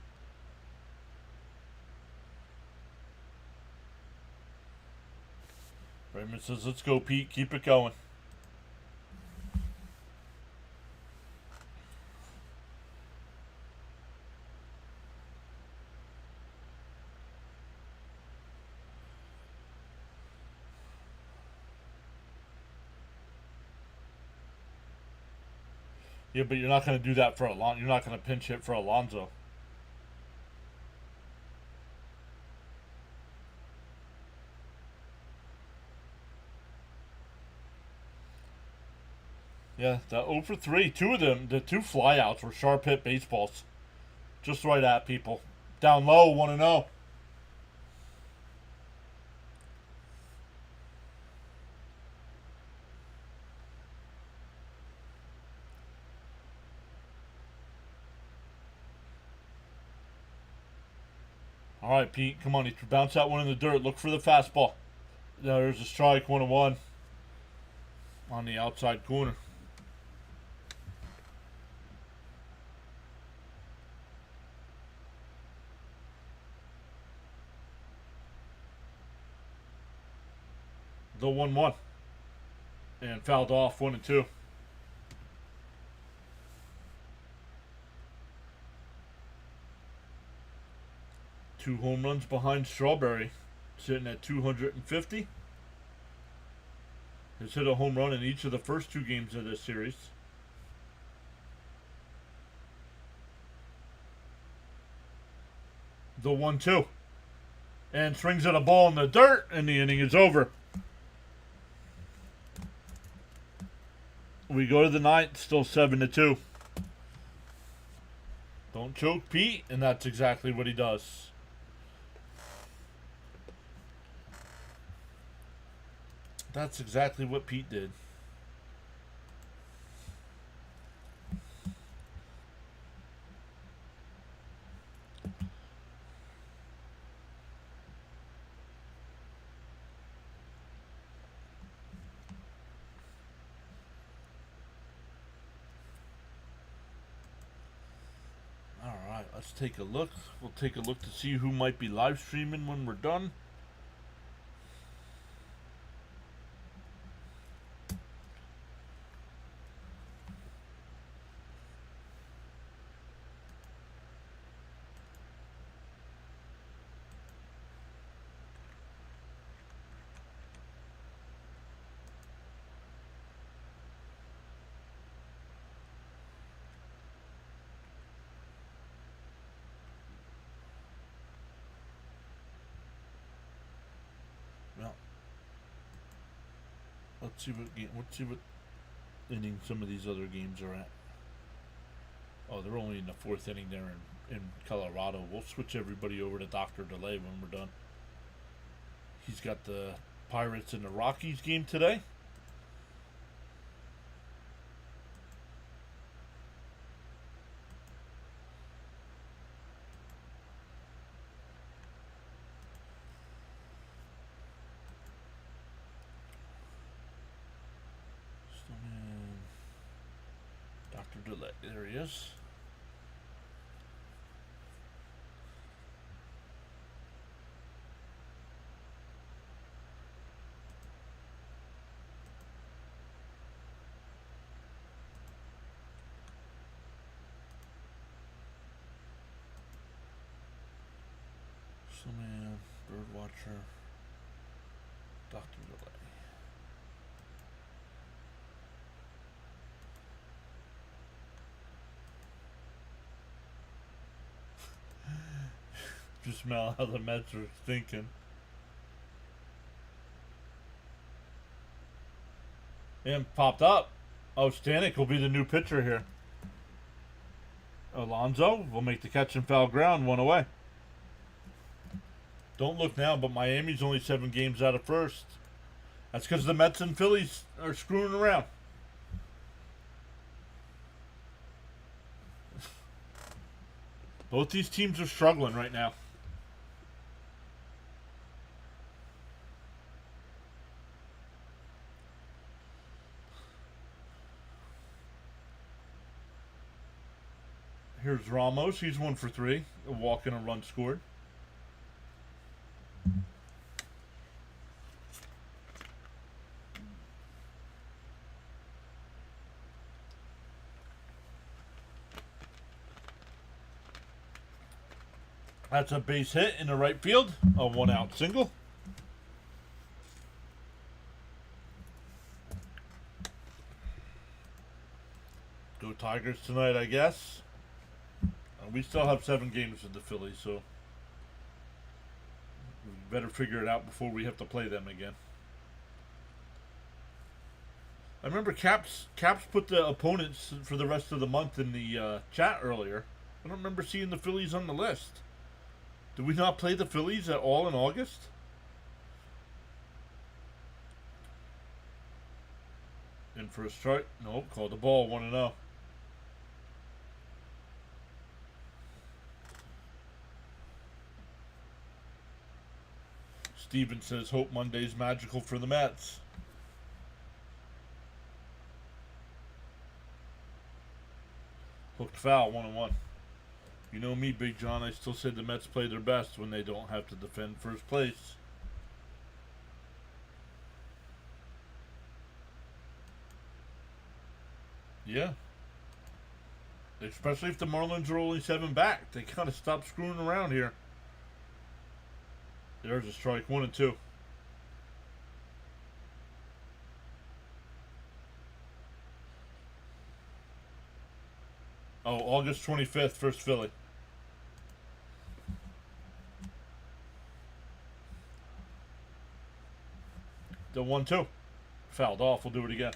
Raymond says, let's go, Pete. Keep it going. Yeah, but you're not going to do that for Alonso. You're not going to pinch hit for Alonso. Yeah, the 0 for 3. Two of them, the 2 flyouts were sharp hit baseballs. Just right at people. Down low, 1-0. All right, Pete, come on. He bounce that one in the dirt. Look for the fastball. There's a strike, 1-1 on the outside corner. The 1-1 and fouled off 1-2. Two home runs behind Strawberry, sitting at 250. Has hit a home run in each of the first 2 games of this series. The 1-2. And swings at a ball in the dirt, and the inning is over. We go to the ninth, still 7-2. Don't choke Pete, and that's exactly what he does. That's exactly what Pete did. Let's take a look. We'll take a look to see who might be live streaming when we're done. Well, let's see what inning some of these other games are at. Oh, they're only in the fourth inning there in Colorado. We'll switch everybody over to Dr. Delay when we're done. He's got the Pirates and the Rockies game today. Dr. Delay, there he is. Snowman, Birdwatcher, Dr. Delay. Just smell how the Mets are thinking. And popped up. Oh, Stanek will be the new pitcher here. Alonso will make the catch in foul ground, one away. Don't look now, but Miami's only 7 games out of first. That's because the Mets and Phillies are screwing around. Both these teams are struggling right now. Here's Ramos. He's 1 for 3. A walk and a run scored. That's a base hit in the right field. A 1-out single. Go Tigers tonight, I guess. We still have 7 games with the Phillies, so we better figure it out before we have to play them again. I remember Caps put the opponents for the rest of the month in the chat earlier. I don't remember seeing the Phillies on the list. Did we not play the Phillies at all in August? In for a strike? Nope, called the ball, 1-0. Steven says, hope Monday's magical for the Mets. Hooked foul, 1-1. You know me, Big John. I still say the Mets play their best when they don't have to defend first place. Yeah. Especially if the Marlins are only 7 back. They gotta stop screwing around here. There's a strike, 1-2. Oh, August 25th, first Philly. The 1-2. Fouled off. We'll do it again.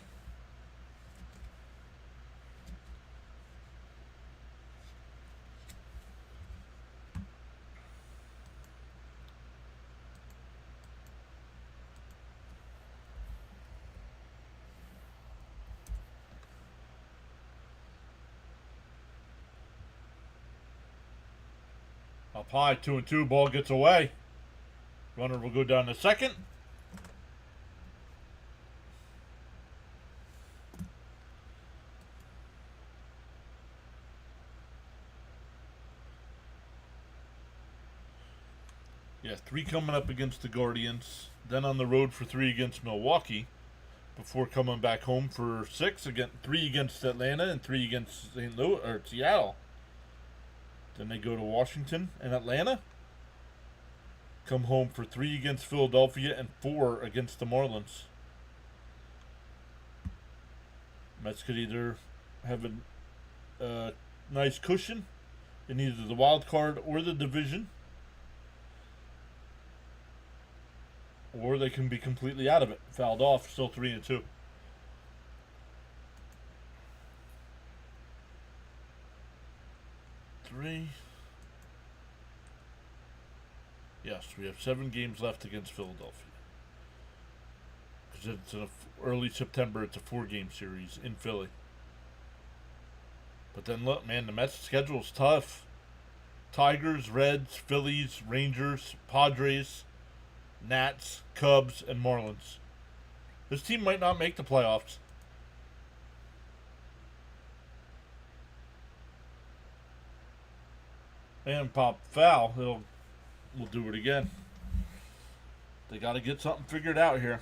Up high, 2-2. Ball gets away. Runner will go down to second. Yeah, 3 coming up against the Guardians. Then on the road for 3 against Milwaukee. Before coming back home for 6 again, 3 against Atlanta and 3 against St. Louis or Seattle. Then they go to Washington and Atlanta. Come home for 3 against Philadelphia and 4 against the Marlins. Mets could either have a nice cushion in either the wild card or the division, or they can be completely out of it, fouled off, still 3-2. Yes, we have 7 games left against Philadelphia. Because it's in early September, it's a 4-game series in Philly. But then look, man, the Mets' schedule's tough. Tigers, Reds, Phillies, Rangers, Padres, Nats, Cubs, and Marlins. This team might not make the playoffs. And pop foul. We'll do it again. They got to get something figured out here.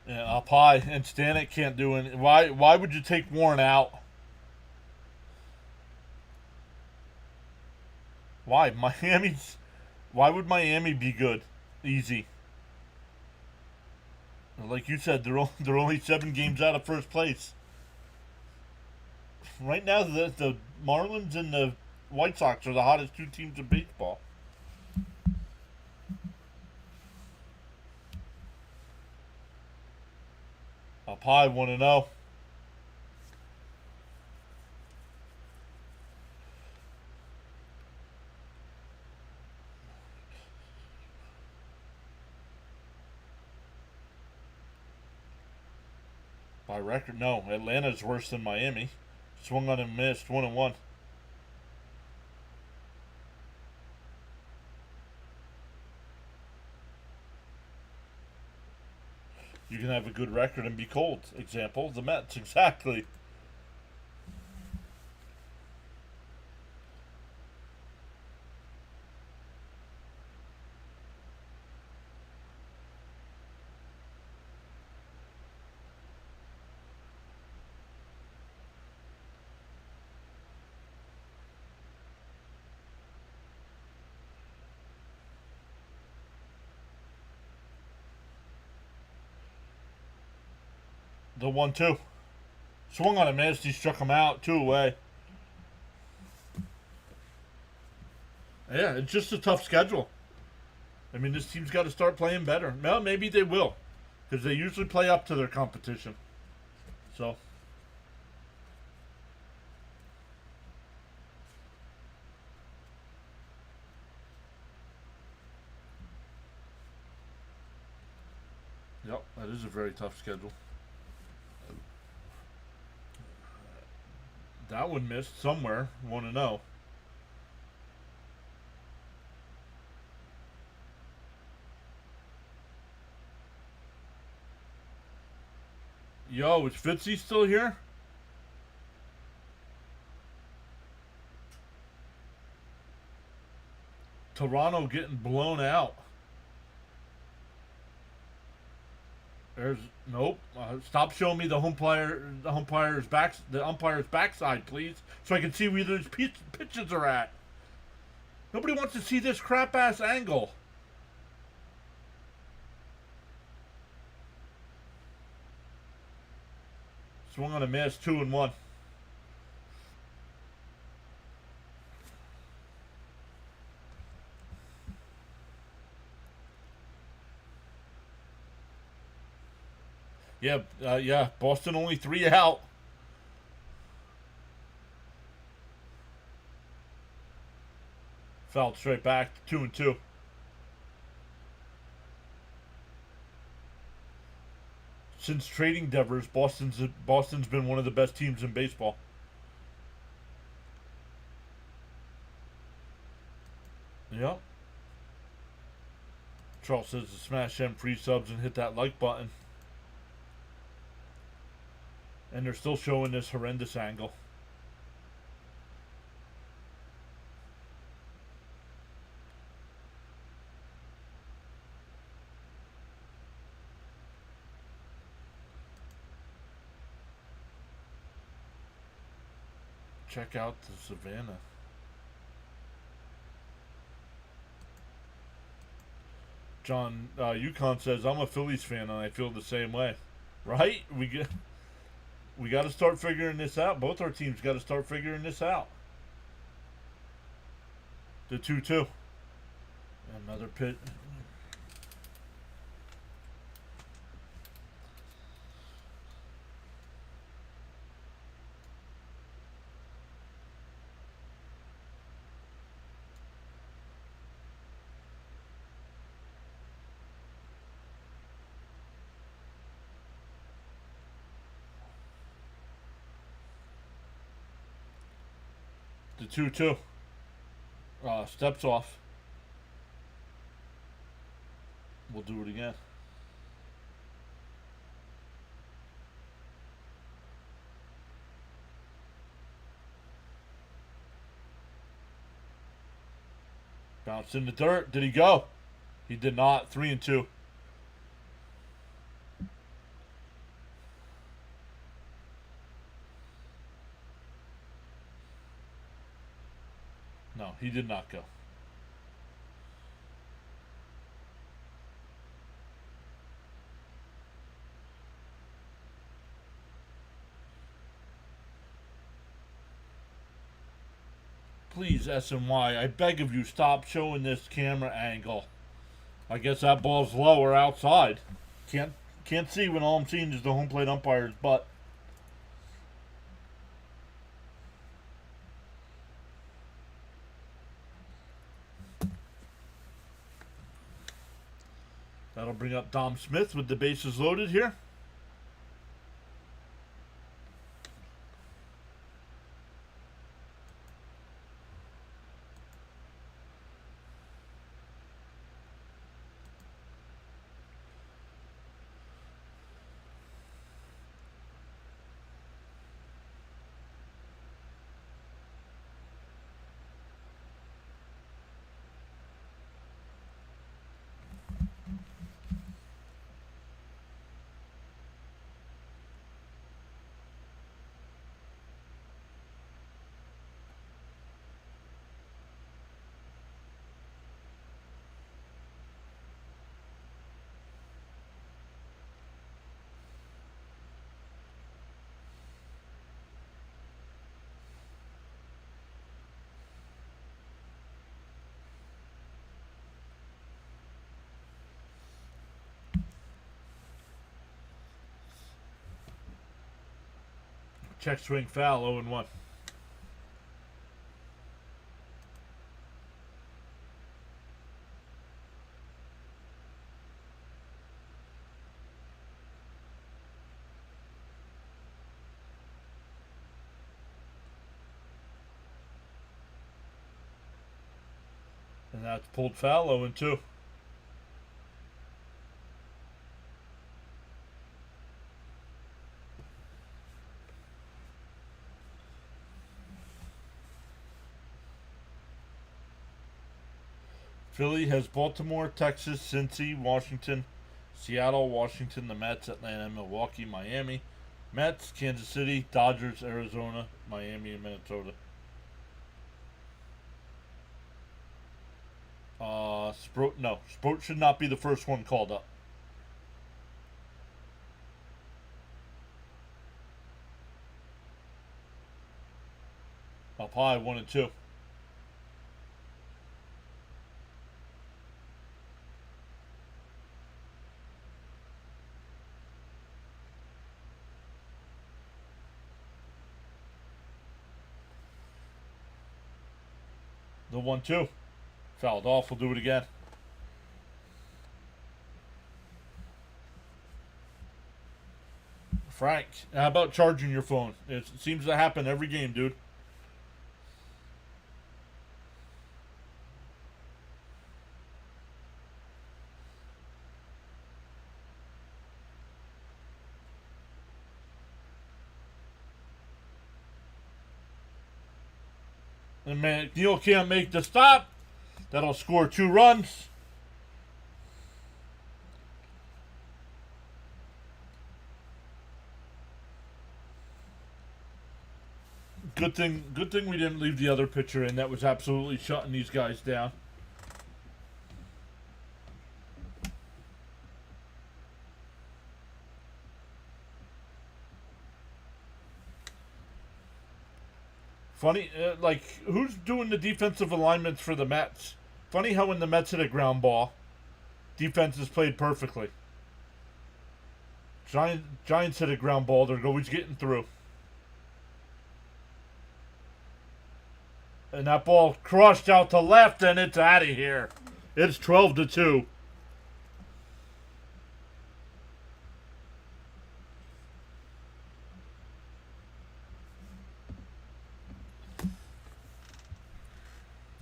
Yeah, up high, and Stanek can't do it. Why would you take Warren out? Why? Why would Miami be good? Easy. Like you said, they're only 7 games out of first place. Right now, the Marlins and the White Sox are the hottest 2 teams in baseball. Up high, 1-0. By record, no. Atlanta's worse than Miami. Swung on and missed, 1-1. You can have a good record and be cold. Example, the Mets. Exactly. The 1-2. Swung on a miss. He struck him out. 2 away. Yeah, it's just a tough schedule. I mean, this team's got to start playing better. Well, maybe they will. Because they usually play up to their competition. So. Yep, that is a very tough schedule. That one missed somewhere. 1-0. Yo, is Fitzy still here? Toronto getting blown out. There's nope. Stop showing me the umpire's backside, please, so I can see where those pitches are at. Nobody wants to see this crap ass angle. Swung on a miss, 2-1. Yeah. Boston only 3 out. Fouled straight back, 2-2. Since trading Devers, Boston's been one of the best teams in baseball. Yep. Charles says to smash them free subs and hit that like button. And they're still showing this horrendous angle. Check out the Savannah. John Yukon says, I'm a Phillies fan and I feel the same way. Right? We got to start figuring this out. Both our teams got to start figuring this out. The 2-2. Another pit. The 2-2. Steps off. We'll do it again. Bounced in the dirt. Did he go? He did not. 3-2. No, he did not go. Please, SNY, I beg of you, stop showing this camera angle. I guess that ball's lower outside. Can't see when all I'm seeing is the home plate umpire's butt. That'll bring up Dom Smith with the bases loaded here. Check swing foul, 0-1. And that's pulled foul, 0-2. Philly has Baltimore, Texas, Cincy, Washington, Seattle, Washington, the Mets, Atlanta, Milwaukee, Miami, Mets, Kansas City, Dodgers, Arizona, Miami, and Minnesota. Sproat should not be the first one called up. Up high, 1-2. The 1-2. Fouled off. We'll do it again. Frank, how about charging your phone? It seems to happen every game, dude. And McNeil can't make the stop. That'll score 2 runs. Good thing we didn't leave the other pitcher in. That was absolutely shutting these guys down. Funny, like, who's doing the defensive alignments for the Mets? Funny how when the Mets hit a ground ball, defense is played perfectly. Giants hit a ground ball, they're always getting through. And that ball crushed out to left, and it's out of here. It's 12-2.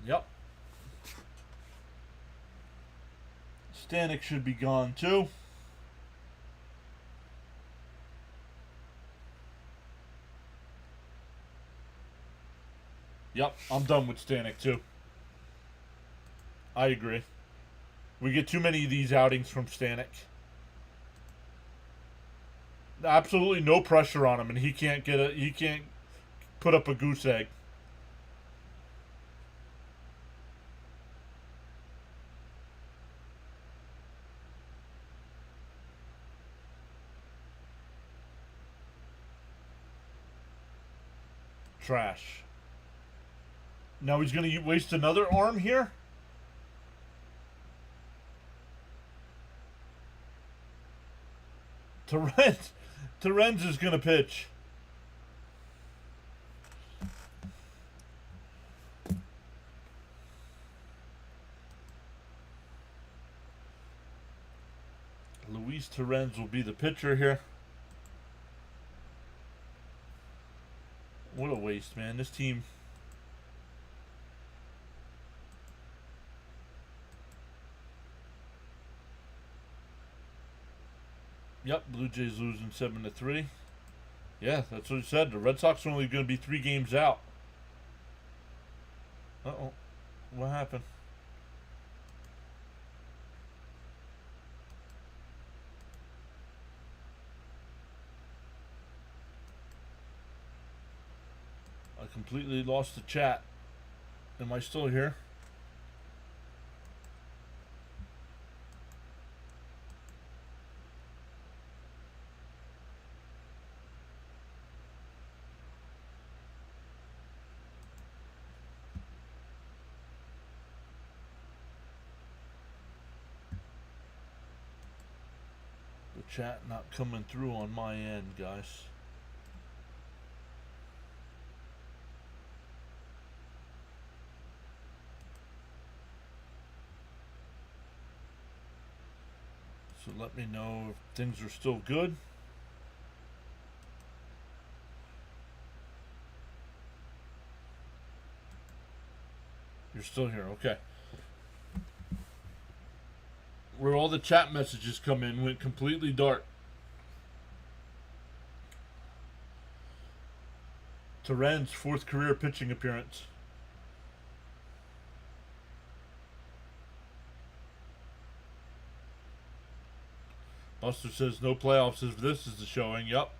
Yep. Stanek should be gone too. Yep, I'm done with Stanek too. I agree. We get too many of these outings from Stanek. Absolutely no pressure on him, and he can't put up a goose egg. Trash. Now he's going to waste another arm here? Terrenz is going to pitch. Luis Terrenz will be the pitcher here. What a waste, man. This team... Yep, Blue Jays losing 7-3. Yeah, that's what he said. The Red Sox are only going to be 3 games out. Uh-oh. What happened? I completely lost the chat. Am I still here? Chat not coming through on my end, guys. So let me know if things are still good. You're still here, okay. Where all the chat messages come in went completely dark. Terrenz, 4th career pitching appearance. Buster says no playoffs if this is the showing. Yep.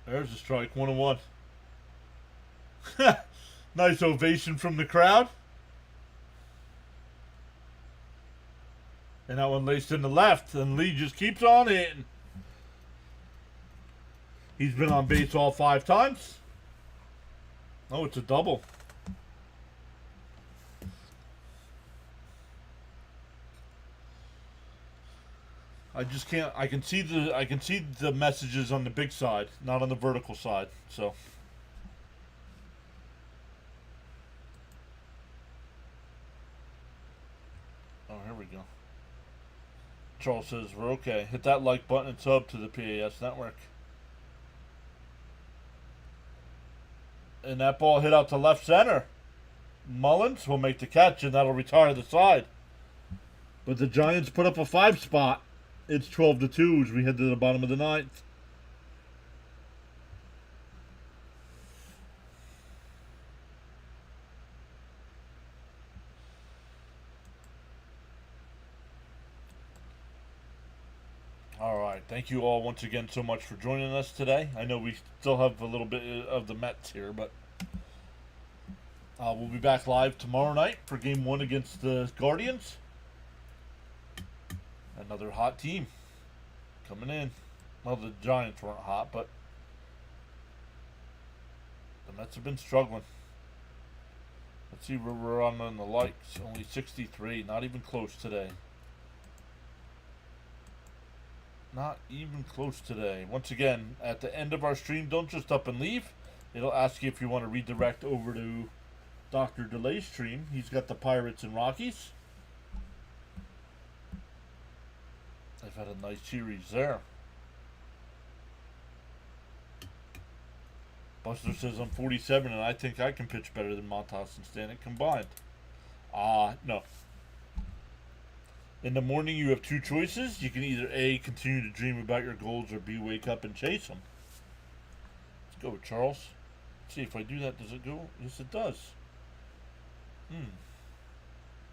There's a strike, 1-1. Nice ovation from the crowd. And that one laced in the left, and Lee just keeps on hitting. He's been on base all 5 times. Oh, it's a double. I just can't. I can see the messages on the big side, not on the vertical side. So. Oh, here we go. Charles says we're okay. Hit that like button and sub to the PAS network. And that ball hit out to left center. Mullins will make the catch, and that'll retire the side. But the Giants put up a 5 spot. It's 12-2 as we head to the bottom of the ninth. All right. Thank you all once again so much for joining us today. I know we still have a little bit of the Mets here, but we'll be back live tomorrow night for Game 1 against the Guardians. Another hot team coming in. Well, the Giants weren't hot, but the Mets have been struggling. Let's see where we're on the likes. Only 63. Not even close today. Not even close today. Once again, at the end of our stream, don't just up and leave. It'll ask you if you want to redirect over to Dr. Delay's stream. He's got the Pirates and Rockies. They've had a nice series there. Buster says I'm 47 and I think I can pitch better than Montas and Stanek combined. No. In the morning you have two choices. You can either A, continue to dream about your goals, or B, wake up and chase them. Let's go, Charles. Let's see if I do that, does it go? Yes, it does.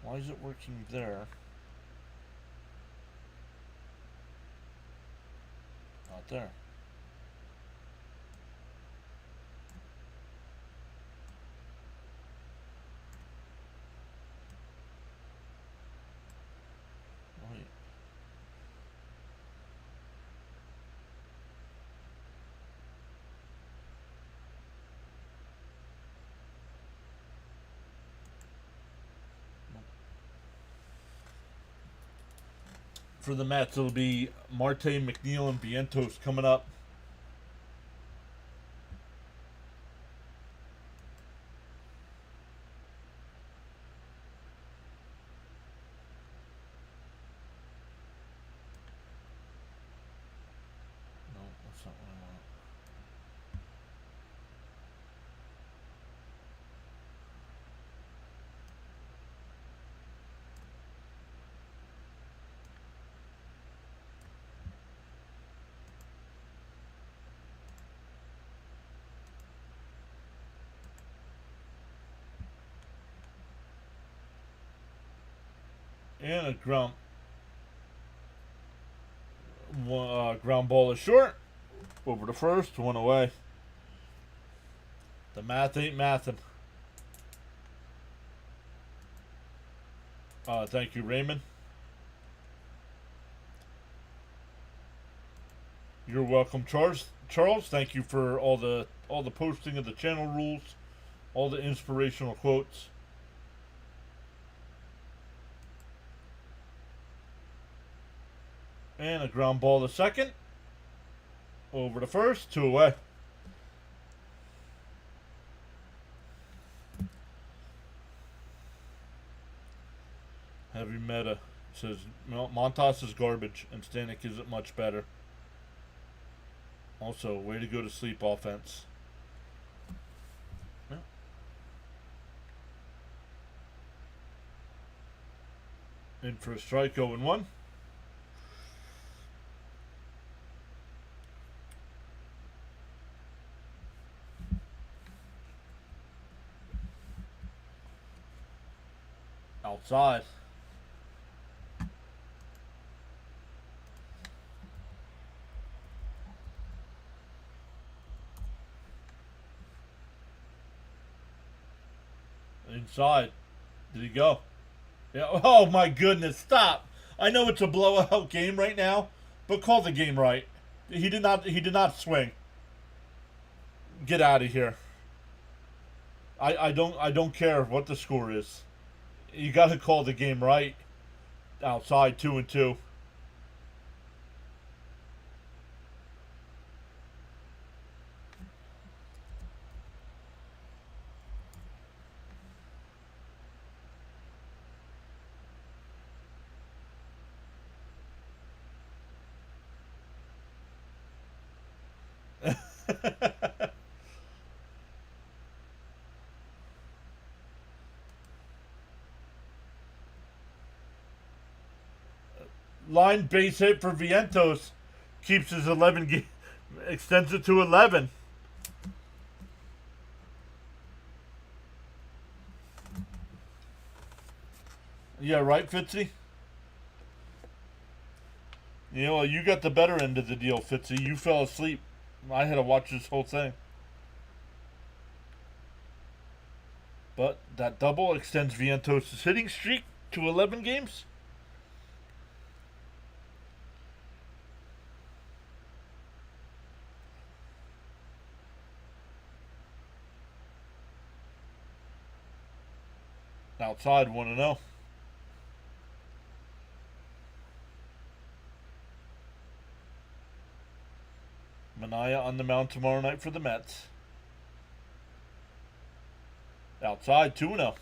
Why is it working there? Not there. Wait. For the Mets, it'll be Marte, McNeil, and Vientos coming up. No, that's not what I want. And a ground ball is short. Over to first, one away. The math ain't mathin'. Thank you, Raymond. You're welcome, Charles. Charles, thank you for all the posting of the channel rules, all the inspirational quotes. And a ground ball to second. Over to first, two away. Heavy meta says Montas is garbage and Stanek isn't much better. Also, way to go to sleep offense. Yeah. In for a strike, 0-1. Outside. Inside. Did he go? Yeah. Oh my goodness! Stop. I know it's a blowout game right now, but call the game right. He did not. He did not swing. Get out of here. I don't care what the score is. You got to call the game right. Outside, 2-2. line base hit for Vientos. Keeps his 11 game, extends it to 11. Yeah, right, Fitzy? You know, you got the better end of the deal, Fitzy. You fell asleep. I had to watch this whole thing. But that double extends Vientos' hitting streak to 11 games. Outside 1-0. Manaea on the mound tomorrow night for the Mets. Outside 2-0.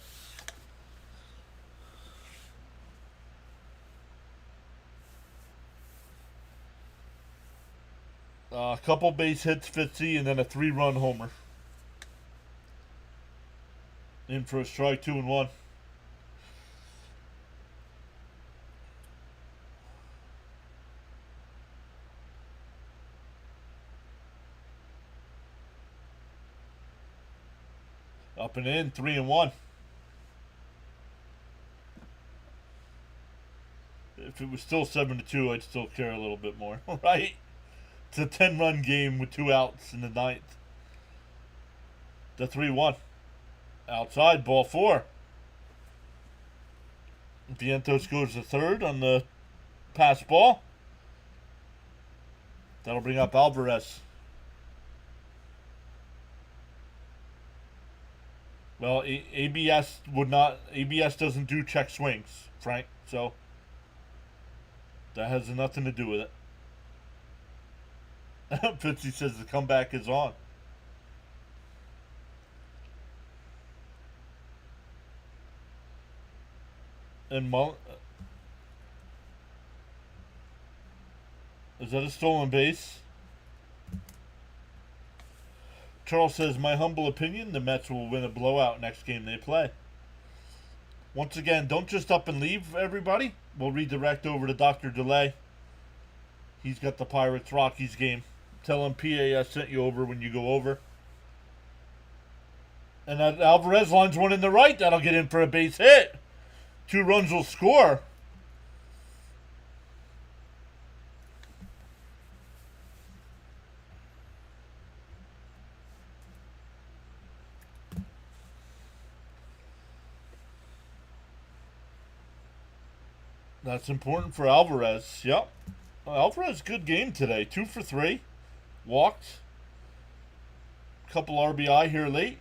A couple base hits, Fitzy, and then a 3-run homer. In for a strike, 2-1. Up and in, 3-1. If it was still 7-2, I'd still care a little bit more, right? It's a 10-run game with 2 outs in the ninth. The 3-1. Outside, ball 4. Vientos goes to third on the pass ball. That'll bring up Alvarez. Well, ABS would not. ABS doesn't do check swings, Frank. So that has nothing to do with it. Fitzy says the comeback is on. And is that a stolen base? Charles says, my humble opinion, the Mets will win a blowout next game they play. Once again, don't just up and leave, everybody. We'll redirect over to Dr. DeLay. He's got the Pirates-Rockies game. Tell him PAS sent you over when you go over. And that Alvarez lines one in the right. That'll get in for a base hit. 2 runs will score. That's important for Alvarez. Yep. Alvarez, good game today. 2 for 3. Walked. Couple RBI here late.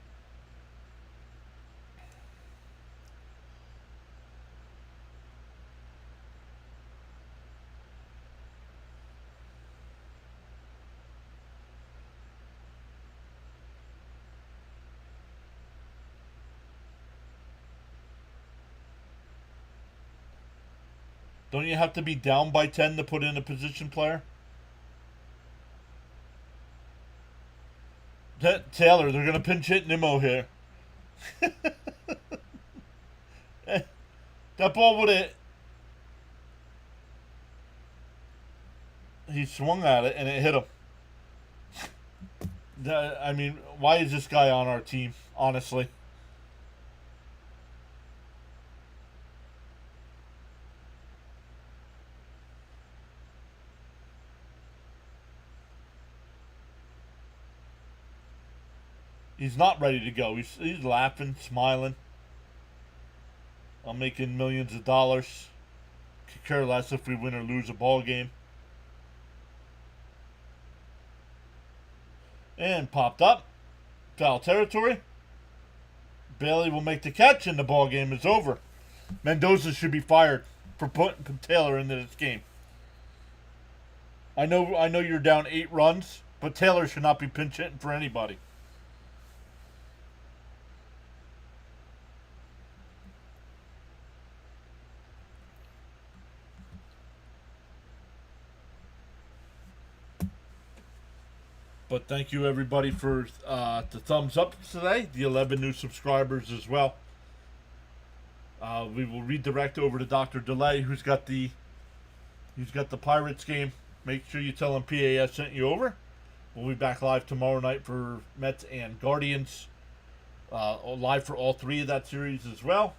Don't you have to be down by 10 to put in a position player? Taylor, they're going to pinch hit Nimmo here. That ball would have... He swung at it and it hit him. I mean, why is this guy on our team, honestly? He's not ready to go. He's laughing, smiling. I'm making millions of dollars. Could care less if we win or lose a ball game. And popped up. Foul territory. Bailey will make the catch and the ball game is over. Mendoza should be fired for putting Taylor into this game. I know you're down 8 runs, but Taylor should not be pinch hitting for anybody. But thank you, everybody, for the thumbs up today. The 11 new subscribers as well. We will redirect over to Dr. DeLay, who's got the He's got the Pirates game. Make sure you tell him PAS sent you over. We'll be back live tomorrow night for Mets and Guardians. Live for all three of that series as well.